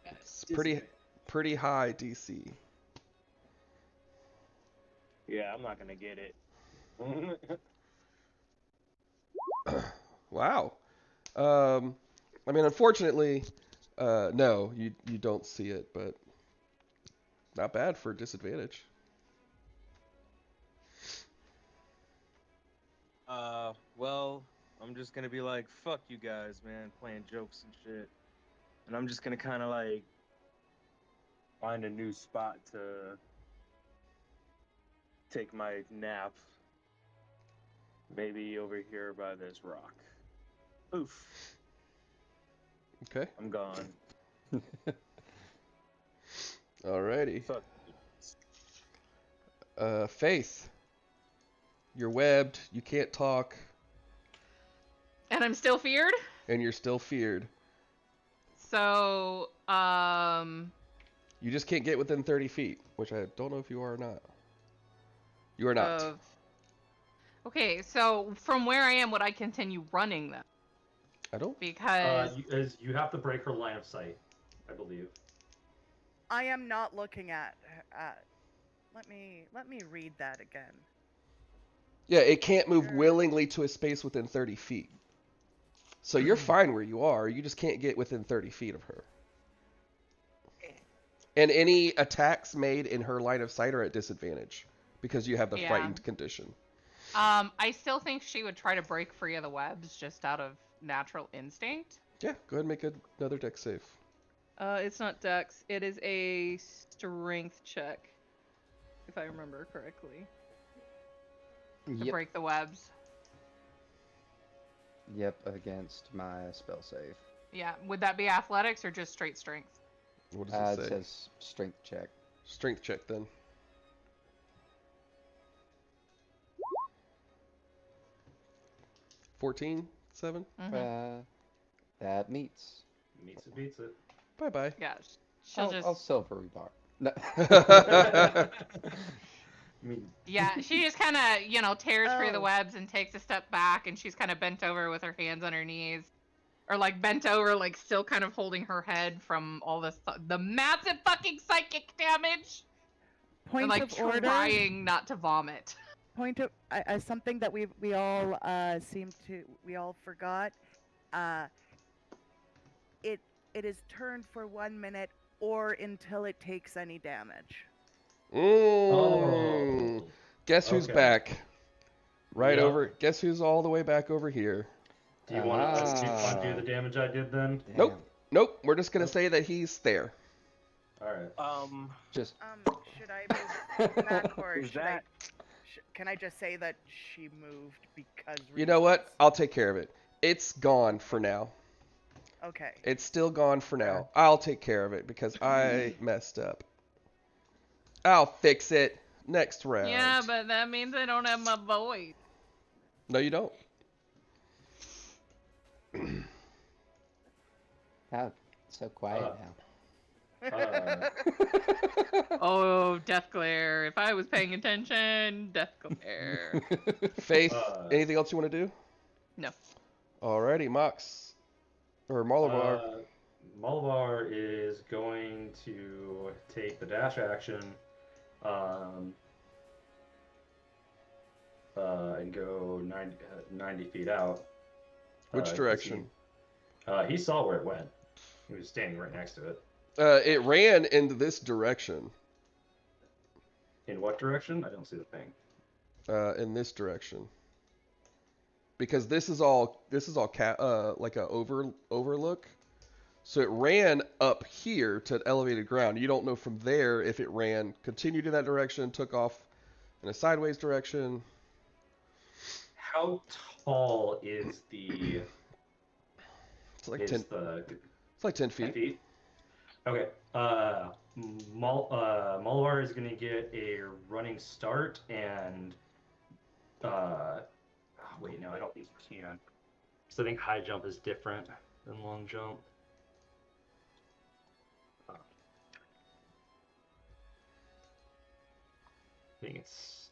It's Pretty high DC. Yeah, I'm not gonna get it. Wow. I mean, unfortunately, no, you don't see it, but not bad for disadvantage. Well, I'm just gonna be like, fuck you guys, man, playing jokes and shit. And I'm just gonna kind of like find a new spot to take my nap. Maybe over here by this rock. Oof, Okay. I'm gone. Alrighty. Fuck. Faith. You're webbed. You can't talk, And I'm still feared? and you're still feared. So, You just can't get within 30 feet, which I don't know if you are or not. You are not. of- Okay, so from where I am, would I continue running then? I don't. Because You have to break her line of sight, I believe. I am not looking at. Let me read that again. Yeah, it can't move willingly to a space within 30 feet. So you're fine where you are. You just can't get within 30 feet of her. And any attacks made in her line of sight are at disadvantage because you have the Yeah. frightened condition. I still think she would try to break free of the webs just out of natural instinct. Yeah, go ahead and make another dex save. It's not dex. It is a strength check, if I remember correctly, to Yep. break the webs. Yep, against my spell save. Yeah, would that be athletics or just straight strength? What does It it say? says strength check. Strength check then. $14,700. That meets. Meets it, beats it. Bye bye. Yeah, she'll I'll silver rebar. No. I mean, Yeah, she just kind of, tears free of the Oh. webs and takes a step back, and she's kind of bent over with her hands on her knees. Or, like, bent over, like, still kind of holding her head from all the massive fucking psychic damage. Point and, like, of order. trying not to vomit. Point of something that we all forgot. It is turned for 1 minute or until it takes any damage. Mm. Guess who's Okay. back? Right Yep. over. Guess who's all the way back over here? Do you want to undo the damage I did then? Damn. Nope. We're just gonna say that he's there. All right. Just. Should I move back or Who's should that? can I just say that she moved because? You know what? reasons? I'll take care of it. It's gone for now. Okay. It's still gone for Okay. now. I'll take care of it because I messed up. I'll fix it next round. Yeah, but that means I don't have my voice. No, you don't. Wow, so quiet Uh, now. uh, Oh, death glare. If I was paying attention, death glare. Faith, Uh, anything else you want to do? No. Alrighty, Mox. Or Malabar. Malabar is going to take the dash action um, and go 90 feet out. Which 'cause direction? He saw where it went. He was standing right next to it. It ran into this direction. In what direction? I don't see the thing. In this direction. Because this is all like a overlook. So it ran up here to elevated ground. You don't know from there if it continued in that direction, took off in a sideways direction. How tall is the It's like is 10. the It's like 10 10 feet. feet? Okay. Malabar is going to get a running start and wait, no, I don't think you can. So I think high jump is different than long jump. I think it's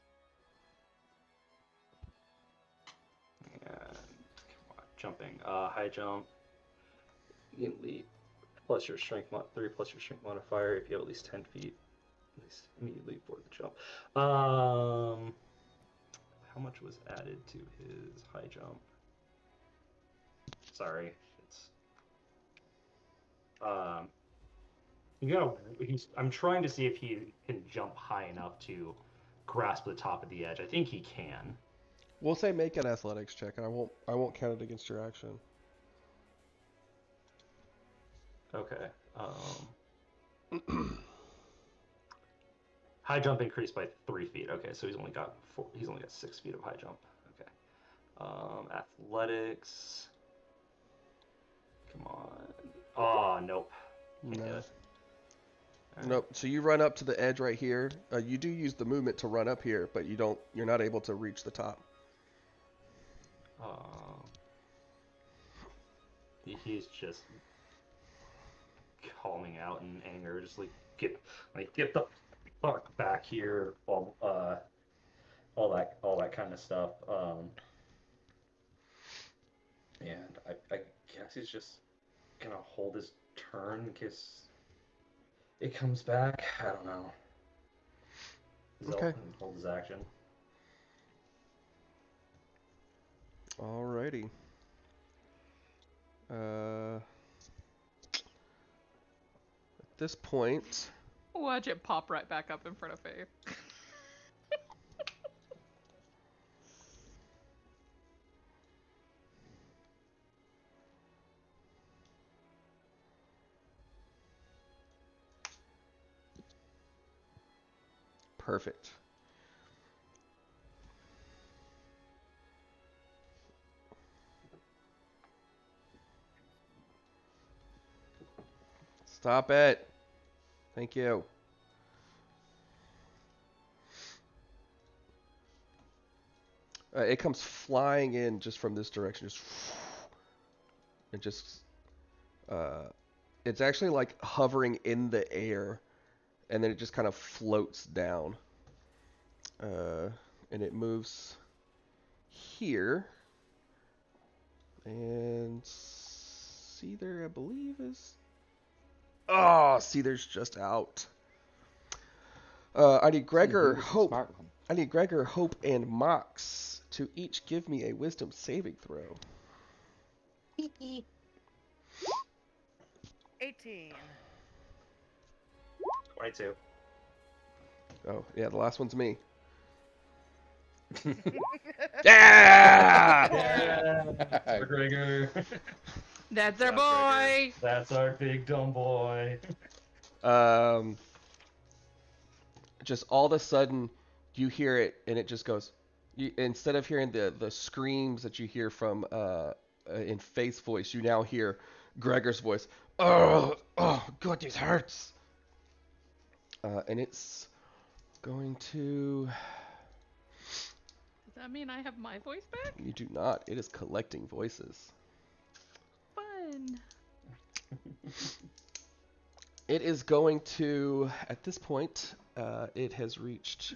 and come on, jumping. High jump. You can leap plus your strength 3 plus your strength modifier if you have at least 10 feet. At least immediately before the jump. How much was added to his high jump? Sorry, it's I'm trying to see if he can jump high enough to grasp the top of the edge. I think he can. We'll say make an athletics check, and I won't count it against your action. Okay. High jump increased by 3 feet. Okay, so he's only got 6 feet of high jump. Okay. Athletics. Come on. Oh, nope. Can't do No. it. All right. Nope. So you run up to the edge right here. You do use the movement to run up here, but you're not able to reach the top. He's just calling out in anger, just get the fuck back here, all that kind of stuff. And I guess he's just gonna hold his turn in case it comes back. I don't know. Okay. Hold his action. Alrighty. At this point, Watch it pop right back up in front of Faith. perfect. Stop it. Thank you. It comes flying in just from this direction. Uh, it's actually like hovering in the air, and then it just kind of floats down. And it moves here. And Seether, I believe, is... Oh, Seether's just out. I need Gregor, See, he was a Hope. smart one. I need Gregor, Hope, and Mox to each give me a wisdom saving throw. 18. 22. Oh, yeah, the last one's me. Yeah! Yeah, Gregor. That's our That's boy! That's our big dumb boy. Just all of a sudden, you hear it, and it just goes. Instead of hearing the screams that you hear from in Faith's voice, you now hear Gregor's voice. Oh, God, this hurts. And it's going to. Does that mean I have my voice back? You do not. It is collecting voices. Fun. It is going to, at this point, it has reached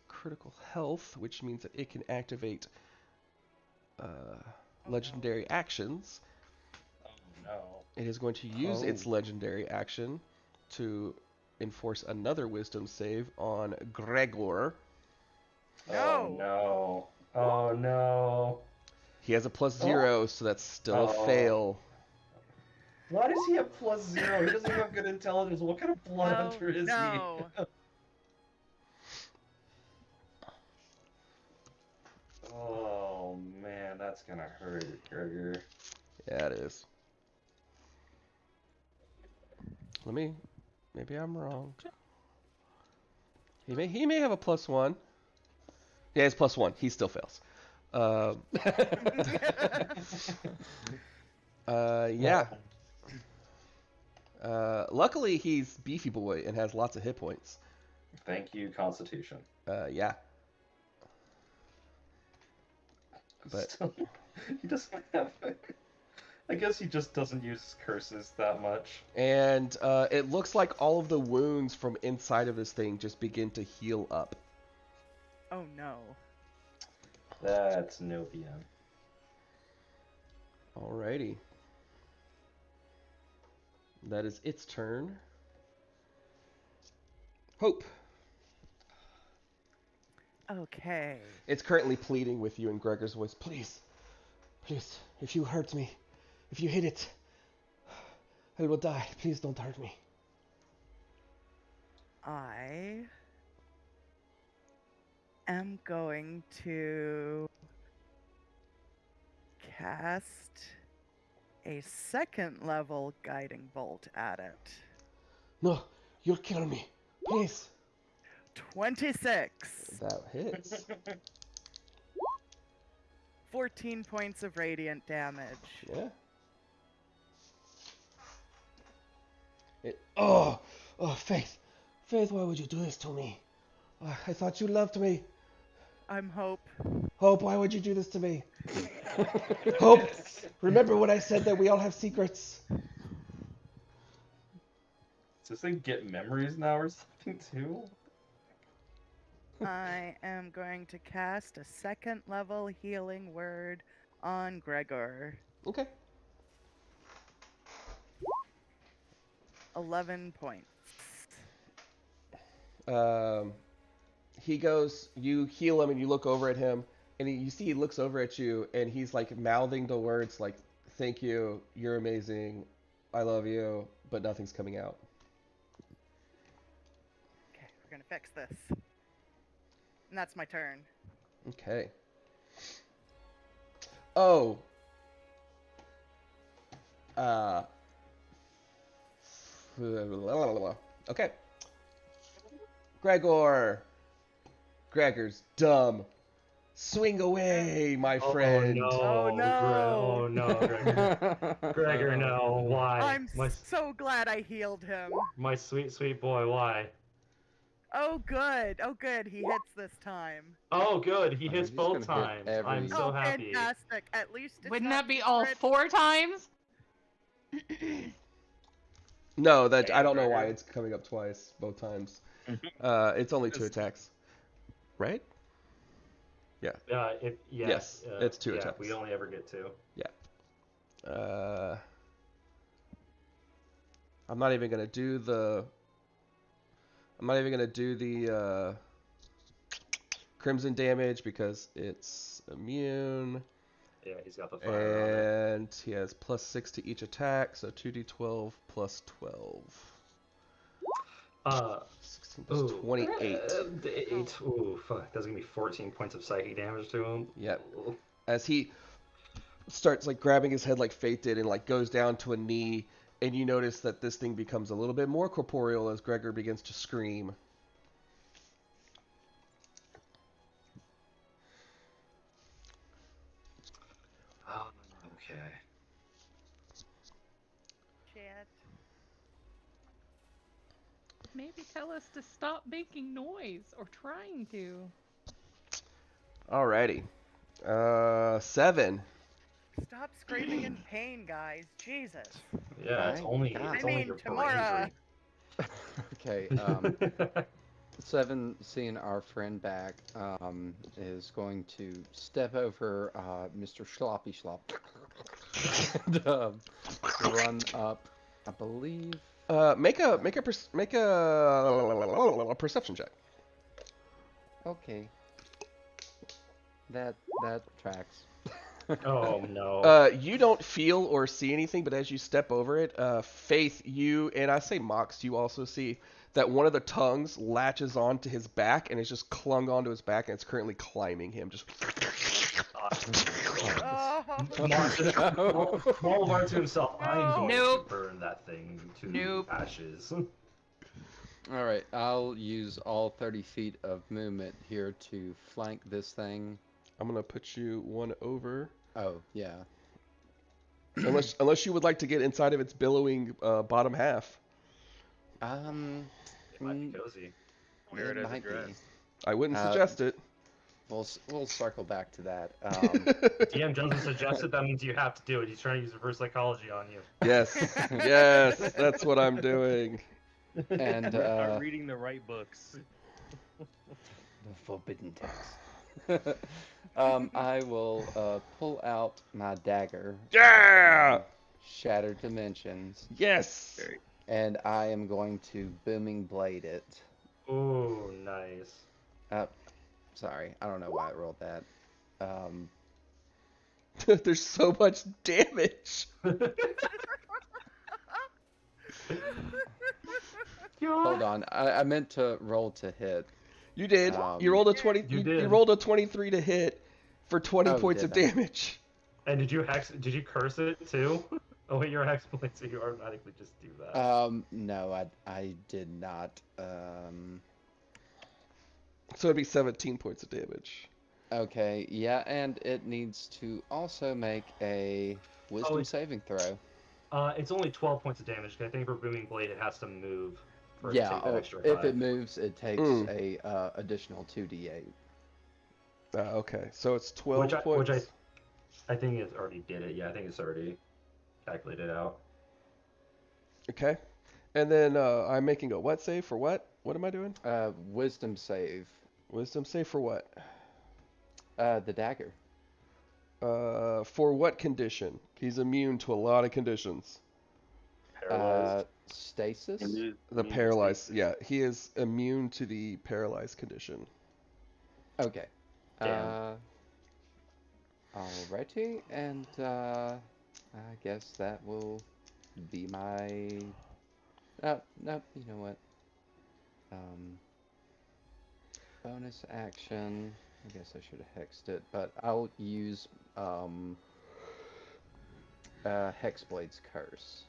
critical health, which means that it can activate legendary actions. Oh no. It is going to use its legendary action to enforce another wisdom save on Gregor. Oh No. no. Oh no. He has a +0, so that's still a Oh. fail. Why does he have +0? He doesn't even have good intelligence. What kind of blood Oh, hunter is no. he? Oh man, that's gonna hurt, Gregor. Yeah, it is. Maybe I'm wrong. He may have a +1. Yeah, it's +1. He still fails. Yeah. Luckily, he's beefy boy and has lots of hit points. Thank you, Constitution. Yeah. But Still, he doesn't have. I guess he just doesn't use curses that much. and it looks like all of the wounds from inside of this thing just begin to heal up. Oh no. That's no PM. Alrighty. That is its turn. Hope. Okay. It's currently pleading with you in Gregor's voice. Please, please, if you hurt me, if you hit it, I will die. Please don't hurt me. I am going to cast a second level guiding bolt at it. No, you'll kill me. Please. 26. That hits. 14 points of radiant damage. Yeah. Faith. Faith, why would you do this to me? I thought you loved me. I'm Hope. Hope, why would you do this to me? Hope, remember when I said that we all have secrets? Does this thing get memories now or something too? I am going to cast a second level healing word on Gregor. Okay. 11 points. He goes, you heal him and you look over at him, and you see he looks over at you and he's like mouthing the words like, thank you, you're amazing, I love you, but nothing's coming out. Okay, we're gonna fix this. And that's my turn. Okay. Oh. Okay. Gregor's dumb. Swing away, my friend. Oh, no. Oh no, Gregor. Gregor, no. Why? I'm My so glad I healed him. my sweet, sweet boy, why? Oh, good. Oh, good. He hits this time. Oh, good. He Oh, hits he's both gonna hit times. every- I'm so Oh, happy. fantastic. At least it's Wouldn't not that be all crit. 4 times? No, that I don't know why Gregor. it's coming up twice, both times. It's only 2 attacks, right? Yes, it's 2 yeah, attacks. we only ever get 2. I'm not even gonna do the. Crimson damage because it's immune. Yeah, he's got the fire on it. And he has +6 to each attack, so 2d12 plus 12. 16 plus Ooh, 28. 8. Ooh, fuck. That's gonna be 14 points of psychic damage to him. Yep. Ooh. As he starts like grabbing his head like Fate did and like goes down to a knee, and you notice that this thing becomes a little bit more corporeal as Gregor begins to scream. Oh, okay. yet. Maybe tell us to stop making noise or trying to. Alrighty. 7. Stop screaming in pain, guys. Jesus. Yeah, it's My only God. it's I only mean, your brain Tamara. Okay. breathing. 7, seeing our friend back, is going to step over Mr. Sloppy Slop and run up. I believe. Make a perception check. Okay. That tracks. Oh no. You don't feel or see anything, but as you step over it, Faith, you and I say Mox, you also see that one of the tongues latches onto his back and is just clung onto his back, and it's currently climbing him. Just. Oh, Maul learned to himself, I'm going Nope. to burn that thing to Nope. ashes. All right, I'll use all 30 feet of movement here to flank this thing. I'm gonna put you one over. Oh yeah. Unless you would like to get inside of its billowing bottom half. It might be cozy. Wear it as a might be. dress. I wouldn't suggest it. We'll circle back to that. DM doesn't suggest it, that means you have to do it. He's trying to use reverse psychology on you. Yes, yes, that's what I'm doing. And Start reading the right books. the forbidden text. I will pull out my dagger. Yeah! Shattered Dimensions. Yes! And I am going to booming blade it. Ooh, nice. Sorry, I don't know why I rolled that. There's so much damage. Hold on, I meant to roll to hit. You did. You rolled a 20. You You did. rolled a 23 to hit for 20 points of did I? damage. And did you curse it too? Oh wait, you're a hex blade, so you automatically just do that. No, I did not. So it'd be 17 points of damage. Okay, yeah, and it needs to also make a wisdom saving throw. It's only 12 points of damage. I think for booming blade, it has to move for it to Yeah, take that extra if 5. it moves, it takes a additional 2d8. Okay, so it's 12 points. Which I think it already did it. Yeah, I think it's already calculated out. Okay. And then I'm making a what save for what? What am I doing? Wisdom save. Wisdom save for what? The dagger. For what condition? He's immune to a lot of conditions. Paralyzed. Stasis? The paralyzed. Yeah, he is immune to the paralyzed condition. Okay. Damn. Alrighty, and I guess that will be my. No, you know what? Bonus action. I guess I should have hexed it, but I'll use Hexblade's Curse.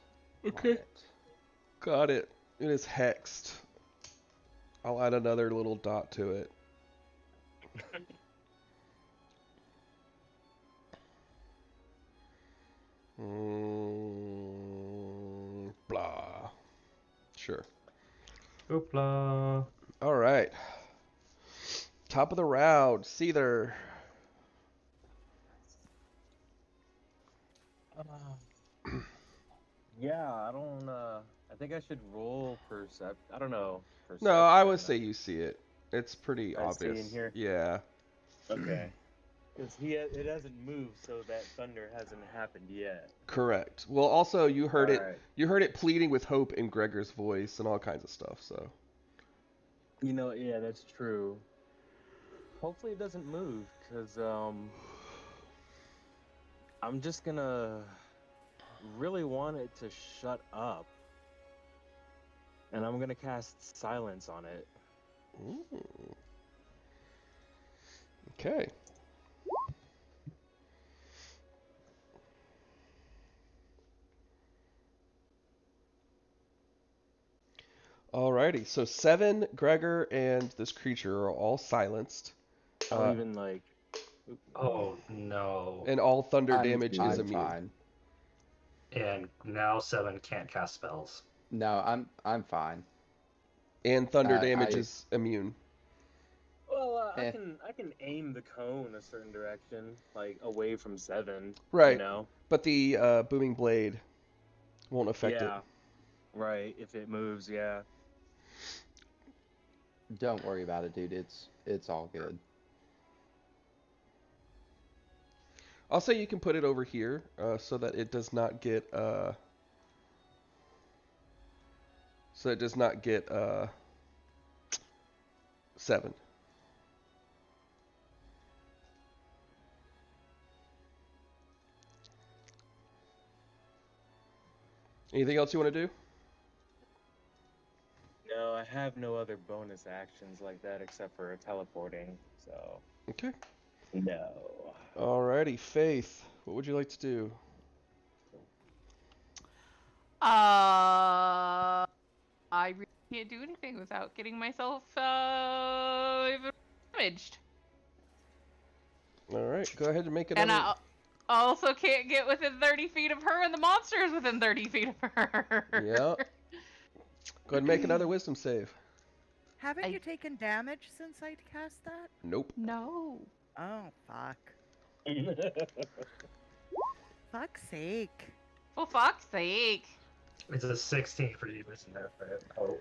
Okay. Got it. It is hexed. I'll add another little dot to it. Blah. Sure. Oopla. All right. Top of the round, Seether. Yeah, I don't. I think I should roll I don't know. No, I Perception. would say you see it. It's pretty I see obvious. in here? Yeah. Okay. Because it hasn't moved, so that thunder hasn't happened yet. Correct. Well, also you heard it. Alright. You heard it pleading with hope in Gregor's voice and all kinds of stuff. So. Yeah, that's true. Hopefully it doesn't move, because I'm just gonna really want it to shut up. And I'm gonna cast silence on it. Ooh. Okay. Alrighty. So 7, Gregor, and this creature are all silenced. I'll even Oh no. And all thunder damage is I'm immune. fine. And now 7 can't cast spells. No, I'm fine. And thunder I- damage I- is immune. Well, Eh. I can aim the cone a certain direction, like away from 7. Right. You know. But the booming blade won't affect Yeah. Right. If it moves, yeah. Don't worry about it, dude. It's all good. I'll say you can put it over here so that it does not get 7. Anything else you want to do? No, I have no other bonus actions like that except for teleporting. So Okay. no. Alrighty, Faith. What would you like to do? I really can't do anything without getting myself damaged. All right, go ahead and make And another. I also can't get within 30 feet of her, and the monster is within 30 feet of her. Yeah. Go ahead and make another wisdom save. Haven't you taken damage since I cast that? Nope. No. Oh, fuck. Fuck's sake. For fuck's sake. It's a 16 for you, isn't it? Oh.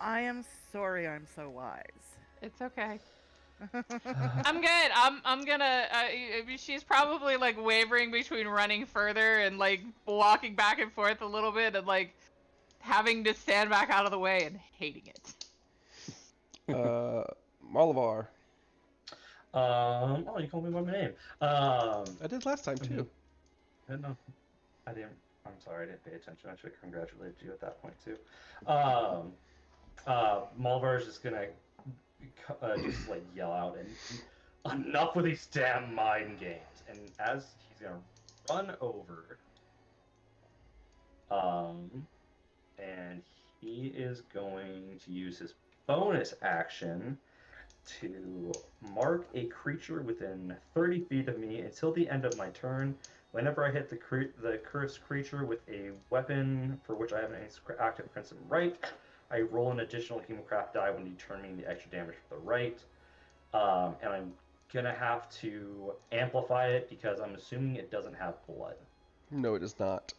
I am sorry I'm so wise. It's okay. I'm good. I'm gonna. She's probably like wavering between running further and like walking back and forth a little bit and like having to stand back out of the way and hating it. Malavar. Oh, you called me by my name. I did last time too. No, I didn't. I'm sorry, I didn't pay attention. I should have congratulated you at that point too. Malvar is just gonna just like yell out and enough with these damn mind games. And as he's gonna run over, and he is going to use his bonus action to mark a creature within 30 feet of me until the end of my turn. Whenever I hit the cursed creature with a weapon for which I have an active crimson right, I roll an additional Hemocraft die when determining the extra damage for the right. And I'm gonna have to amplify it because I'm assuming it doesn't have blood. No, it is not.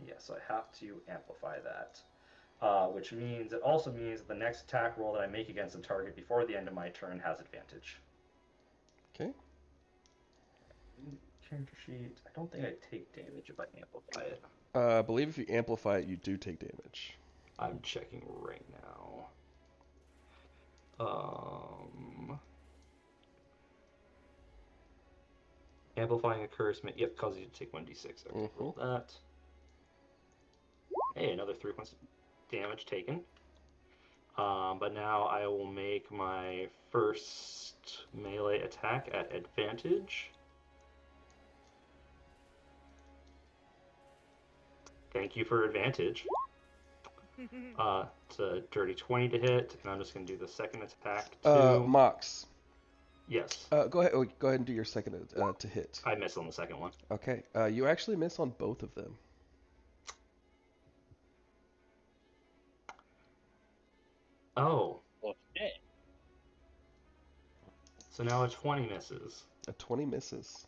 Yes, I have to amplify that. Which means it also means that the next attack roll that I make against the target before the end of my turn has advantage. Okay. Character sheet. I don't think I take damage if I amplify it. I believe if you amplify it, you do take damage. I'm checking right now. Amplifying a curse, yep, causes you to take 1d6. Okay, roll that. Hey, another 3 points damage taken. But now I will make my first melee attack at advantage. Thank you for advantage. It's a dirty 20 to hit, and I'm just going to do the second attack too. Mox. Yes. Go ahead. Oh, go ahead and do your second to hit. I missed on the second one. Okay. You actually miss on both of them. Oh. Well, shit. So now a 20 misses. A 20 misses.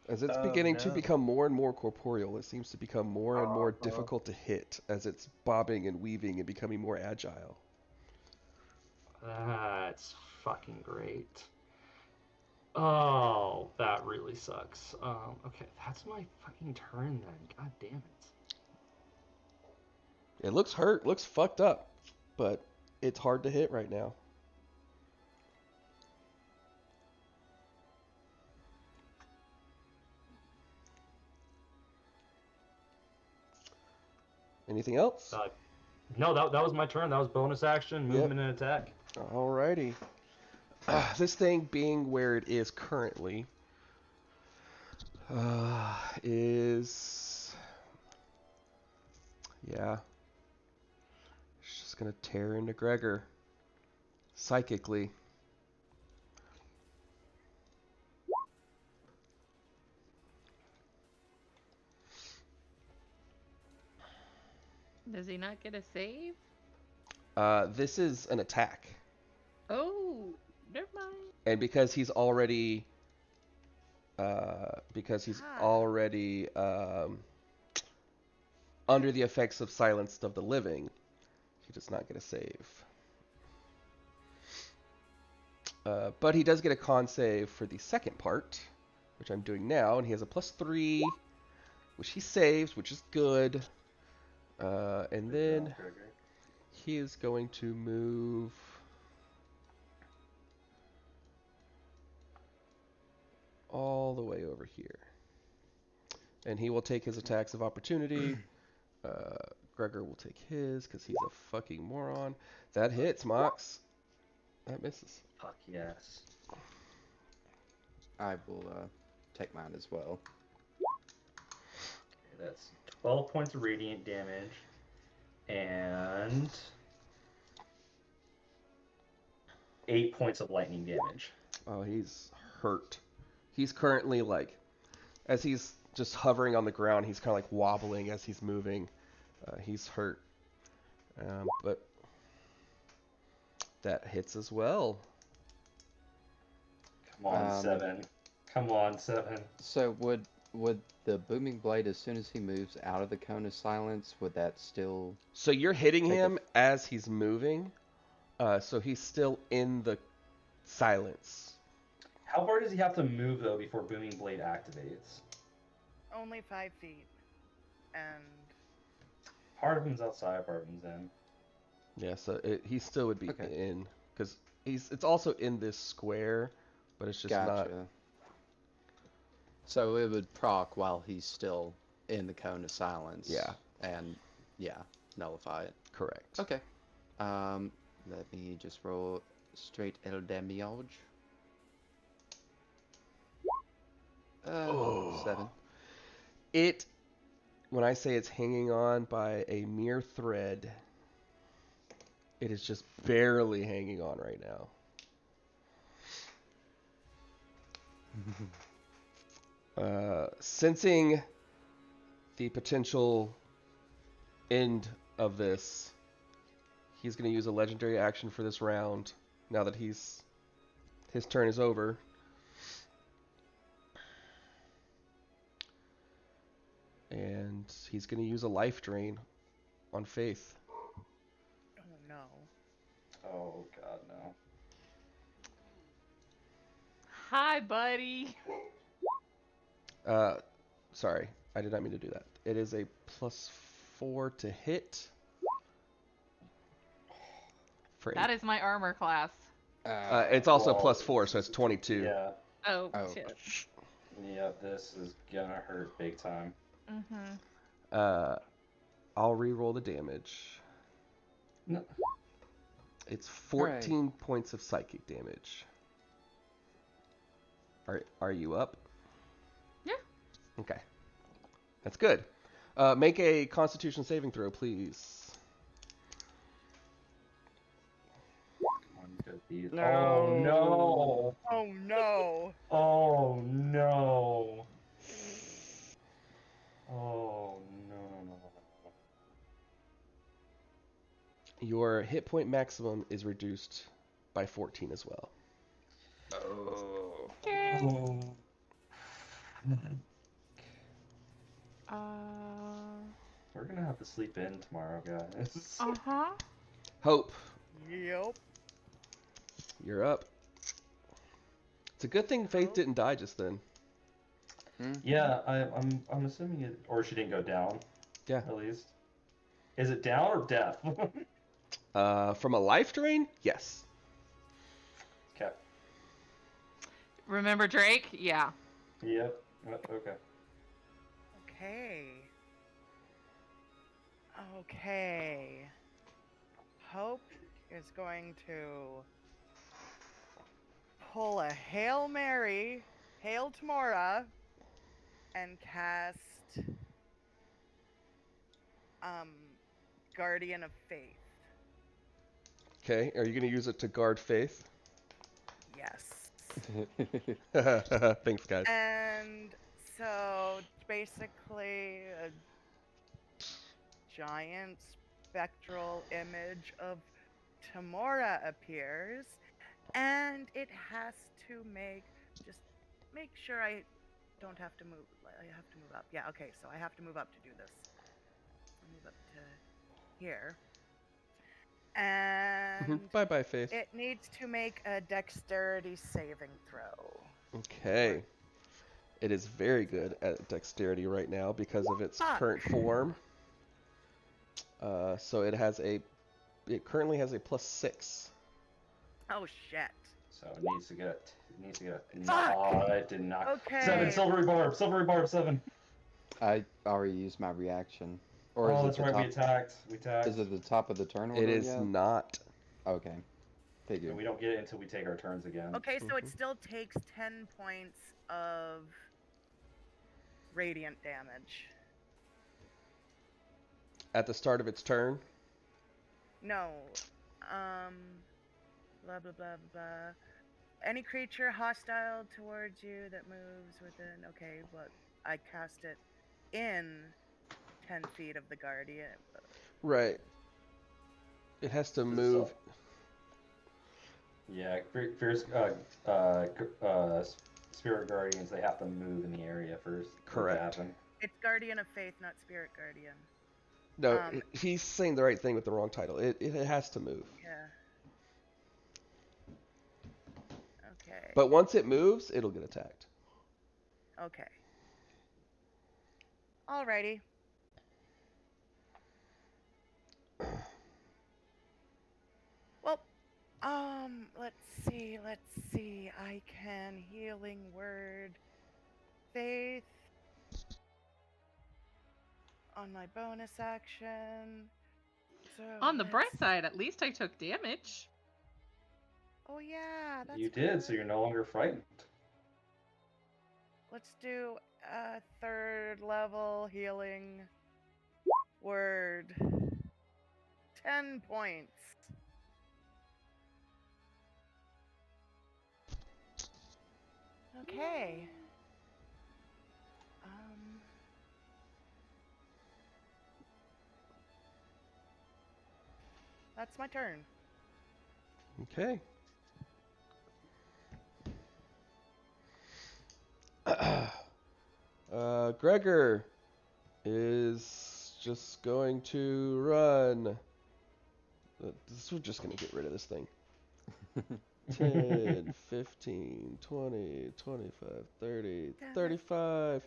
As it's Oh, beginning to no. become more and more corporeal, it seems to become more and more difficult to hit as it's bobbing and weaving and becoming more agile. That's fucking great. Oh, that really sucks. Okay, that's my fucking turn then. God damn it. It looks hurt, looks fucked up, but it's hard to hit right now. Anything else? No, that was my turn. That was bonus action, movement, and attack. Alrighty. This thing being where it is currently is... Yeah. It's just going to tear into Gregor. Psychically. Does he not get a save? This is an attack. Oh, never mind. And because he's already under the effects of Silenced of the Living, he does not get a save. But he does get a con save for the second part, which I'm doing now, and he has a +3, which he saves, which is good. And then he is going to move all the way over here. And he will take his attacks of opportunity. Gregor will take his, because he's a fucking moron. That hits, Mox. That misses. Fuck yes. I will take mine as well. Okay, that's 12 points of radiant damage. And 8 points of lightning damage. Oh, he's hurt. He's currently like, as he's just hovering on the ground, he's kind of like wobbling as he's moving. He's hurt. But that hits as well. Come on, 7. Come on, 7. So would the booming blade, as soon as he moves out of the cone of silence, would that still... So you're hitting him as he's moving. So he's still in the silence. How far does he have to move, though, before Booming Blade activates? Only 5 feet. And Part of him's outside, part of him's in. Yeah, so he still would be in, because it's also in this square, but it's just not. So it would proc while he's still in the cone of silence. Yeah. And nullify it. Correct. Okay. Let me just roll straight el damage. 7. When I say it's hanging on by a mere thread, it is just barely hanging on right now. Sensing the potential end of this, he's going to use a legendary action for this round, now that his turn is over. And he's going to use a life drain on Faith. oh no. Oh, God, no. Hi, buddy. Sorry, I did not mean to do that. It is a +4 to hit. That is my armor class. It's also +4, so it's 22. Yeah. Oh, shit. Yeah, this is gonna hurt big time. I'll re-roll the damage. No. It's 14 points of psychic damage. Are you up? Yeah. Okay. That's good. Make a Constitution saving throw, please. No. Oh no! Oh no! Oh no! Oh no! Your hit point maximum is reduced by 14 as well. Oh. We're gonna have to sleep in tomorrow, guys. Hope, Yep. you're up. It's a good thing Faith didn't die just then. Yeah, I'm assuming it, or she didn't go down. Yeah. At least. Is it down or death? From a life drain? Yes. Okay. Remember Drake? Yeah. Yep. Okay. Okay. Hope is going to pull a Hail Mary, Hail Tamora, and cast Guardian of Faith. Okay, are you going to use it to guard Faith? Yes. Thanks, guys. And so basically, giant spectral image of Tamora appears, and it has to just make sure I don't have to move. I have to move up. Yeah, okay, so I have to move up to do this. I'll move up to here. And Bye bye, Faith. it needs to make a dexterity saving throw. Okay. It is very good at dexterity right now because of its current form. So it currently has a +6. Oh shit. So it needs to get. Fuck! Oh, it did not. Okay. 7 silvery barb. 7. I already used my reaction. Or Oh, is that's it the right. top? We attacked. Is it the top of the turn order It is yet? not. Okay. Figured. And we don't get it until we take our turns again. Okay, so it still takes 10 points of radiant damage. At the start of its turn? No. Blah blah blah blah blah. Any creature hostile towards you that moves within. Okay, but I cast it in 10 feet of the guardian. Right. It has to move. Yeah, fierce spirit guardians, they have to move in the area first. Correct. It's Guardian of Faith, not Spirit Guardian. No, he's saying the right thing with the wrong title. It has to move. Yeah. Okay. But once it moves, it'll get attacked. Okay. Alrighty. Well, let's see. I can healing word faith on my bonus action. So On the bright side, at least I took damage. Oh yeah, that's You did, good. so you're no longer frightened. Let's do a 3rd level healing word. 10 points. Okay. That's my turn. Okay. Gregor is just going to run. We're just going to get rid of this thing. 10, 15, 20, 25, 30, 35.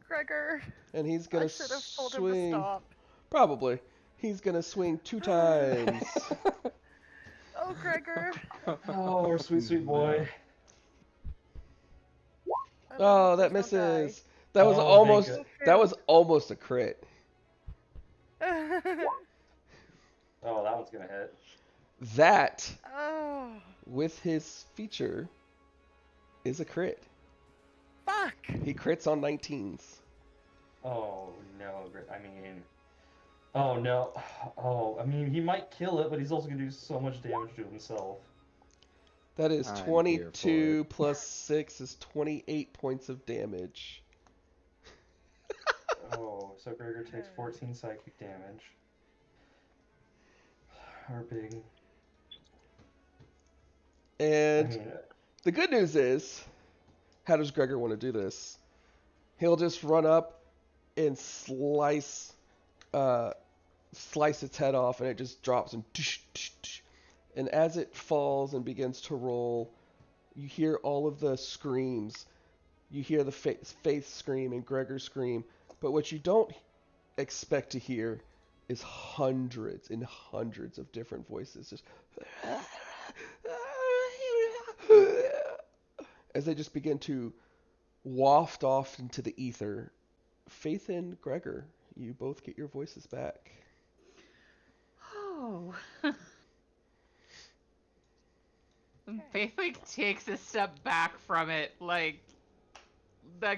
Gregor. And he's going to I should have told him to swing. stop. Probably. He's going to swing 2 times. Oh, Gregor. Oh, our sweet boy. Oh, that Please don't misses. That was Oh, thank almost a crit. die. Oh, that one's gonna hit. That, Oh, with his feature, is a crit. fuck. He crits on 19s. Oh no, I mean, oh no, oh, I mean, he might kill it, but he's also gonna do so much damage to himself. That is I'm here 22 for plus 6 is 28 points of damage. Oh, so Gregor takes 14 psychic damage. Our big. And I mean, the good news is, how does Gregor want to do this? He'll just run up and slice its head off, and it just drops and and as it falls and begins to roll, you hear all of the screams. You hear the Faith scream and Gregor scream, but what you don't expect to hear is hundreds and hundreds of different voices just as they just begin to waft off into the ether. Faith and Gregor, you both get your voices back. Oh. Faith like takes a step back from it, like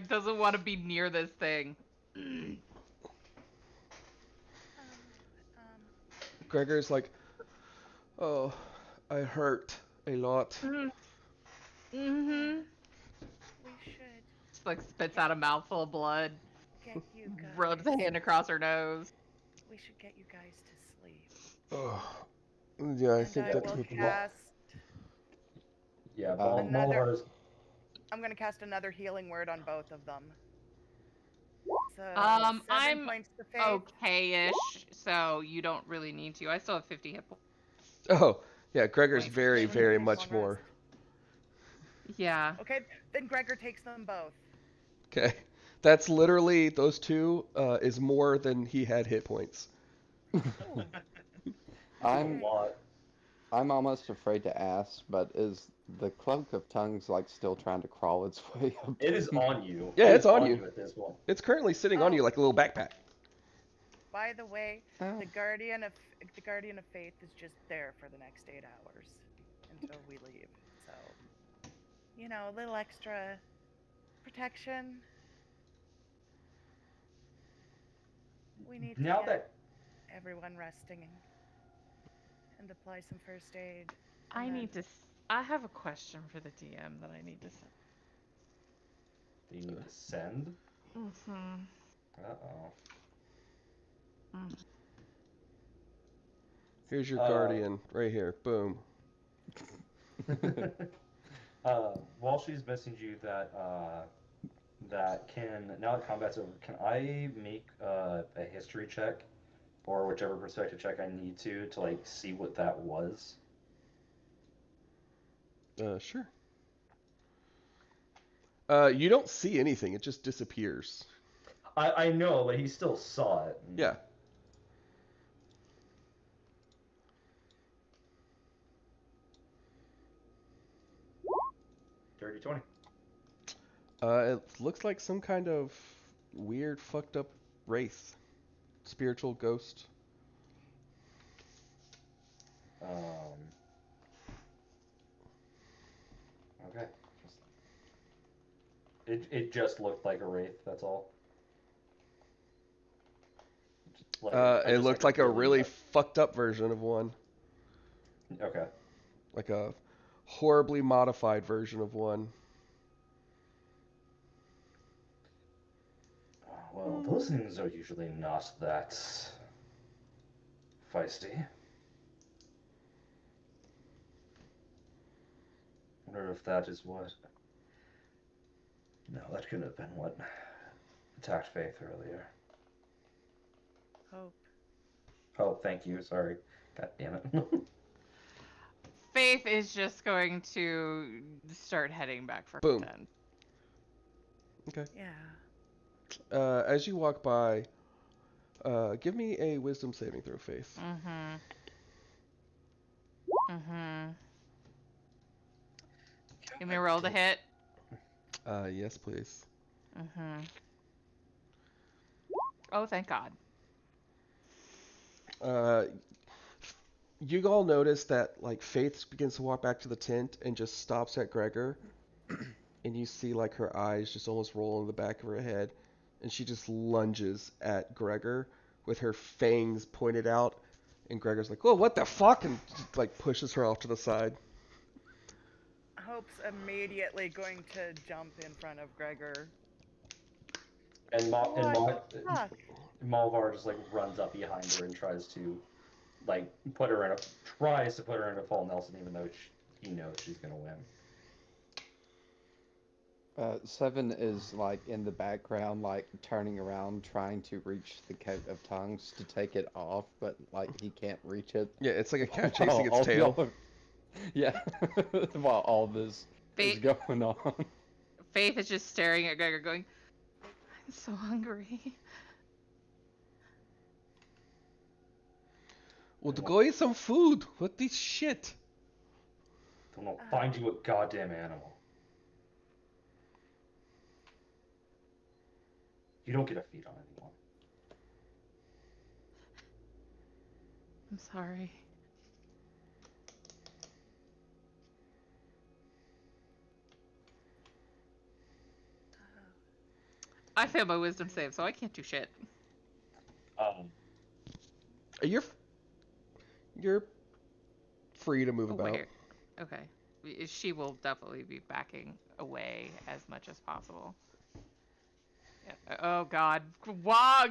doesn't want to be near this thing. Gregor's like, oh, I hurt a lot. Mm-hmm. We should Just like spits out a mouthful of blood, get you guys. rubs a hand across her nose. we should get you guys to sleep. Oh, yeah, I And think I that's will what. cast Yeah, another. Malvar's. I'm gonna cast another healing word on both of them. So 7 I'm points to Faith. okay-ish, so you don't really need to. I still have 50 hit points. Oh, yeah, Gregor's Points. very, Then he very takes much long more. rest. Yeah. Okay, then Gregor takes them both. Okay, that's literally those two is more than he had hit points. Ooh, I'm okay. lot. I'm almost afraid to ask, but is the cloak of tongues like still trying to crawl its way up? It is on you. Yeah, It it's is on you. at this one. It's currently sitting on Oh, you like a little backpack. by the way, Oh. the Guardian of Faith is just there for the next 8 hours until we leave. So, a little extra protection. We need to Now get that everyone resting and apply some first aid. I and need to. I have a question for the DM that I need to send. you need to send. Mm-hmm. Uh-oh. Here's your guardian right here. Boom. While she's messaging you that now that combat's over, can I make a history check or whichever perspective check I need to like see what that was? Sure. You don't see anything. It just disappears. I know, but he still saw it. Yeah. Dirty 20. It looks like some kind of weird, fucked up wraith, spiritual ghost. Okay. It just looked like a wraith. That's all. It looked like a really fucked up version of one, Okay. like a horribly modified version of one. Well, those things are usually not that feisty. Wonder if that is what. No, that couldn't have been what attacked Faith earlier. Hope. Oh, thank you. Sorry. God damn it. Faith is just going to start heading back for Boom. her tent. Okay. Yeah. As you walk by, give me a wisdom saving throw, Faith. Mm-hmm. Mm-hmm. Give me a roll to hit. Yes, please. Mm-hmm. Oh, thank God. You all notice that like Faith begins to walk back to the tent and just stops at Gregor, and you see like her eyes just almost roll in the back of her head, and she just lunges at Gregor with her fangs pointed out, and Gregor's like, "Oh, what the fuck?" and just, like pushes her off to the side. Hope's immediately going to jump in front of Gregor. And What the fuck? Malvar just like runs up behind her and tries to put her in a full Nelson, even though he knows she's gonna win. 7 is like in the background, like turning around, trying to reach the coat of tongues to take it off, but like he can't reach it. Yeah, it's like a cat chasing its tail. Yeah, while all this is going on. Faith is just staring at Gregor going, I'm so hungry. Well, to go eat some food. What this shit? Don't find you a goddamn animal. You don't get a feed on anyone. I'm sorry. I failed my wisdom save, so I can't do shit. You're free to move about. Where? Okay. She will definitely be backing away as much as possible. Yeah. Oh God. Wow.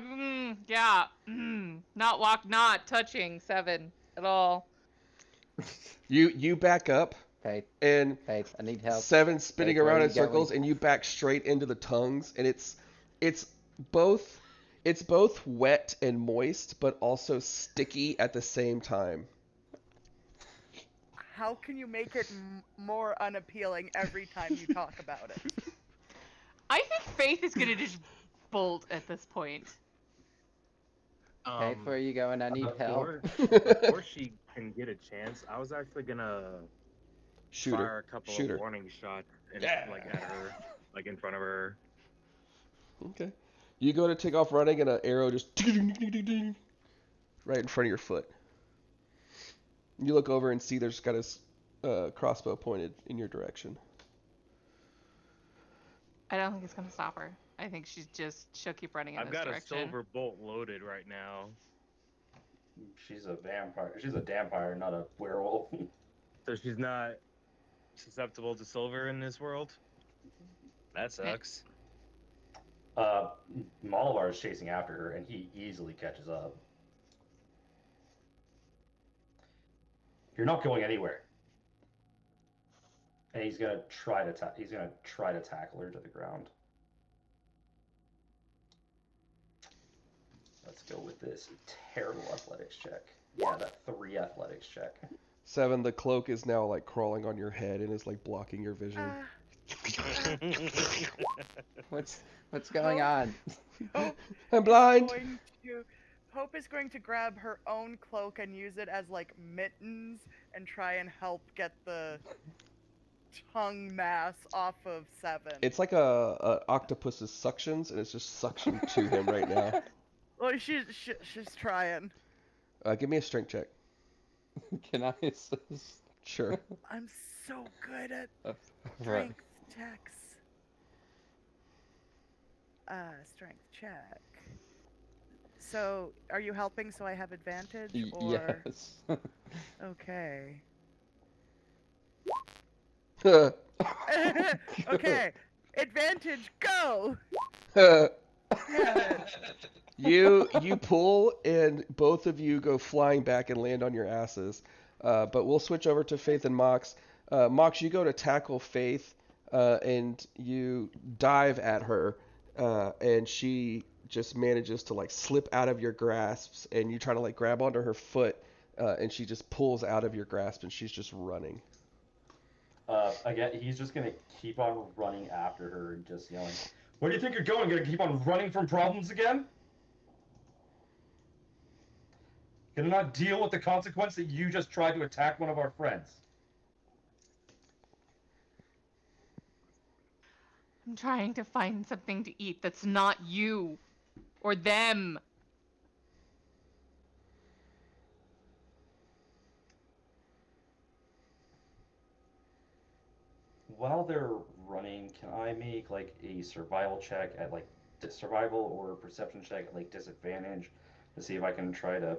Yeah. not touching 7 at all. You back up, Faith, and Faith, I need help. 7 spinning Faith, where around are in you circles, going? and you back straight into the tongues, and it's both it's both wet and moist, but also sticky at the same time. How can you make it more unappealing every time you talk about it? I think Faith is gonna just bolt at this point. Faith, where are you going? I need help. Before she can get a chance, I was actually gonna Shoot fire her. a couple Shoot of her. warning shots and Yeah. like at her, like in front of her. Okay. You go to take off running, and an arrow just right in front of your foot. You look over and see there's got his crossbow pointed in your direction. I don't think it's gonna stop her. I think she'll keep running in I've this got direction. a silver bolt loaded right now. She's a vampire. She's a vampire, not a werewolf. So she's not susceptible to silver in this world? That sucks. Malabar is chasing after her, and he easily catches up. You're not going anywhere. And he's gonna try to tackle her to the ground. Let's go with this terrible athletics check. Yeah, that 3 athletics check. 7, the cloak is now like crawling on your head and is like blocking your vision. What's going on? I'm blind. Hope is going to grab her own cloak and use it as like mittens and try and help get the tongue mass off of 7. It's like a octopus's suctions, and it's just suction to him right now. Well, she's trying. Give me a strength check. Can I assist? Sure. I'm so good at Right. strength checks. Strength check. So, are you helping so I have advantage, or? Yes. Okay. Uh, Okay. Advantage, go! you pull, and both of you go flying back and land on your asses. But we'll switch over to Faith and Mox. Mox, you go to tackle Faith, and you dive at her, and she just manages to like slip out of your grasps, and you try to like grab onto her foot, and she just pulls out of your grasp, and she's just running. Again, he's just gonna keep on running after her and just yelling, "Where do you think you're going? Gonna keep on running from problems again? Gonna not deal with the consequence that you just tried to attack one of our friends?" I'm trying to find something to eat that's not you or them. While they're running, can I make like a survival check at like survival or perception check at like disadvantage to see if I can try to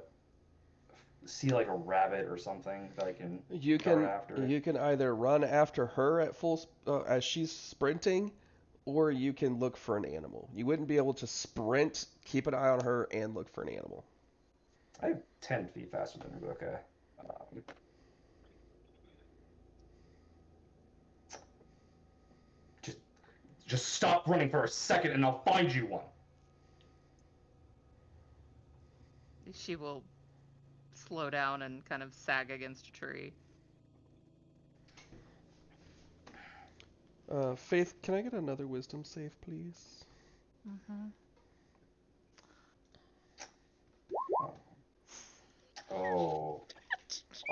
see like a rabbit or something that I can You dart can after? you can either run after her at as she's sprinting, or you can look for an animal. You wouldn't be able to sprint, keep an eye on her, and look for an animal. I have 10 feet faster than Rebecca. Just stop running for a second and I'll find you one. She will slow down and kind of sag against a tree. Faith, can I get another wisdom save, please? Mm-hmm.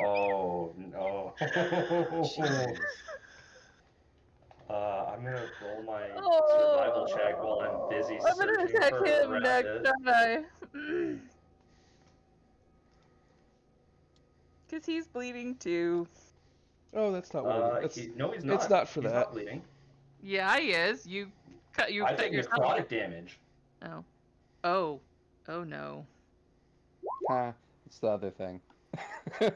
Oh no. I'm gonna roll my survival check while I'm busy I'm gonna searching attack for him a next, rabbit. don't I? Because he's bleeding too. Oh, that's not what it is. No, he's not. It's not for he's that. not bleeding. Yeah, he is. You I cut take yourself. necrotic damage. Oh. Oh. Oh no. Ha, it's the other thing. That's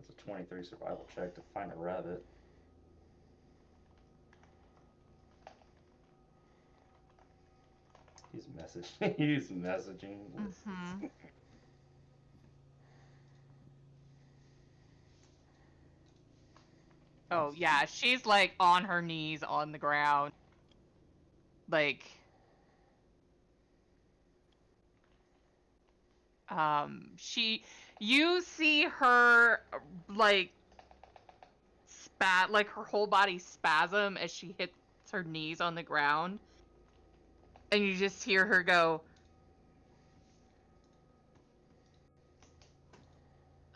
a 23 survival check to find a rabbit. He's messaging. He's messaging. Mm-hmm. Oh yeah, she's like on her knees on the ground. Like you see her like like her whole body spasm as she hits her knees on the ground. And you just hear her go,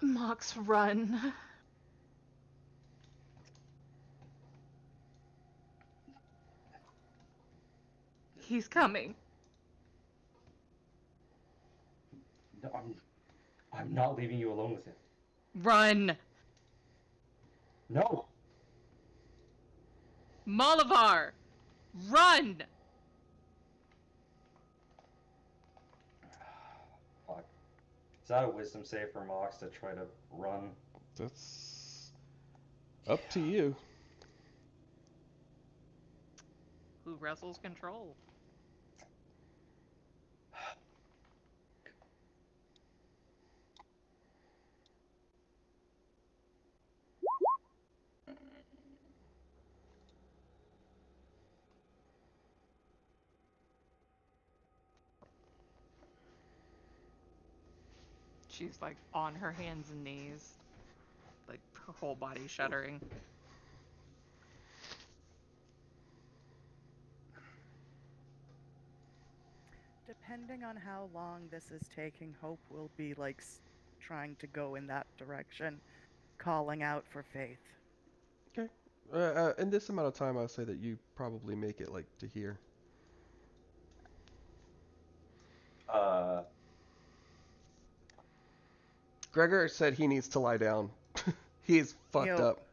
Mox, run. He's coming. No, I'm not leaving you alone with him. Run. No. Malavar, run. Fuck. Is that a wisdom save for Mox to try to run? That's up to you. Who wrestles control? She's like on her hands and knees, like her whole body shuddering. Depending on how long this is taking, Hope will be like trying to go in that direction, calling out for Faith. Okay. In this amount of time, I'll say that you probably make it like to here. Gregor said he needs to lie down. He's fucked Yo. up.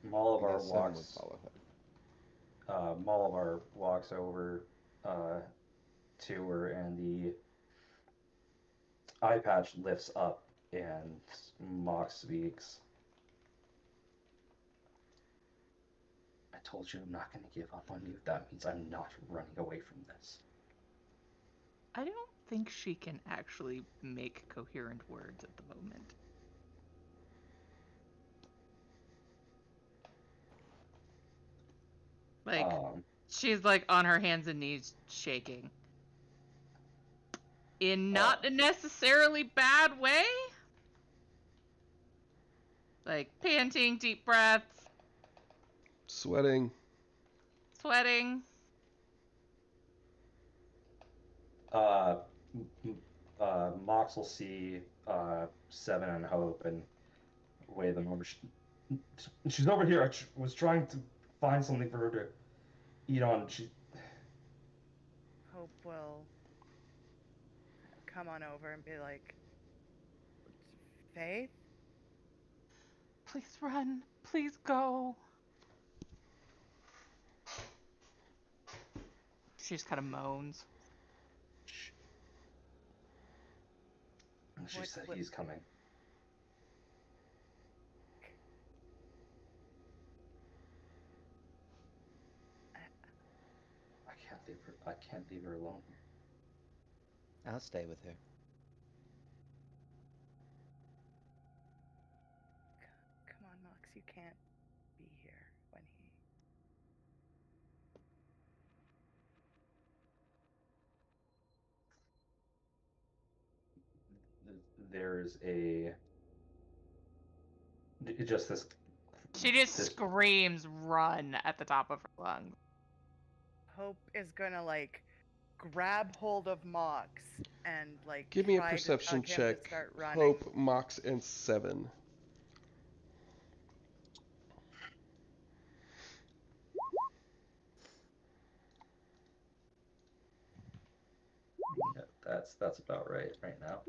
Malabar Seven would walks. follow him. Malabar walks over to her, and the eye patch lifts up, and Mox speaks. I told you I'm not going to give up on you. That means I'm not running away from this. I don't think she can actually make coherent words at the moment. Like, she's like on her hands and knees shaking. In not a necessarily bad way. Like, panting, deep breaths. Sweating. Sweating. Mox will see Seven and Hope and wave them over. She's over here. I was trying to find something for her to eat on. Hope will come on over and be like, Faith? Please run. Please go. She just kind of moans. She said he's coming. I can't leave her alone here. I'll stay with her. Come on, Mox, you can't be here when There's just this. She just screams "run" at the top of her lungs. Hope is gonna like grab hold of Mox and like Give me a try perception to tug him check. to start running. Hope, Mox, and Seven. Yeah, that's about right now.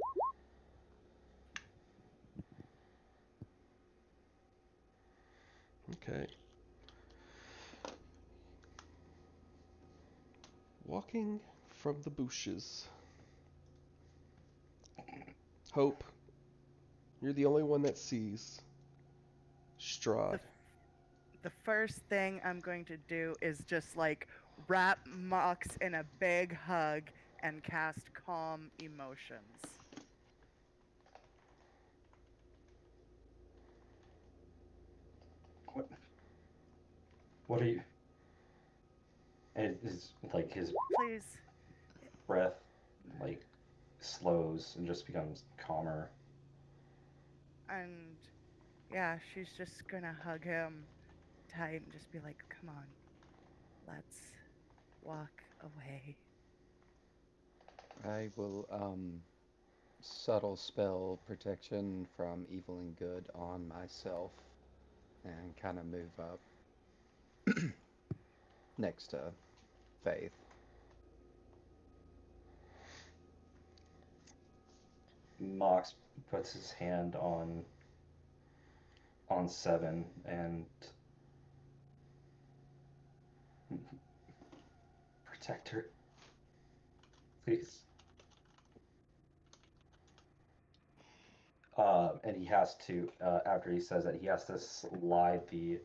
Okay. Walking from the bushes. Hope, you're the only one that sees. Strahd. The first thing I'm going to do is just like wrap Mox in a big hug and cast Calm Emotions. What are you? And his Please. breath like slows and just becomes calmer. And yeah, she's just gonna hug him tight and just be like, come on, let's walk away. I will subtle spell protection from evil and good on myself and kind of move up next to Faith. Mox puts his hand on Seven and protect her, please. And he has to, after he says that, he has to slide the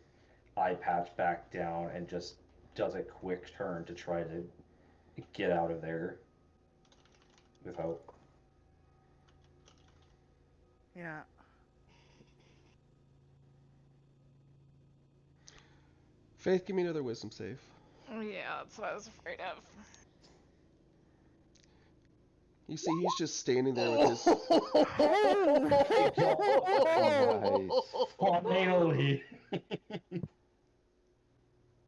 eye patch back down and just does a quick turn to try to get out of there with hope. Yeah. Faith, give me another wisdom save. Yeah, that's what I was afraid of. You see, he's just standing there with his. Finally.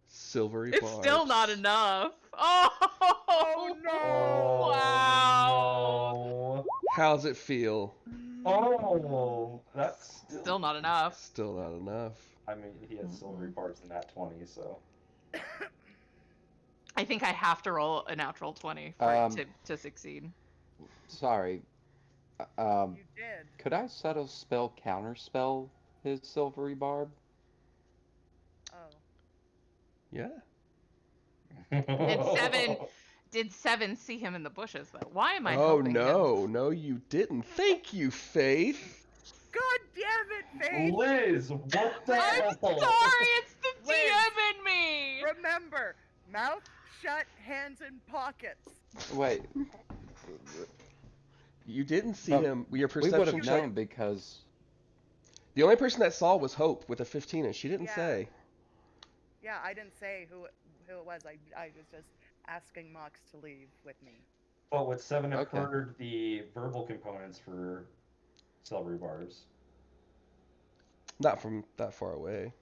Silvery It's barbs. still not enough. Oh, no! Wow. No. How's it feel? Oh, that's Still not enough. Still not enough. I mean, he has silvery barbs in that 20, so. I think I have to roll a natural 20 for it to succeed. Sorry. You did. Could I subtle spell counterspell his silvery barb? Oh. Yeah. Did Seven see him in the bushes though? Why am I Oh helping no, him? no, you didn't. Thank you, Faith. God damn it, Faith! Liz, what the I'm hell? sorry, it's the Liz. DM in me. Remember, mouth shut, hands in pockets. Wait. You didn't see him. Your We would perception have check. known because The only person that saw was Hope with a 15, and she didn't Yeah. say. Yeah, I didn't say who it was. I was just asking Mox to leave with me. But would Seven have Okay. heard the verbal components for silvery barbs? Not from that far away.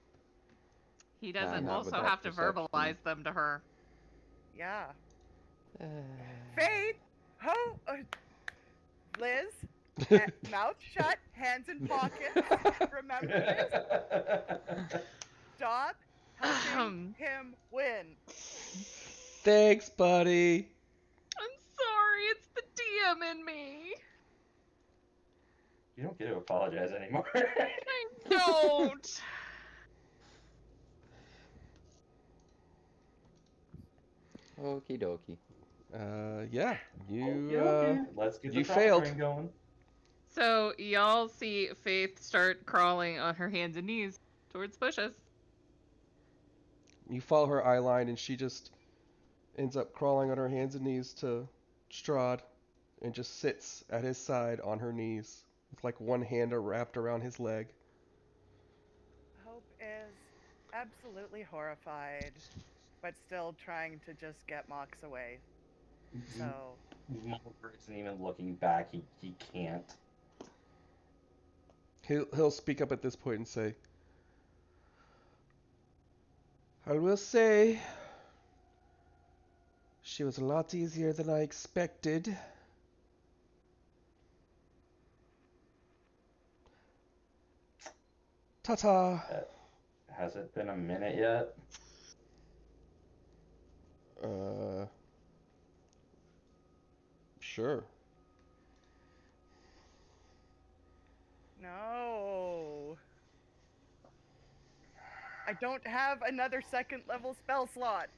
He doesn't not with also that have to perception. verbalize them to her. Yeah. Faith, Liz, mouth shut, hands in pockets. Remember this? Stop helping him win. Thanks, buddy. I'm sorry, it's the DM in me. You don't get to apologize anymore. I don't. Okie dokie. Yeah, you Okay. Let's get the you trauma failed. train going. So y'all see Faith start crawling on her hands and knees towards bushes. You follow her eye line, and she just ends up crawling on her hands and knees to Strahd, and just sits at his side on her knees, with like one hand wrapped around his leg. Hope is absolutely horrified, but still trying to just get Mox away. So. Mulder isn't even looking back. He can't. He'll speak up at this point and say, I will say, she was a lot easier than I expected. Ta-ta. Has it been a minute yet? Sure. No. I don't have another second level spell slot.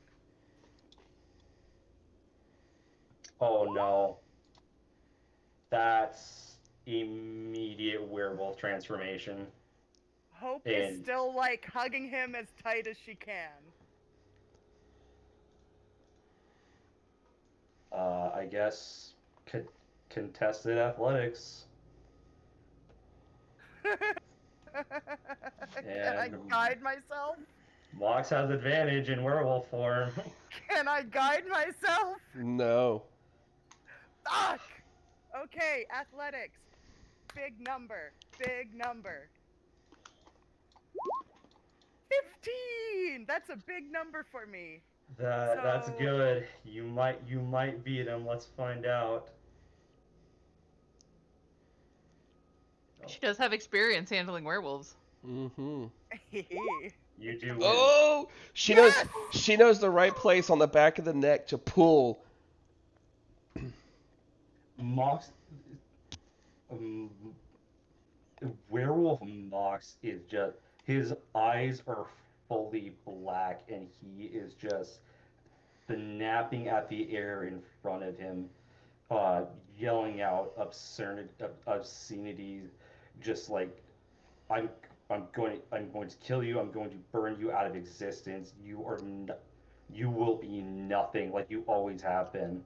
Oh no. That's immediate werewolf transformation. Hope is And still like hugging him as tight as she can. I guess contested athletics. Can I And guide myself? Mox has advantage in werewolf form. Can I guide myself? No. Fuck! Okay, athletics. Big number. Big number. 15! That's a big number for me. That's So- good. You might beat him. Let's find out. She does have experience handling werewolves. Mm-hmm. You do win. Oh, she Yes! knows the right place on the back of the neck to pull. Mox, um, werewolf Mox is just, his eyes are fully black and he is just snapping at the air in front of him, yelling out obscenities, just like, I'm I'm going to kill you. I'm going to burn you out of existence. You will be nothing like you always have been.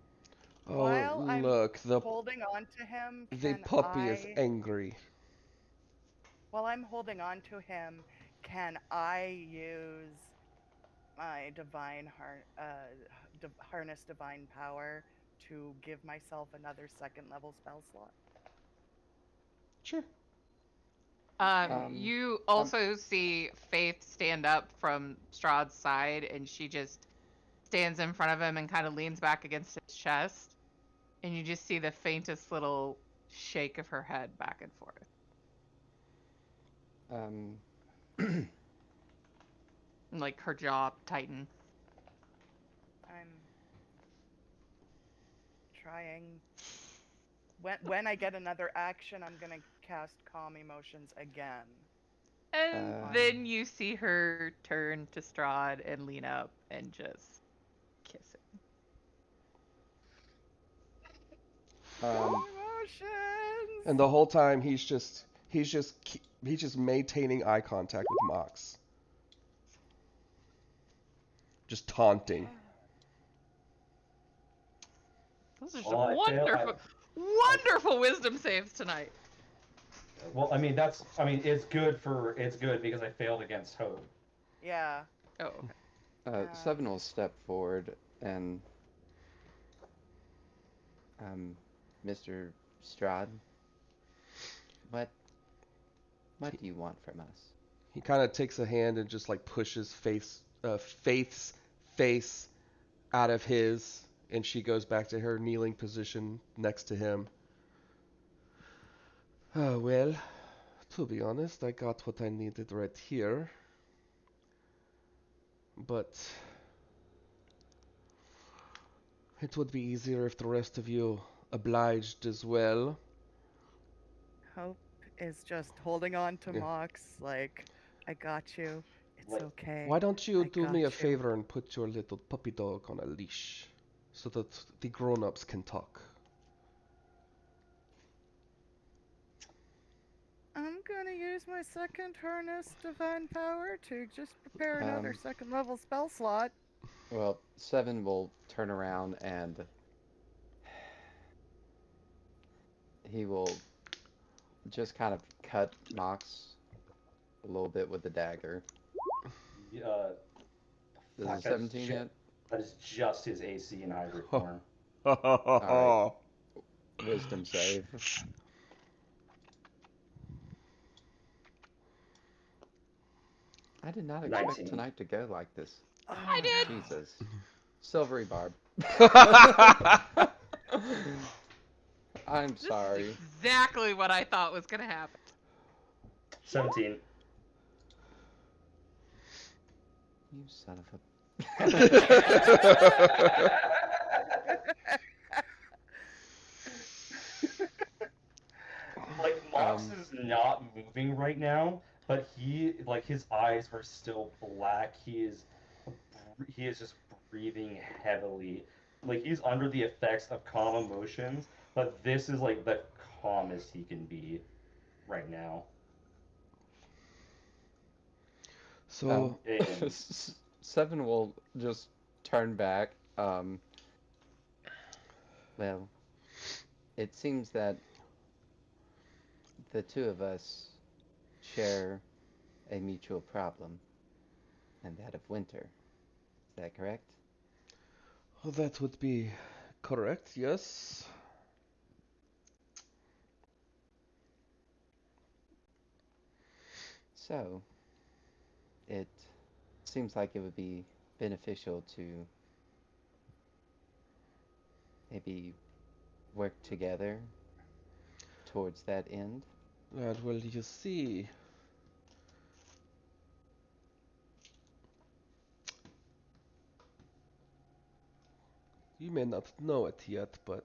Oh, While I'm look, holding on to him, the can puppy is I... angry. While I'm holding on to him, can I use my harness divine power to give myself another second level spell slot? Sure. You also see Faith stand up from Strahd's side, and she just stands in front of him and kind of leans back against his chest, and you just see the faintest little shake of her head back and forth. Um, And, like, her jaw tighten. I'm trying. When I get another action, I'm gonna cast Calm Emotions again. And Uh, then you see her turn to Strahd and lean up and just kiss him. um, Emotions. And the whole time he's just maintaining eye contact with Mox, just taunting. Those are Well, some wonderful wisdom saves tonight. Well, it's good because I failed against Hope. Yeah. Oh, okay. Seven will step forward and, Mr. Strahd, what do you want from us? He kind of takes a hand and just like pushes Faith's face out of his, and she goes back to her kneeling position next to him. Well, to be honest, I got what I needed right here. But it would be easier if the rest of you obliged as well. Hope is just holding on to Yeah. Mox, like, I got you. It's Like, okay. Why don't you I do me a got you. favor and put your little puppy dog on a leash so that the grown-ups can talk? I'm gonna use my second harness divine power to just prepare another second level spell slot. Well, Seven will turn around and he will just kind of cut Mox a little bit with the dagger. Does Fuck, a 17 hit? That is just his AC in hybrid form. Alright. Wisdom save. I did not expect 19. tonight to go like this. I did. Jesus. Silvery Barb. I'm This sorry. is exactly what I thought was gonna happen. 17. You son of a... Like, Mox is not moving right now, but his eyes are still black. He is just breathing heavily. Like, he's under the effects of calm emotions, but this is like the calmest he can be right now. So, And Seven will just turn back. Well, it seems that the two of us share a mutual problem, and that of Winter. Is that correct? well, that would be correct, yes. So, it seems like it would be beneficial to maybe work together towards that end. Well, you see, you may not know it yet, but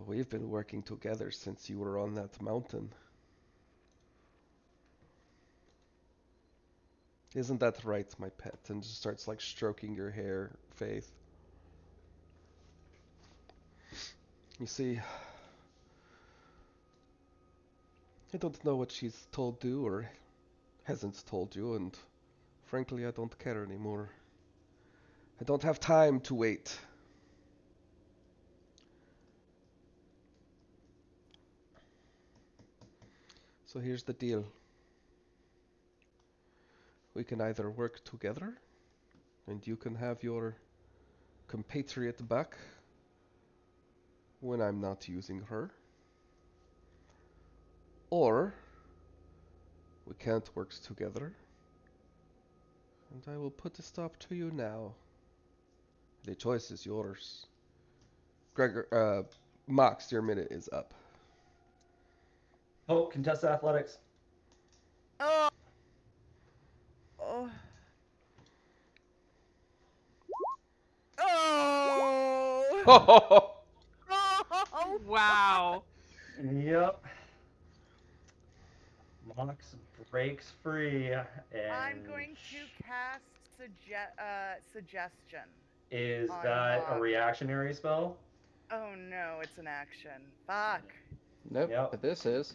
we've been working together since you were on that mountain. Isn't that right, my pet? And just starts like stroking your hair, Faith. You see, I don't know what she's told you or hasn't told you, and frankly, I don't care anymore. I don't have time to wait. So here's the deal. We can either work together, and you can have your compatriot back when I'm not using her, or we can't work together, and I will put a stop to you now. The choice is yours. Gregor, Mox, your minute is up. Hope, contested athletics. Oh. Oh. Oh. Oh. Wow. Yep. Mox breaks free, and I'm going to cast suggestion is on that a Mox. reactionary spell? Oh no, it's an action. Fuck. Nope, Yep. but this is.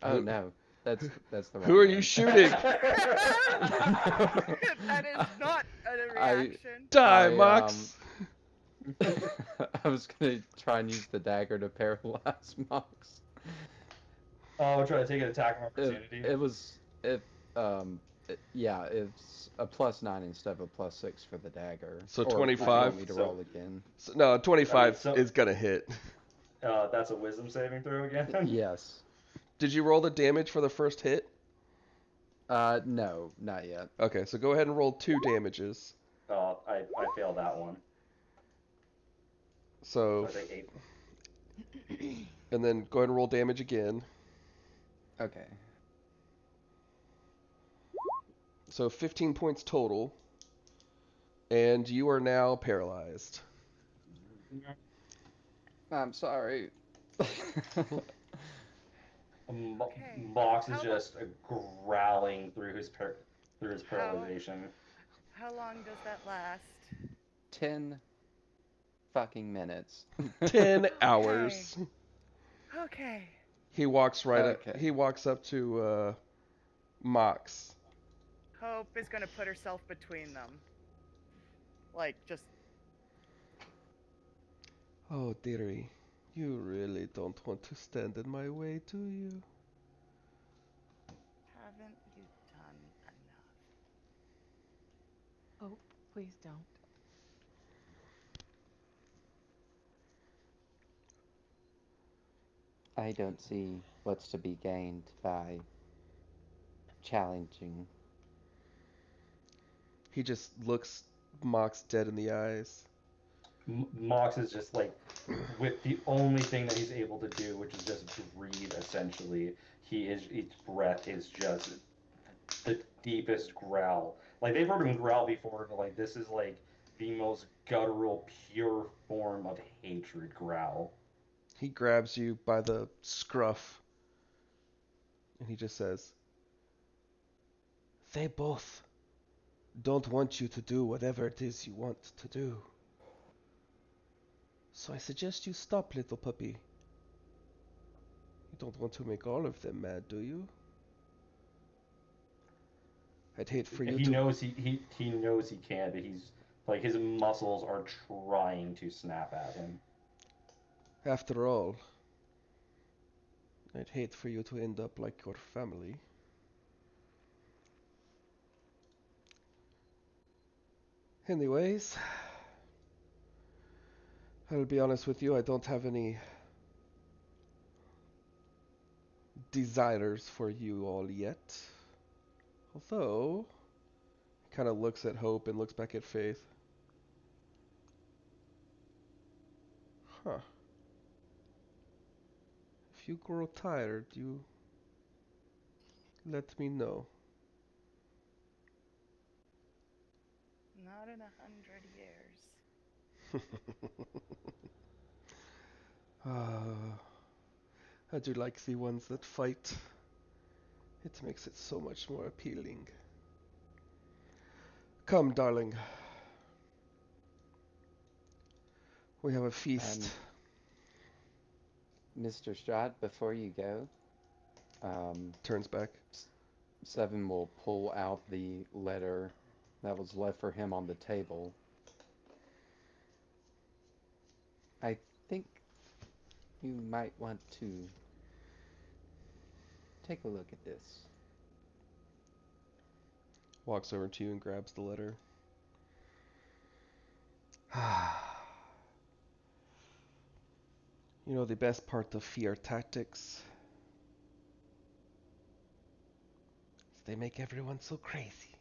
Oh Who- no, that's the wrong Who are you one. shooting? That is not a reaction. Die, I, Mox! I was gonna try and use the dagger to paralyze Mox. Oh, try to take an attack of It, opportunity. it was yeah, it's a +9 instead of a +6 for the dagger. So Or do you 25? want me to roll again? So, no, 25 so- is gonna hit. That's a wisdom saving throw again. Yes. Did you roll the damage for the first hit? No, not yet. Okay, so go ahead and roll 2 damages. Oh, I failed that one. So, So I take 8. and then go ahead and roll damage again. Okay. So 15 points total. And you are now paralyzed. I'm sorry. Okay. Mox is How just growling through his paralyzation. How long does that last? 10 fucking minutes. 10 hours. Okay. He walks right Okay. up. He walks up to Mox. Hope is gonna put herself between them. Like, just. Oh, dearie, you really don't want to stand in my way, do you? Haven't you done enough? Oh, please don't. I don't see what's to be gained by challenging. He just looks Mox dead in the eyes. Mox is just like, with the only thing that he's able to do, which is just breathe. Essentially, his breath is just the deepest growl. Like they've heard him growl before, but like this is like the most guttural, pure form of hatred growl. He grabs you by the scruff. And he just says, they both don't want you to do whatever it is you want to do. So I suggest you stop, little puppy. You don't want to make all of them mad, do you? I'd hate for you He to. knows he knows he can, but he's like his muscles are trying to snap at him. After all, I'd hate for you to end up like your family. Anyways, I'll be honest with you, I don't have any desires for you all yet. Although, he kind of looks at Hope and looks back at Faith. Huh. If you grow tired, you let me know. Not in 100 years. I do like the ones that fight. It makes it so much more appealing. Come, darling. We have a feast. Mr. Strahd, before you go, Turns back. Seven will pull out the letter that was left for him on the table. I think you might want to take a look at this. Walks over to you and grabs the letter. You know the best part of fear tactics? Is they make everyone so crazy.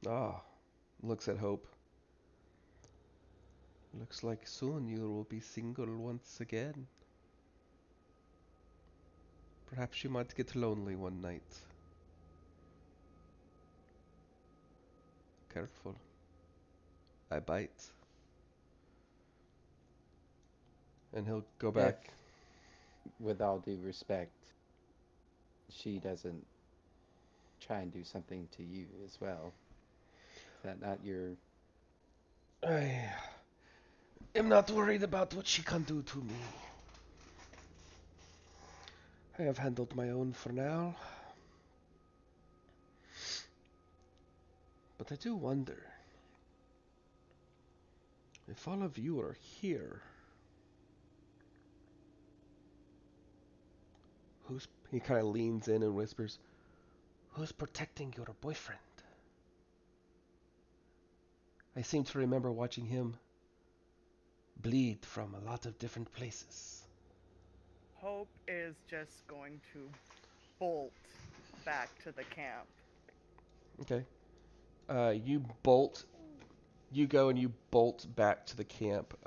Ah, looks at Hope. Looks like soon you will be single once again. Perhaps you might get lonely one night. Careful. I bite. And he'll go back. If, with all due respect, she doesn't try and do something to you as well. Is that not your... I am not worried about what she can do to me. I have handled my own for now. But I do wonder if all of you are here. He kind of leans in and whispers, Who's protecting your boyfriend? I seem to remember watching him. Bleed from a lot of different places. Hope is just going to bolt back to the camp. Okay. You go and you bolt back to the camp.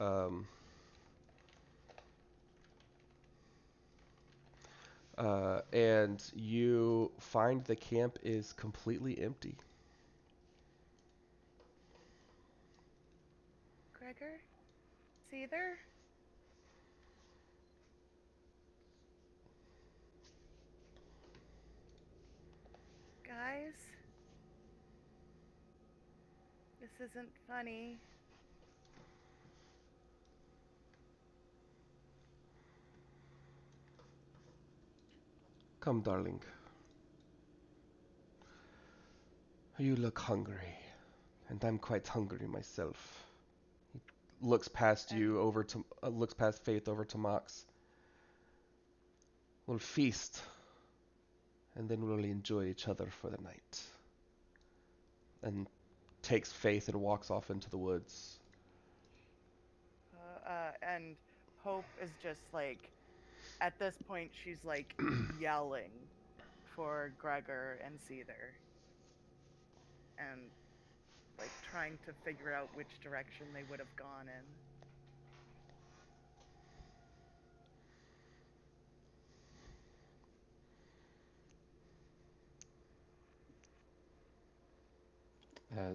And you find the camp is completely empty. Gregor? Seether? Guys? This isn't funny. Come, darling. You look hungry, and I'm quite hungry myself. He looks past you over to looks past Faith over to Mox. We'll feast, and then we'll enjoy each other for the night. And takes Faith and walks off into the woods. And Hope is just like, at this point, she's like yelling for Gregor and Seether. And like trying to figure out which direction they would have gone in.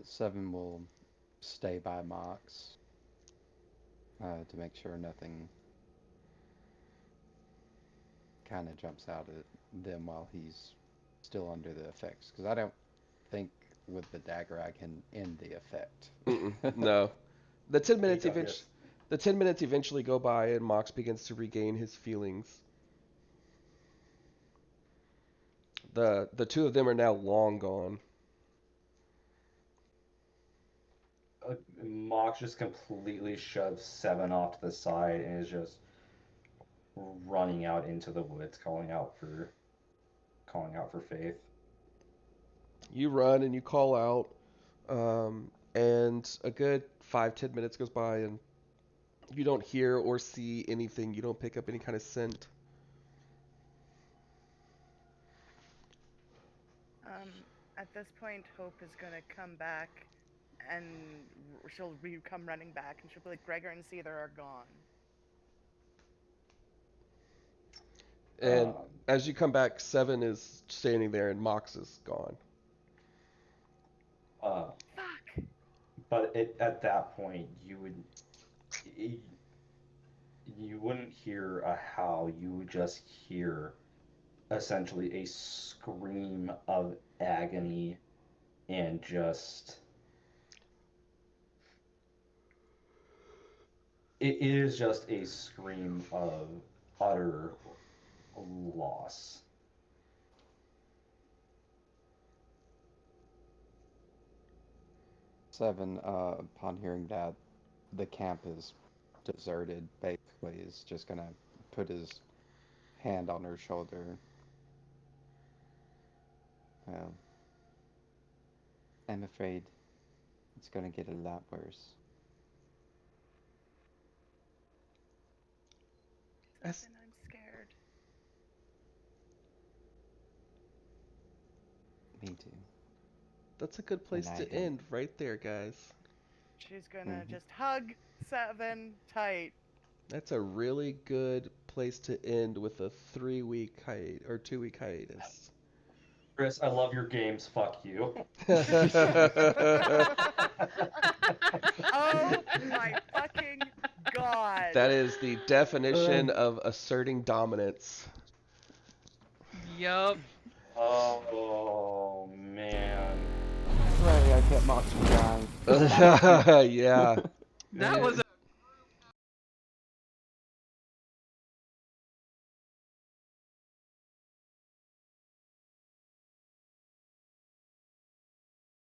Seven will stay by Mox to make sure nothing kind of jumps out at them while he's still under the effects. Because I don't think with the dagger I can end the effect. No. The 10 minutes Yes. The 10 minutes eventually go by and Mox begins to regain his feelings. The two of them are now long gone. Mox just completely shoves Seven off to the side and is just running out into the woods, calling out for Faith. You run and you call out, and a good 5-10 minutes goes by, and you don't hear or see anything. You don't pick up any kind of scent. At this point, Hope is gonna come back, and she'll come running back, and she'll be like, Gregor and Seether are gone. And as you come back, Seven is standing there, and Mox is gone. Fuck! But at that point, you wouldn't hear a howl. You would just hear essentially a scream of agony and just it is just a scream of utter loss. Seven, upon hearing that the camp is deserted, basically is just gonna put his hand on her shoulder. Well, I'm afraid it's gonna get a lot worse. As- I'm scared. Me too. That's a good place And I to don't- end right there, guys. She's gonna just hug Seven tight. That's a really good place to end with a 3-week hiatus or 2-week hiatus. Chris, I love your games. Fuck you. Oh my fucking god! That is the definition of asserting dominance. Yup. Oh man. Right, I kept Mox from dying. Yeah. That was